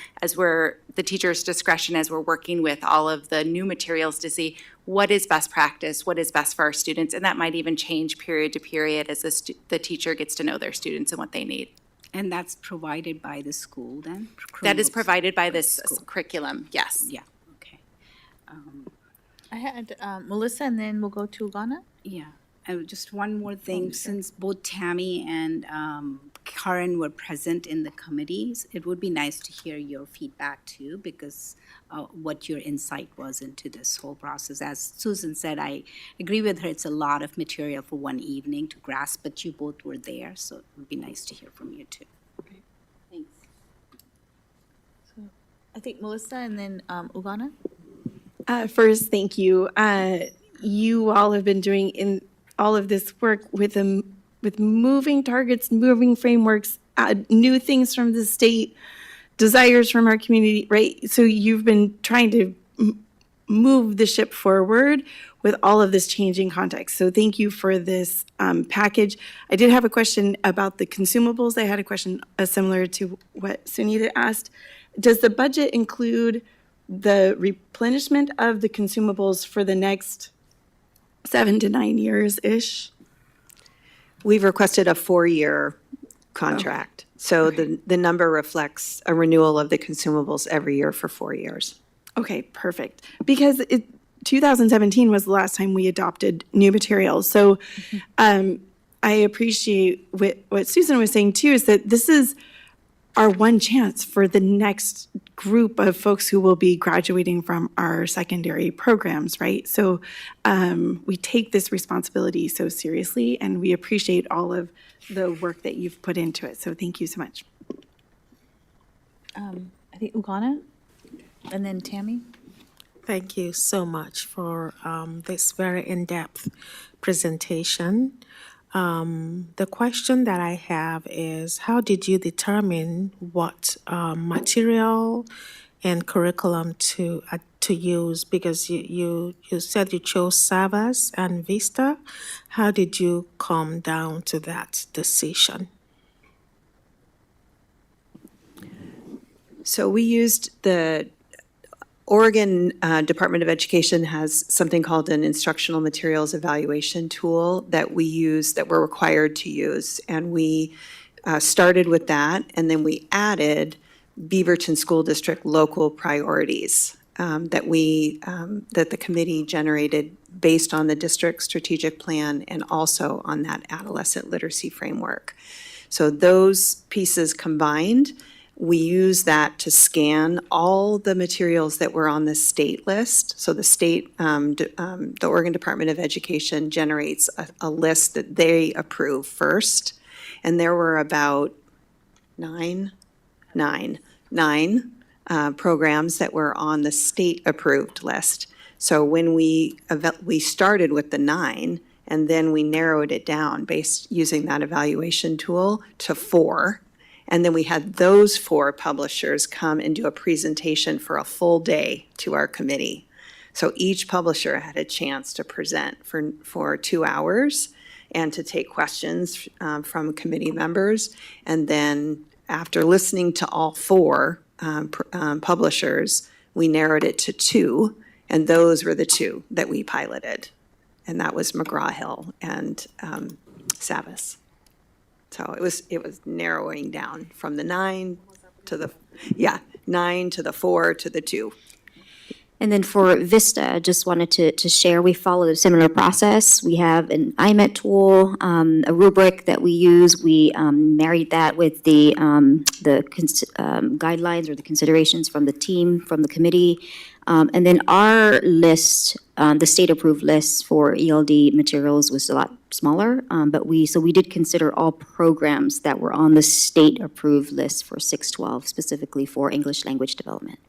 the teacher's discretion as we're working with all of the new materials to see what is best practice, what is best for our students, and that might even change period to period as the teacher gets to know their students and what they need. And that's provided by the school then? That is Chromebooks provided by by the this school. curriculum, yes. Yeah, okay. I had Melissa, and then we'll go to Ugana. Yeah, just one more thing, since both Tammy and Karen were present in the committees, it would be nice to hear your feedback too, because what your insight was into this whole process. As Susan said, I agree with her, it's a lot of material for one evening to grasp, but you both were there, so it would be nice to hear from you too. Thanks. I think Melissa, and then Ugana. First, thank you. You all have been doing in all of this work with moving targets, moving frameworks, new things from the state, desires from our community, right? So you've been trying to move the ship forward with all of this changing context. So thank you for this package. I did have a question about the consumables. I had a question similar to what Sunita asked. Does the budget include the replenishment of the consumables for the next 7 to 9 years-ish? We've requested a 4-year contract. So the number reflects a renewal of the consumables every year for 4 years. Okay, perfect. Because 2017 was the last time we adopted new materials. So I appreciate what Susan was saying too, is that this is our one chance for the next group of folks who will be graduating from our secondary programs, right? So we take this responsibility so seriously, and we appreciate all of the work that you've put into it. So thank you so much. I think Ugana, and then Tammy. Thank you so much for this very in-depth presentation. The question that I have is, how did you determine what material and curriculum to use? Because you said you chose Savas and Vista. How did you come down to that decision? So we used the Oregon Department of Education has something called an instructional materials evaluation tool that we use, that we're required to use. And we started with that, and then we added Beaverton School District local priorities that the committee generated based on the district strategic plan and also on that adolescent literacy framework. So those pieces combined, we use that to scan all the materials that were on the state list. So the state, the Oregon Department of Education generates a list that they approve first. And there were about nine programs that were on the state approved list. So when we started with the 9, and then we narrowed it down using that evaluation tool to 4. And then we had those 4 publishers come and do a presentation for a full day to our committee. So each publisher had a chance to present for 2 hours and to take questions from committee members. And then after listening to all 4 publishers, we narrowed it to 2, and those were the 2 that we piloted. And that was McGraw-Hill and Savas. So it was narrowing down from the 9 to the 4 to the 2. And then for Vista, just wanted to share, we followed a similar process. We have an IMET tool, a rubric that we use. We married that with the guidelines or the considerations from the team, from the committee. And then our list The state-approved list for ELD materials was a lot smaller, but we did consider all programs that were on the state-approved list for 612, specifically for English language development.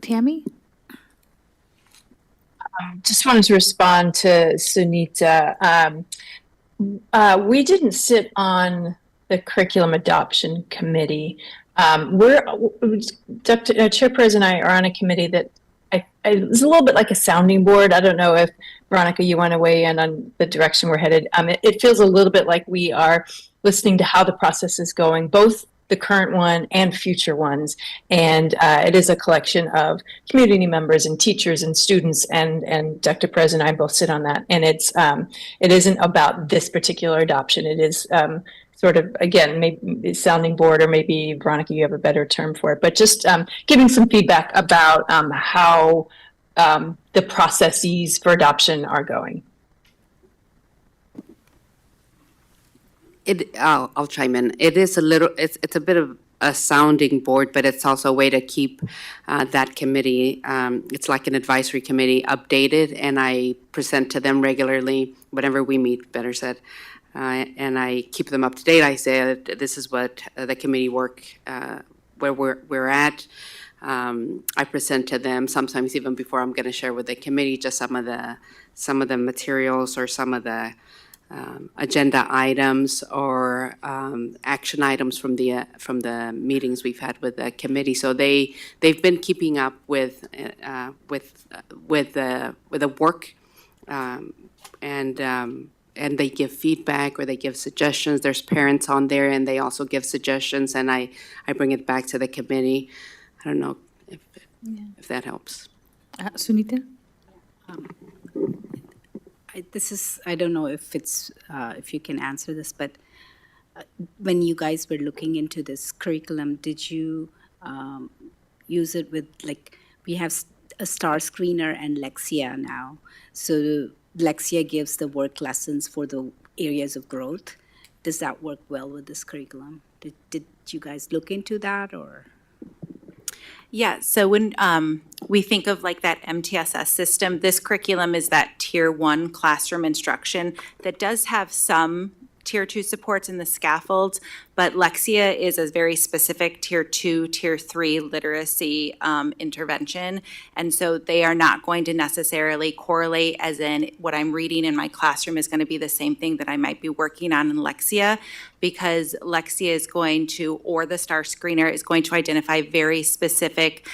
Tammy? Just wanted to respond to Sunita. We didn't sit on the curriculum adoption committee. Chair Perez and I are on a committee that it's a little bit like a sounding board. I don't know if, Veronica, you want to weigh in on the direction we're headed. It feels a little bit like we are listening to how the process is going, both the current one and future ones. And it is a collection of community members and teachers and students, and Dr. Perez and I both sit on that. And it isn't about this particular adoption. It is sort of, again, maybe sounding board, or maybe, Veronica, you have a better term for it, but just giving some feedback about how the processes for adoption are going. I'll chime in. It is it's a bit of a sounding board, but it's also a way to keep that committee, it's like an advisory committee, updated, and I present to them regularly whenever we meet, better said. And I keep them up to date. I say this is what the committee work, where we're at. I present to them sometimes even before I'm going to share with the committee just some of the materials or some of the agenda items or action items from the meetings we've had with the committee. So they've been keeping up with the work, and they give feedback or they give suggestions. There's parents on there, and they also give suggestions, and I bring it back to the committee. I don't know if that helps. Sunita? I don't know if it's, if you can answer this, but when you guys were looking into this curriculum, did you use it with, like, we have a star screener and Lexia now. So Lexia gives the work lessons for the areas of growth. Does that work well with this curriculum? Did you guys look into that, or? Yeah, so when we think of like that MTSS system, this curriculum is that Tier 1 classroom instruction that does have some Tier 2 supports in the scaffolds, but Lexia is a very specific Tier 2, Tier 3 literacy intervention. And so they are not going to necessarily correlate, as in what I'm reading in my classroom is going to be the same thing that I might be working on in Lexia, because Lexia is going to, or the STAR screener is going to identify very specific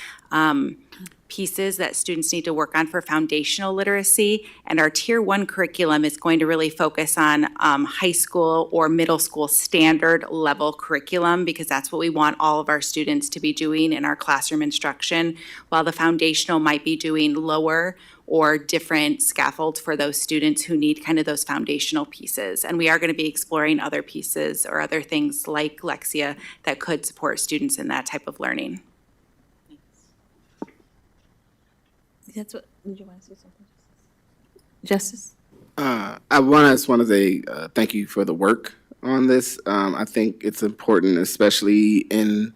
pieces that students need to work on for foundational literacy. And our Tier 1 curriculum is going to really focus on high school or middle school standard level curriculum, because that's what we want all of our students to be doing in our classroom instruction, while the foundational might be doing lower or different scaffolds for those students who need kind of those foundational pieces. And we are going to be exploring other pieces or other things like Lexia that could support students in that type of learning. That's what, did you want to say something? Justice? I just want to say thank you for the work on this. I think it's important, especially in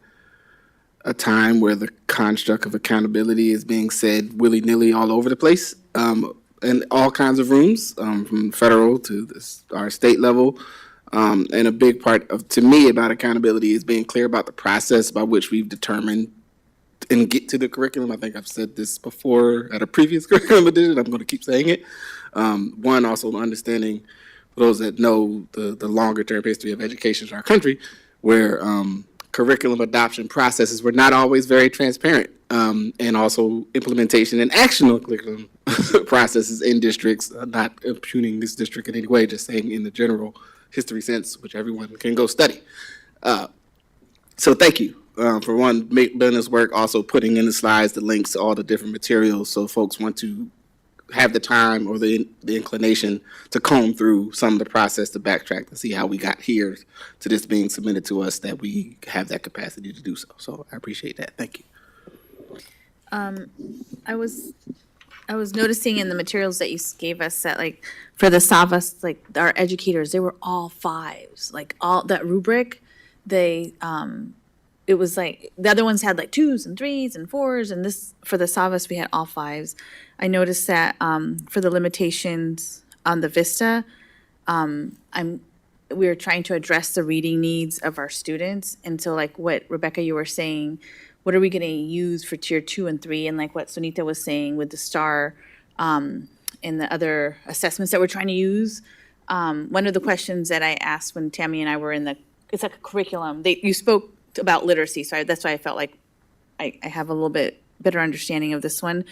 a time where the construct of accountability is being said willy-nilly all over the place, in all kinds of rooms, from federal to our state level. And a big part of, to me, about accountability is being clear about the process by which we've determined and get to the curriculum. I think I've said this before at a previous curriculum edition. I'm going to keep saying it. One, also understanding, for those that know the longer term history of education in our country, where curriculum adoption processes were not always very transparent, and also implementation and action on curriculum processes in districts, not impugning this district in any way, just saying in the general history sense, which everyone can go study. So thank you. For one, building this work, also putting in the slides the links to all the different materials, so folks want to have the time or the inclination to comb through some of the process to backtrack and see how we got here to this being submitted to us, that we have that capacity to do so. So I appreciate that. Thank you. I was noticing in the materials that you gave us that, like, for the Savas, like, our educators, they were all 5s, like, all that rubric, they it was like, the other ones had like 2s and 3s and 4s, and this, for the Savas, we had all 5s. I noticed that, for the limitations on the Vista, we are trying to address the reading needs of our students. And so like what Rebecca, you were saying, what are we gonna use for tier 2 and 3? And like what Sunita was saying with the STAR, and the other assessments that we're trying to use. One of the questions that I asked when Tammy and I were in it's like a curriculum, you spoke about literacy, so that's why I felt like I have a little bit better understanding of this one.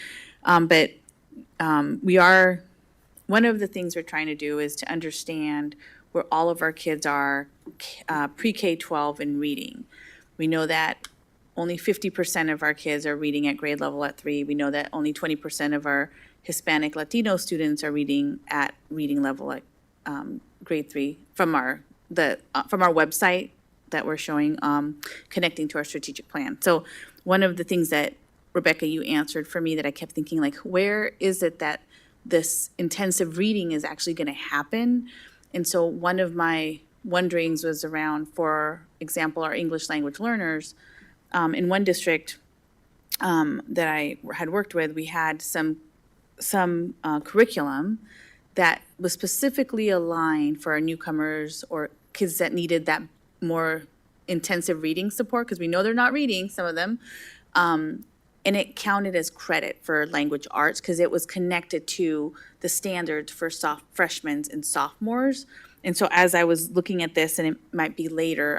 But one of the things we're trying to do is to understand where all of our kids are pre-K-12 in reading. We know that only 50% of our kids are reading at grade level at 3. We know that only 20% of our Hispanic Latino students are reading at reading level at grade 3 from our website that we're showing, connecting to our strategic plan. So one of the things that, Rebecca, you answered for me that I kept thinking, like, where is it that this intensive reading is actually going to happen? And so one of my wonderings was around, for example, our English language learners. In one district that I had worked with, we had some curriculum that was specifically aligned for our newcomers or kids that needed that more intensive reading support, because we know they're not reading, some of them. And it counted as credit for language arts because it was connected to the standards for freshmen and sophomores. And so as I was looking at this, and it might be later,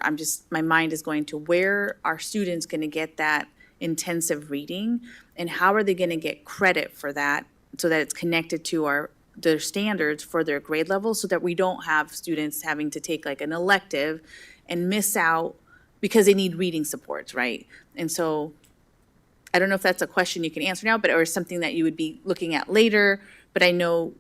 my mind is going to, where are students going to get that intensive reading? And how are they going to get credit for that so that it's connected to their standards for their grade level, so that we don't have students having to take like an elective and miss out because they need reading supports, right? And so I don't know if that's a question you can answer now, or something that you would be looking at later. But I know,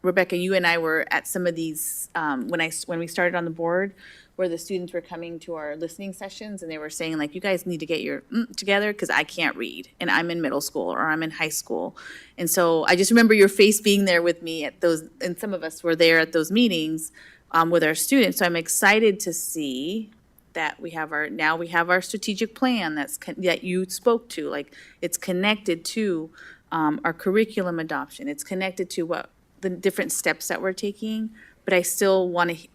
Rebecca, you and I were at some of these, when we started on the board, where the students were coming to our listening sessions and they were saying, like, you guys need to get your together because I can't read and I'm in middle school or I'm in high school. And so I just remember your face being there with me at those, and some of us were there at those meetings with our students. So I'm excited to see that we have our strategic plan that you spoke to. Like, it's connected to our curriculum adoption. It's connected to what the different steps that we're taking. But I still want to,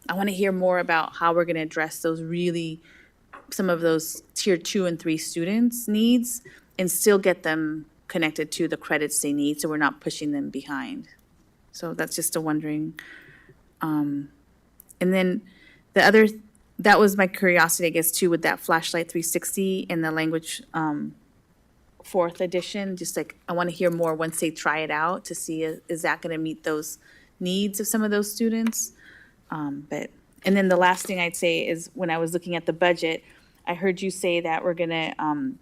I want to hear more about how we're going to address some of those tier 2 and 3 students' needs and still get them connected to the credits they need, so we're not pushing them behind. So that's just a wondering. And then that was my curiosity, I guess, too, with that Flashlight 360 and the language 4th edition. Just like, I want to hear more once they try it out to see, is that going to meet those needs of some of those students? And then the last thing I'd say is, when I was looking at the budget, I heard you say that we're going to,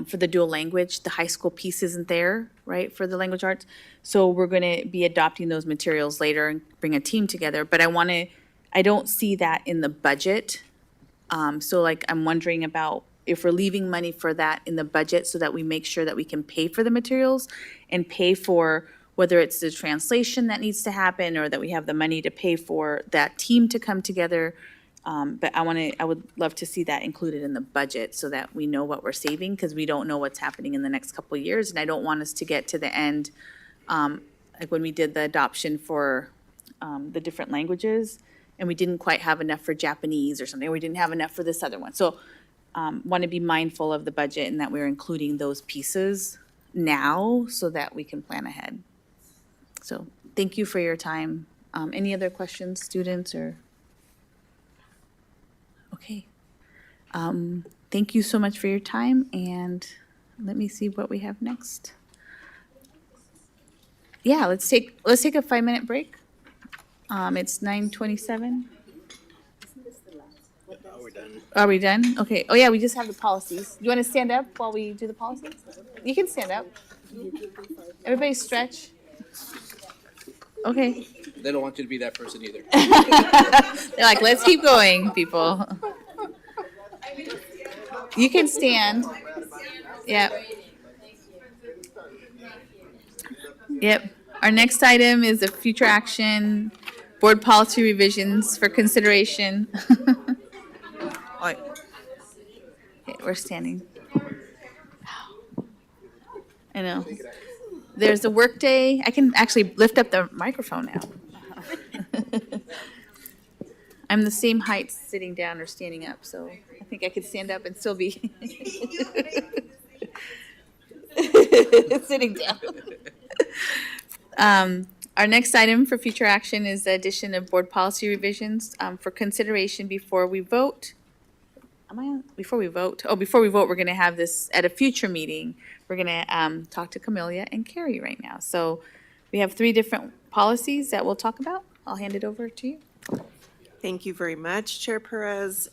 for the dual language, the high school piece isn't there, right, for the language arts. So we're going to be adopting those materials later and bring a team together. But I don't see that in the budget. So like, I'm wondering about if we're leaving money for that in the budget so that we make sure that we can pay for the materials and pay for whether it's the translation that needs to happen or that we have the money to pay for that team to come together. But I would love to see that included in the budget so that we know what we're saving, because we don't know what's happening in the next couple of years. And I don't want us to get to the end, like when we did the adoption for the different languages, and we didn't quite have enough for Japanese or something, or we didn't have enough for this other one. So want to be mindful of the budget and that we're including those pieces now so that we can plan ahead. So thank you for your time. Any other questions, students, or? Okay. Thank you so much for your time, and let me see what we have next. Yeah, let's take a 5-minute break. It's 9:27. Are we done? Okay. Oh yeah, we just have the policies. You want to stand up while we do the policies? You can stand up. Everybody stretch. Okay. They don't want you to be that person either. They're like, let's keep going, people. You can stand. Yep. Yep. Our next item is a future action, board policy revisions for consideration. we're standing. I know. There's a work day. I can actually lift up the microphone now. I'm the same height sitting down or standing up, so I think I could stand up and still be sitting down. Our next item for future action is the addition of board policy revisions for consideration before we vote. Am I on? Before we vote? Oh, before we vote, we're going to have this at a future meeting. We're going to talk to Camelia and Carrie right now. So we have 3 different policies that we'll talk about. I'll hand it over to you. Thank you very much, Chair Perez.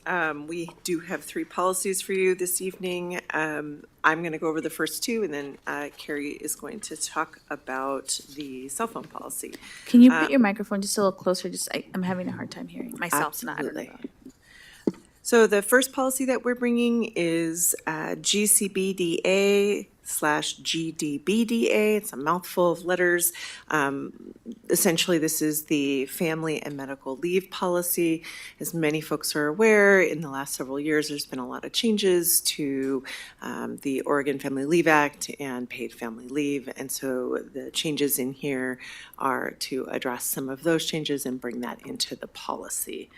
We do have 3 policies for you this evening. I'm going to go over the first 2, and then Carrie is going to talk about the cell phone policy. Can you put your microphone just a little closer? I'm having a hard time hearing myself. Absolutely. So the first policy that we're bringing is GCBDA/GDBDA. It's a mouthful of letters. Essentially, this is the family and medical leave policy. As many folks are aware, in the last several years, there's been a lot of changes to the Oregon Family Leave Act and paid family leave. And so the changes in here are to address some of those changes and bring that into the policy.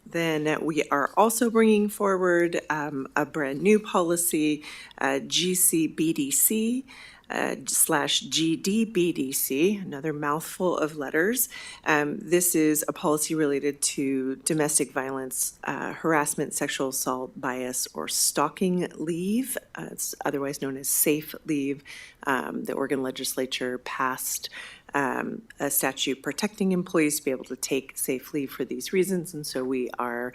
Then we are also bringing forward a brand new policy, GCBDC /GDBDC, another mouthful of letters. This is a policy related to domestic violence, harassment, sexual assault, bias, or stalking leave. It's otherwise known as SAFE leave. The Oregon legislature passed a statute protecting employees to be able to take safe leave for these reasons, and so we are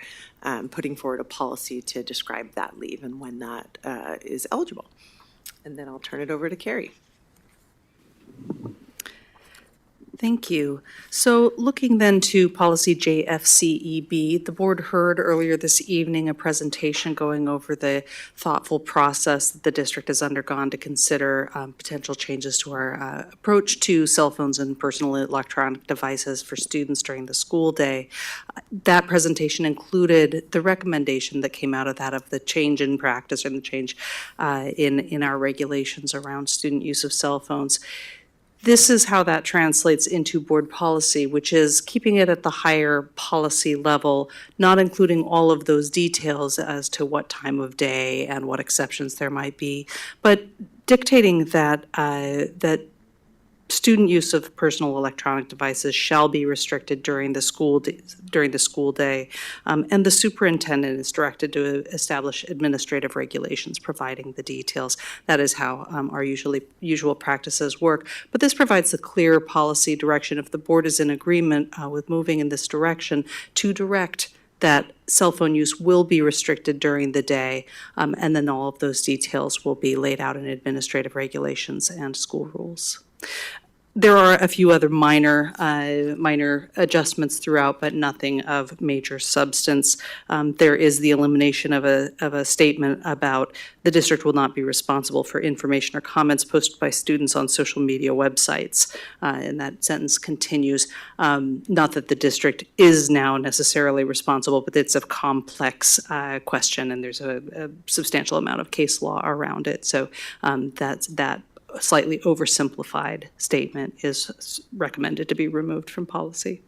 putting forward a policy to describe that leave and when that is eligible. And then I'll turn it over to Carrie. Thank you. So looking then to policy JFCEB, the board heard earlier this evening a presentation going over the thoughtful process that the district has undergone to consider potential changes to our approach to cell phones and personal electronic devices for students during the school day. That presentation included the recommendation that came out of that of the change in practice and the change in our regulations around student use of cell phones. This is how that translates into board policy, which is keeping it at the higher policy level, not including all of those details as to what time of day and what exceptions there might be, but dictating that that student use of personal electronic devices shall be restricted during the school day, and the superintendent is directed to establish administrative regulations providing the details. That is how our usual practices work. But this provides a clear policy direction if the board is in agreement with moving in this direction to direct that cell phone use will be restricted during the day, and then all of those details will be laid out in administrative regulations and school rules. There are a few other minor adjustments throughout, but nothing of major substance. There is the elimination of a statement about the district will not be responsible for information or comments posted by students on social media websites. And that sentence continues. Not that the district is now necessarily responsible, but it's a complex question, and there's a substantial amount of case law around it. So that slightly oversimplified statement is recommended to be removed from policy.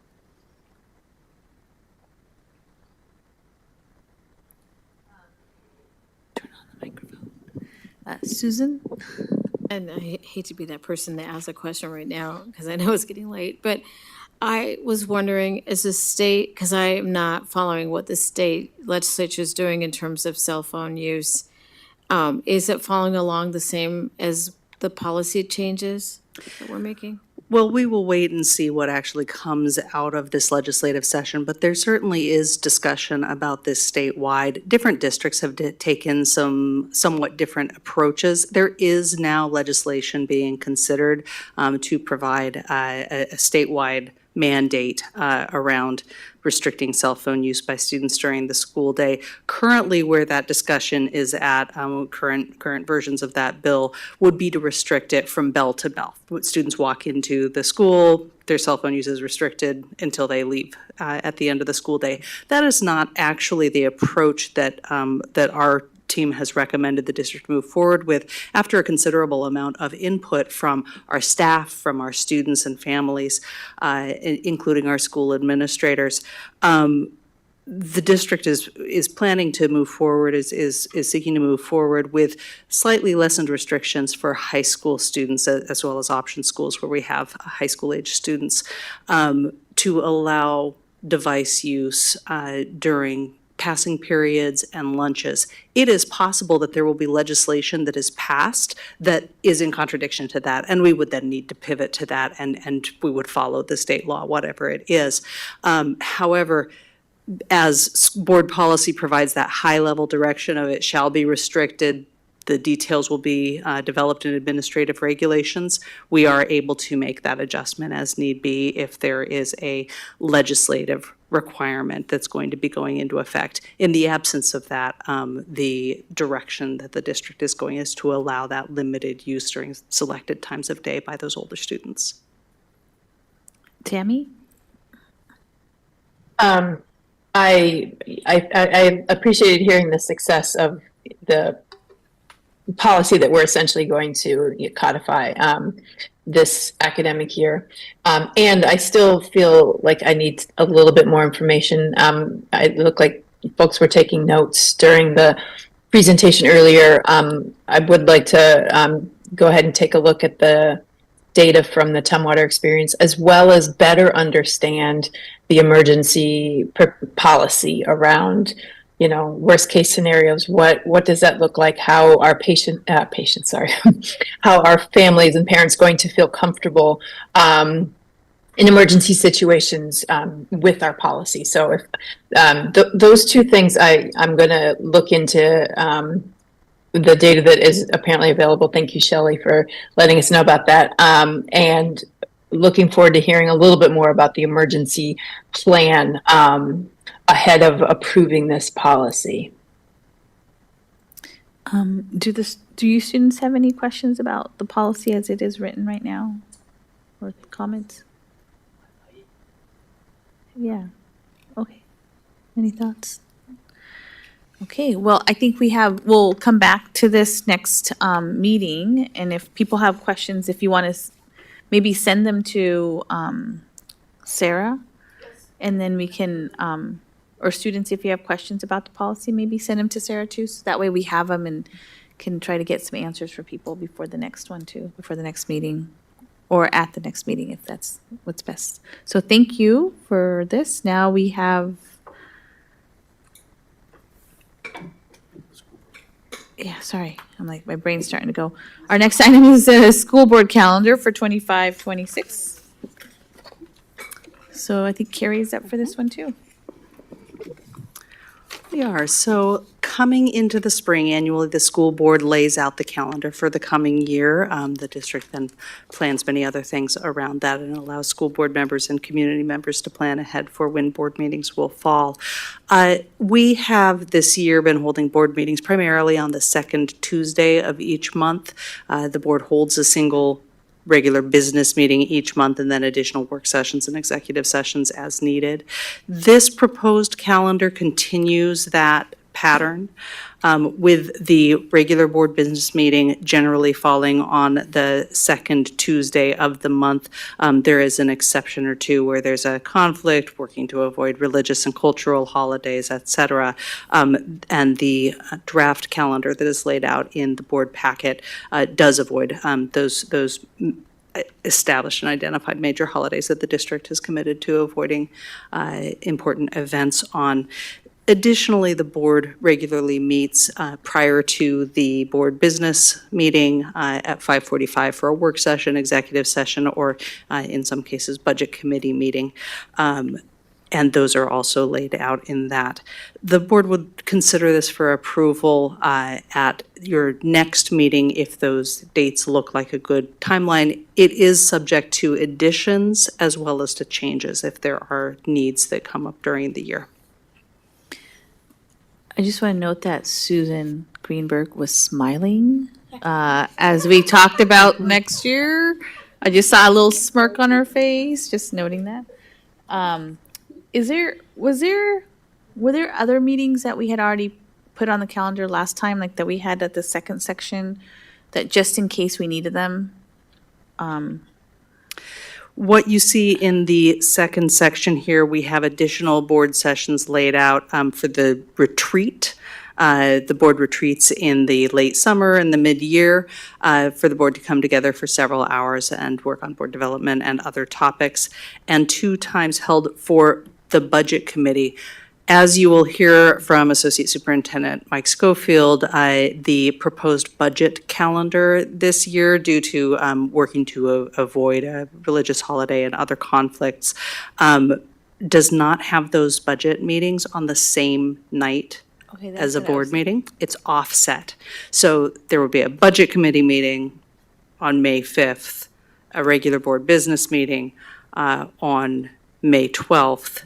Turn on the microphone. Susan? And I hate to be that person that asks a question right now because I know it's getting late, but I was wondering, is the state, because I am not following what the state legislature is doing in terms of cell phone use, is it following along the same as the policy changes that we're making? Well, we will wait and see what actually comes out of this legislative session, but there certainly is discussion about this statewide. Different districts have taken some somewhat different approaches. There is now legislation being considered to provide a statewide mandate around restricting cell phone use by students during the school day. Currently, where that discussion is at, current versions of that bill would be to restrict it from bell to bell. Students walk into the school, their cell phone use is restricted until they leave at the end of the school day. That is not actually the approach that that our team has recommended the district move forward with after a considerable amount of input from our staff, from our students and families, including our school administrators. The district is planning to move forward, is seeking to move forward with slightly lessened restrictions for high school students as well as option schools where we have high school age students, to allow device use during passing periods and lunches. It is possible that there will be legislation that is passed that is in contradiction to that, and we would then need to pivot to that, and we would follow the state law, whatever it is. However, as board policy provides that high-level direction of it shall be restricted, the details will be developed in administrative regulations. We are able to make that adjustment as need be if there is a legislative requirement that's going to be going into effect. In the absence of that, the direction that the district is going is to allow that limited use during selected times of day by those older students. Tammy? I appreciated hearing the success of the policy that we're essentially going to codify this academic year. And I still feel like I need a little bit more information. It looked like folks were taking notes during the presentation earlier. I would like to go ahead and take a look at the data from the Tumwater experience, as well as better understand the emergency policy around, you know, worst case scenarios. What does that look like? How are how are families and parents going to feel comfortable in emergency situations with our policy? So if those two things, I'm going to look into the data that is apparently available. Thank you, Shelley, for letting us know about that. And looking forward to hearing a little bit more about the emergency plan ahead of approving this policy. Do you students have any questions about the policy as it is written right now, or comments? Yeah. Okay. Any thoughts? Okay, well, I think we'll come back to this next meeting, and if people have questions, if you want to maybe send them to Sarah, and then we can, or students, if you have questions about the policy, maybe send them to Sarah too, so that way we have them and can try to get some answers for people before the next one too, before the next meeting, or at the next meeting, if that's what's best. So thank you for this. Now we have, yeah, sorry, I'm like, my brain's starting to go. Our next item is the school board calendar for 25-26. So I think Carrie is up for this one too. We are. So coming into the spring, annually, the school board lays out the calendar for the coming year. The district then plans many other things around that and allows school board members and community members to plan ahead for when board meetings will fall. We have this year been holding board meetings primarily on the second Tuesday of each month. The board holds a single regular business meeting each month and then additional work sessions and executive sessions as needed. This proposed calendar continues that pattern, with the regular board business meeting generally falling on the second Tuesday of the month. There is an exception or two where there's a conflict, working to avoid religious and cultural holidays, et cetera. And the draft calendar that is laid out in the board packet does avoid those established and identified major holidays that the district is committed to avoiding important events on. Additionally, the board regularly meets prior to the board business meeting at 5:45 for a work session, executive session, or in some cases, budget committee meeting. And those are also laid out in that. The board would consider this for approval at your next meeting if those dates look like a good timeline. It is subject to additions as well as to changes if there are needs that come up during the year. I just want to note that Susan Greenberg was smiling as we talked about next year. I just saw a little smirk on her face, just noting that. Were there other meetings that we had already put on the calendar last time, like that we had at the second section, that just in case we needed them? What you see in the second section here, we have additional board sessions laid out for the retreat. The board retreats in the late summer and the mid-year for the board to come together for several hours and work on board development and other topics, and 2 times held for the budget committee. As you will hear from Associate Superintendent Mike Schofield, the proposed budget calendar this year, due to working to avoid a religious holiday and other conflicts, does not have those budget meetings on the same night as a board meeting. It's offset. So there will be a budget committee meeting on May 5th, a regular board business meeting on May 12th,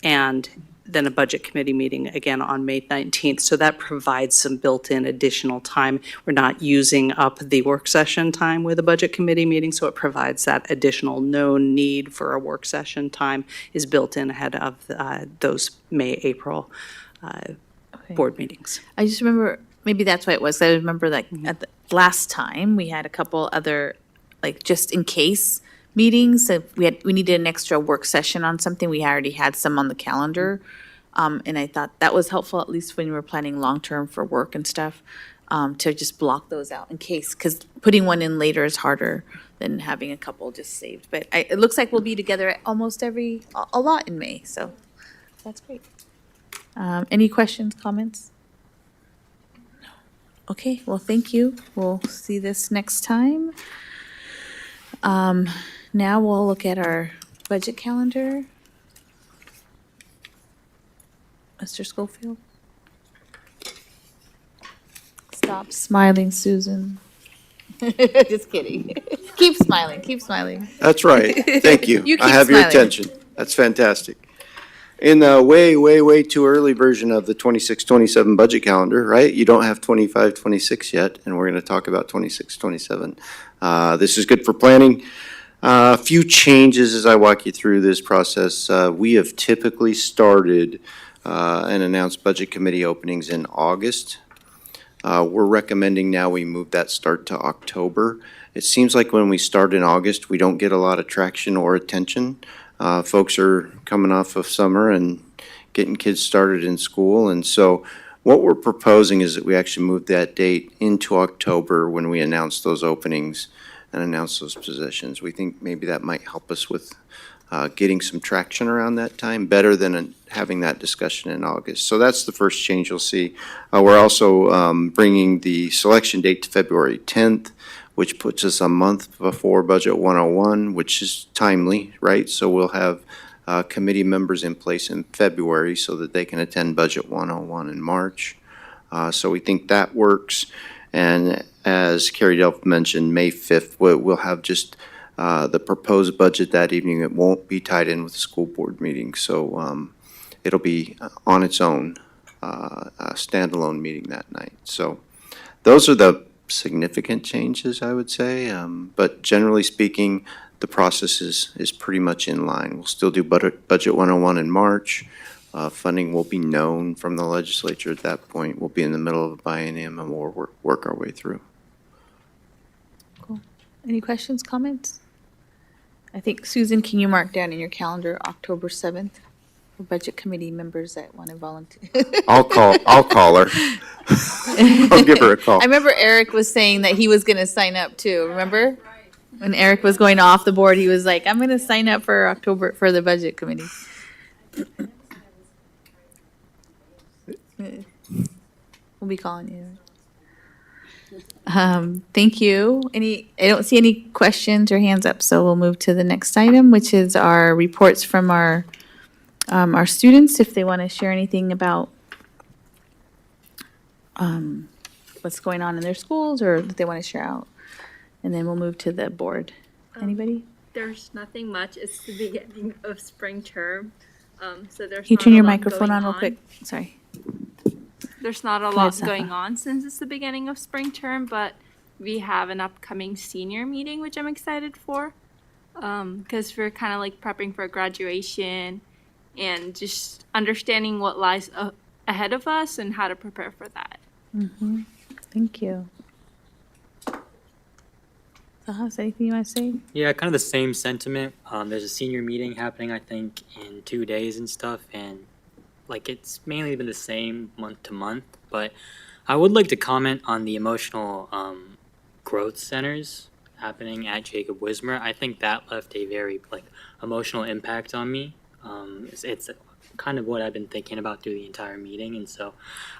and then a budget committee meeting again on May 19th. So that provides some built-in additional time. We're not using up the work session time with a budget committee meeting, so it provides that additional known need for a work session time is built in ahead of those May, April board meetings. I just remember, maybe that's why it was. I remember like at the last time, we had a couple other, like just in case meetings. If we needed an extra work session on something, we already had some on the calendar. And I thought that was helpful, at least when you were planning long-term for work and stuff, to just block those out in case, because putting one in later is harder than having a couple just saved. But it looks like we'll be together almost a lot in May, so that's great. Any questions, comments? No. Okay, well, thank you. We'll see this next time. Now we'll look at our budget calendar. Mr. Schofield? Stop smiling, Susan. Just kidding. Keep smiling, keep smiling. That's right. Thank you. You I keep have your smiling. attention. That's fantastic. In the way too early version of the 26-27 budget calendar, right? You don't have 25-26 yet, and we're going to talk about 26-27. This is good for planning. A few changes as I walk you through this process. We have typically started and announced budget committee openings in August. We're recommending now we move that start to October. It seems like when we start in August, we don't get a lot of traction or attention. Folks are coming off of summer and getting kids started in school. And so what we're proposing is that we actually move that date into October when we announce those openings and announce those positions. We think maybe that might help us with getting some traction around that time, better than having that discussion in August. So that's the first change you'll see. We're also bringing the selection date to February 10th, which puts us a month before Budget 101, which is timely, right? So we'll have committee members in place in February so that they can attend Budget 101 in March. So we think that works. And as Carrie Delph mentioned, May 5th, we'll have just the proposed budget that evening. It won't be tied in with the school board meeting. So it'll be on its own, a standalone meeting that night. So those are the significant changes, I would say. But generally speaking, the process is pretty much in line. We'll still do Budget 101 in March. Funding will be known from the legislature at that point. We'll be in the middle of a biennium and we'll work our way through. Cool. Any questions, comments? I think, Susan, can you mark down in your calendar October 7th for budget committee members that want to volunteer? I'll call her. I'll give her a call. I remember Eric was saying that he was going to sign up too, remember? When Eric was going off the board, he was like, I'm going to sign up for October for the budget committee. We'll be calling you. Thank you. I don't see any questions or hands up, so we'll move to the next item, which is our reports from our students, if they want to share anything about what's going on in their schools or that they want to share out. And then we'll move to the board. Anybody? There's nothing much. It's the beginning of spring term. So there's Can you not turn a your lot microphone going on real quick? Sorry. There's not a Go ahead, lot Safa. going on since it's the beginning of spring term, but we have an upcoming senior meeting, which I'm excited for, because we're kind of like prepping for graduation and just understanding what lies ahead of us and how to prepare for that. Mm-hmm. Thank you. Sahas, anything you want to say? Yeah, kind of the same sentiment. There's a senior meeting happening, I think, in 2 days and stuff, and like it's mainly been the same month to month. But I would like to comment on the emotional growth centers happening at Jacob Wismer. I think that left a very like emotional impact on me. It's kind of what I've been thinking about through the entire meeting, and so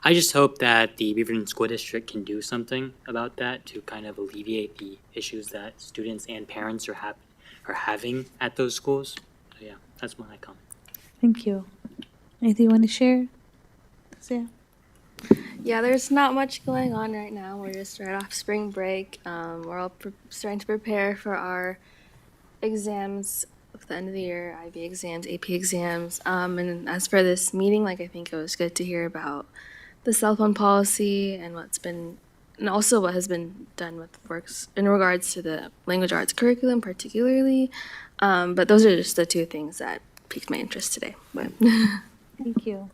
I just hope that the Beaverton School District can do something about that to kind of alleviate the issues that students and parents are having at those schools. So yeah, that's my comment. Thank you. Anything you want to share? Yeah. Yeah, there's not much going on right now. We're just right off spring break. We're all starting to prepare for our exams at the end of the year, IB exams, AP exams. And as for this meeting, like I think it was good to hear about the cell phone policy and and also what has been done with works in regards to the language arts curriculum particularly. But those are just the two things that piqued my interest today. But Thank you.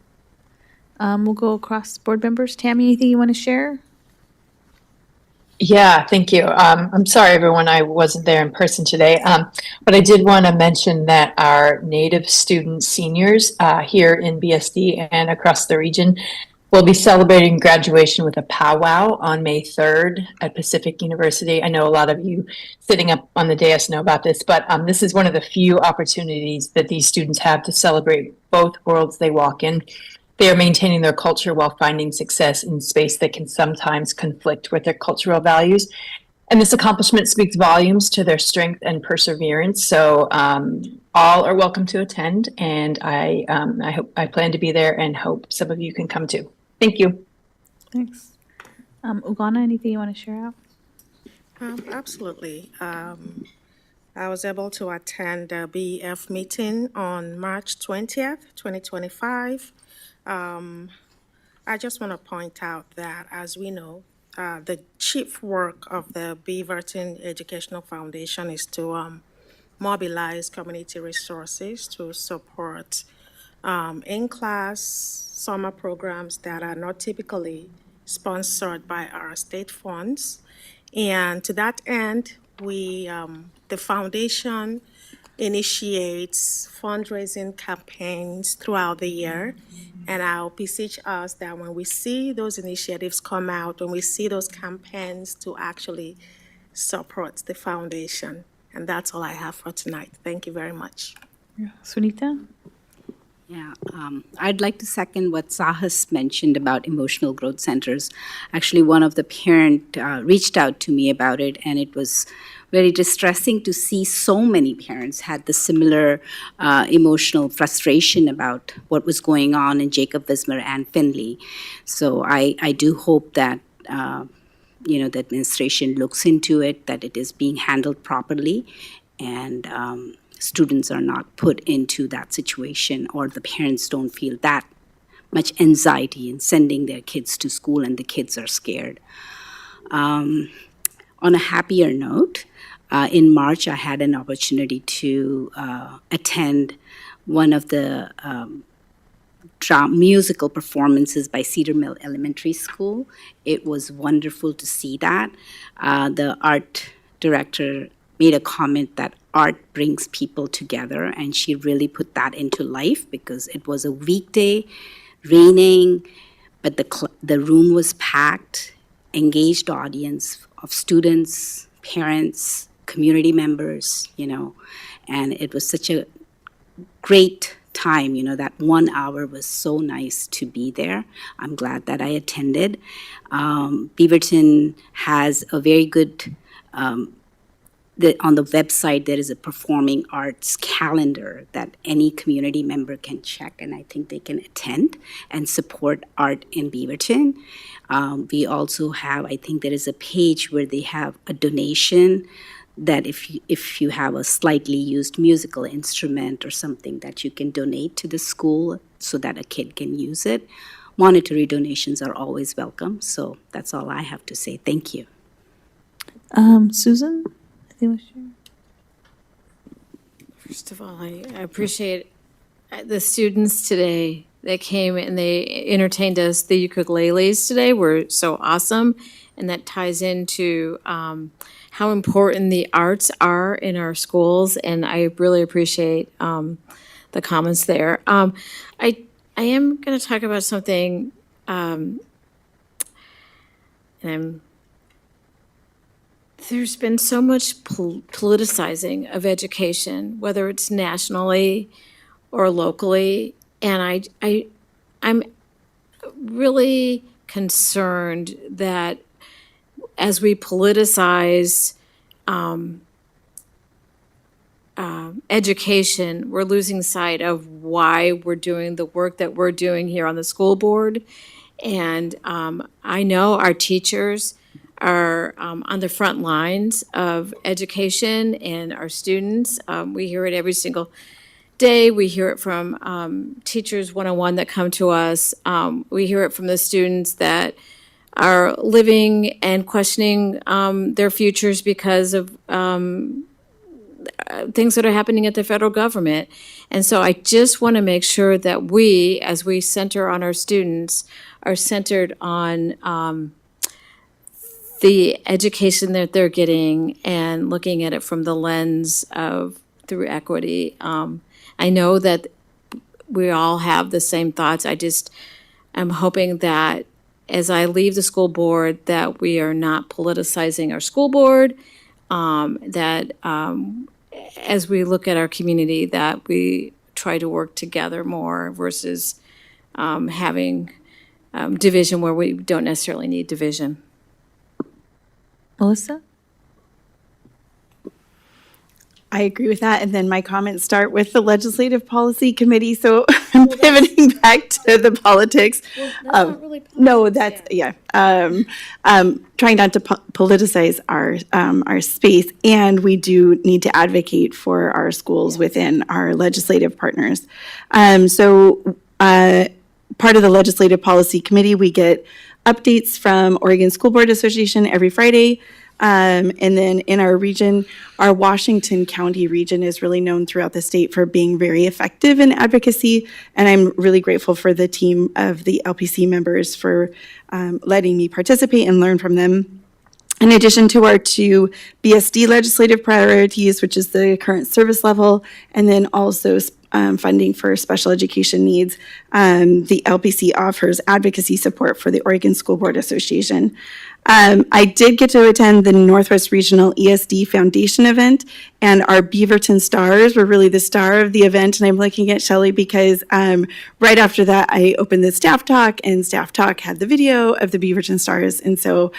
We'll go across board members. Tammy, anything you want to share? Yeah, thank you. I'm sorry, everyone, I wasn't there in person today. But I did want to mention that our Native student seniors here in BSD and across the region will be celebrating graduation with a powwow on May 3rd at Pacific University. I know a lot of you sitting up on the dais know about this, but this is one of the few opportunities that these students have to celebrate both worlds they walk in. They are maintaining their culture while finding success in space that can sometimes conflict with their cultural values. And this accomplishment speaks volumes to their strength and perseverance. So all are welcome to attend, and I plan to be there and hope some of you can come too. Thank you. Thanks. Ugana, anything you want to share out? Absolutely. I was able to attend the BEF meeting on March 20th, 2025. I just want to point out that, as we know, the chief work of the Beaverton Educational Foundation is to mobilize community resources to support in-class summer programs that are not typically sponsored by our state funds. And to that end, the foundation initiates fundraising campaigns throughout the year. And I'll beseech us that when we see those initiatives come out, when we see those campaigns, to actually support the foundation. And that's all I have for tonight. Thank you very much. Sunita? Yeah, I'd like to second what Sahas mentioned about emotional growth centers. Actually, one of the parent reached out to me about it, and it was very distressing to see so many parents had the similar emotional frustration about what was going on in Jacob Wismer and Finley. So I do hope that the administration looks into it, that it is being handled properly, and students are not put into that situation, or the parents don't feel that much anxiety in sending their kids to school and the kids are scared. On a happier note, in March, I had an opportunity to attend one of the musical performances by Cedar Mill Elementary School. It was wonderful to see that. The art director made a comment that art brings people together, and she really put that into life because it was a weekday, raining, but the room was packed, engaged audience of students, parents, community members, and it was such a great time, that 1 hour was so nice to be there. I'm glad that I attended. Beaverton has a very good on the website, there is a performing arts calendar that any community member can check, and I think they can attend and support art in Beaverton. We also have, I think there is a page where they have a donation that if you have a slightly used musical instrument or something that you can donate to the school so that a kid can use it. Monetary donations are always welcome. So that's all I have to say. Thank you. Susan? I think we should. First of all, I appreciate the students today that came and they entertained us. The ukuleles today were so awesome, and that ties into how important the arts are in our schools, and I really appreciate the comments there. I am going to talk about something, and there's been so much politicizing of education, whether it's nationally or locally, and I'm really concerned that as we politicize education, we're losing sight of why we're doing the work that we're doing here on the school board. And I know our teachers are on the front lines of education and our students. We hear it every single day. We hear it from teachers one-on-one that come to us. We hear it from the students that are living and questioning their futures because of things that are happening at the federal government. And so I just want to make sure that we, as we center on our students, are centered on the education that they're getting and looking at it from the lens of through equity. I know that we all have the same thoughts. I'm hoping that as I leave the school board, that we are not politicizing our school board, that as we look at our community, that we try to work together more versus having division where we don't necessarily need division. Melissa? I agree with that. And then my comments start with the Legislative Policy Committee. So I'm pivoting back to the politics. No, that's, yeah. Trying not to politicize our space. And we do need to advocate for our schools within our legislative partners. Part of the Legislative Policy Committee, we get updates from Oregon School Board Association every Friday. And then in our region, our Washington County region is really known throughout the state for being very effective in advocacy. And I'm really grateful for the team of the LPC members for letting me participate and learn from them. In addition to our two BSD legislative priorities, which is the current service level, and then also funding for special education needs, the LPC offers advocacy support for the Oregon School Board Association. I did get to attend the Northwest Regional ESD Foundation event, and our Beaverton Stars were really the star of the event. And I'm looking at Shelley because right after that, I opened the staff talk, and staff talk had the video of the Beaverton Stars. And so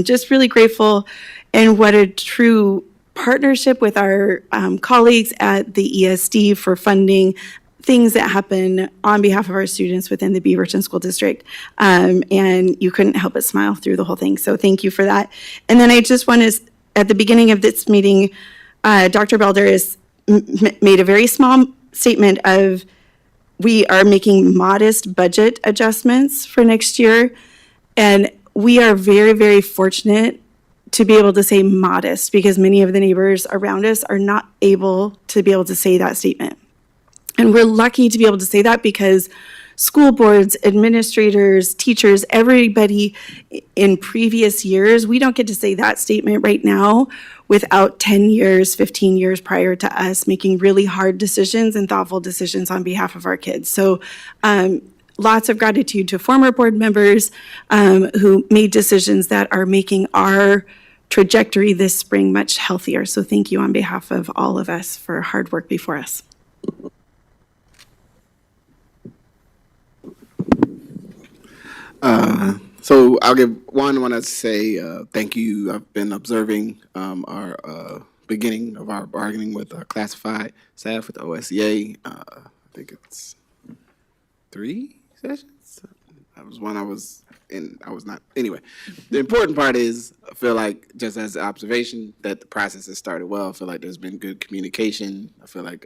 just really grateful, and what a true partnership with our colleagues at the ESD for funding things that happen on behalf of our students within the Beaverton School District. And you couldn't help but smile through the whole thing. So thank you for that. And then I just want to, at the beginning of this meeting, Dr. Balderas made a very small statement of we are making modest budget adjustments for next year. And we are very, very fortunate to be able to say modest, because many of the neighbors around us are not able to be able to say that statement. And we're lucky to be able to say that because school boards, administrators, teachers, everybody in previous years, we don't get to say that statement right now without 10 years, 15 years prior to us making really hard decisions and thoughtful decisions on behalf of our kids. So lots of gratitude to former board members who made decisions that are making our trajectory this spring much healthier. So thank you on behalf of all of us for hard work before us. So I'll want to say thank you. I've been observing our beginning of our bargaining with our classified staff with the OSEA. I think it's 3 sessions. That was one I was in. I was not. Anyway, the important part is I feel like, just as an observation, that the process has started well. I feel like there's been good communication. I feel like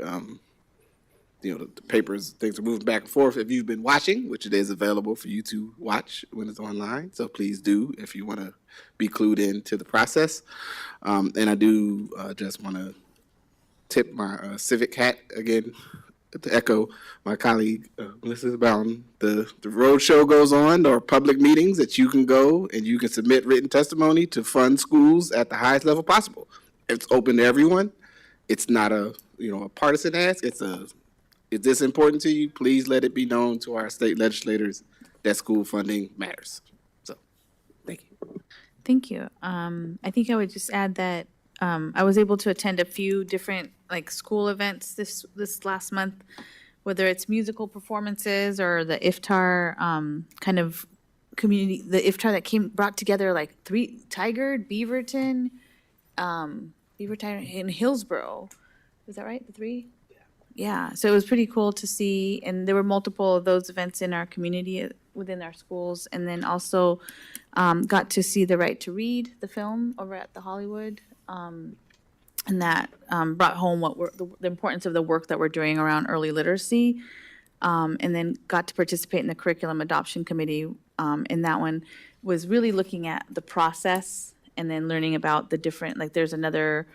the papers, things are moving back and forth. If you've been watching, which it is available for you to watch when it's online, so please do if you want to be clued into the process. And I do just want to tip my civic hat again to echo my colleague Melissa Bowden. The road show goes on. There are public meetings that you can go and you can submit written testimony to fund schools at the highest level possible. It's open to everyone. It's not a partisan ask. Is this important to you? Please let it be known to our state legislators that school funding matters. So, thank you. Thank you. I think I would just add that I was able to attend a few different school events this last month, whether it's musical performances or the iftar kind of community, the iftar that brought together Tigard, Beaverton, and Hillsborough. Is that right? The three? Yeah, so it was pretty cool to see, and there were multiple of those events in our community within our schools, and then also got to see The Right to Read, the film over at the Hollywood, and that brought home the importance of the work that we're doing around early literacy, and then got to participate in the Curriculum Adoption Committee, and that one was really looking at the process and then learning about the different, there's another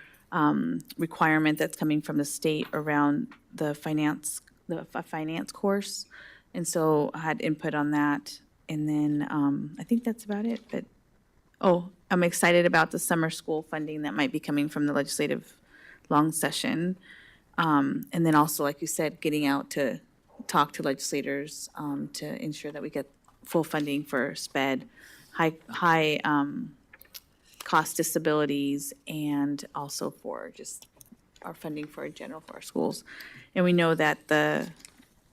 requirement that's coming from the state around the finance course. And so I had input on that. And then I think that's about it. But, I'm excited about the summer school funding that might be coming from the legislative long session. And then also, like you said, getting out to talk to legislators to ensure that we get full funding for SPED, high cost disabilities, and also for just our funding for our schools. And we know that the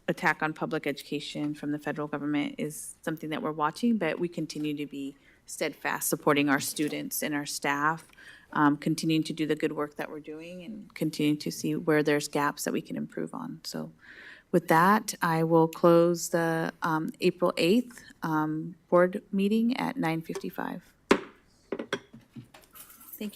attack on public education from the federal government is something that we're watching, but we continue to be steadfast supporting our students and our staff, continuing to do the good work that we're doing and continuing to see where there's gaps that we can improve on. So with that, I will close the April 8th board meeting at 9:55.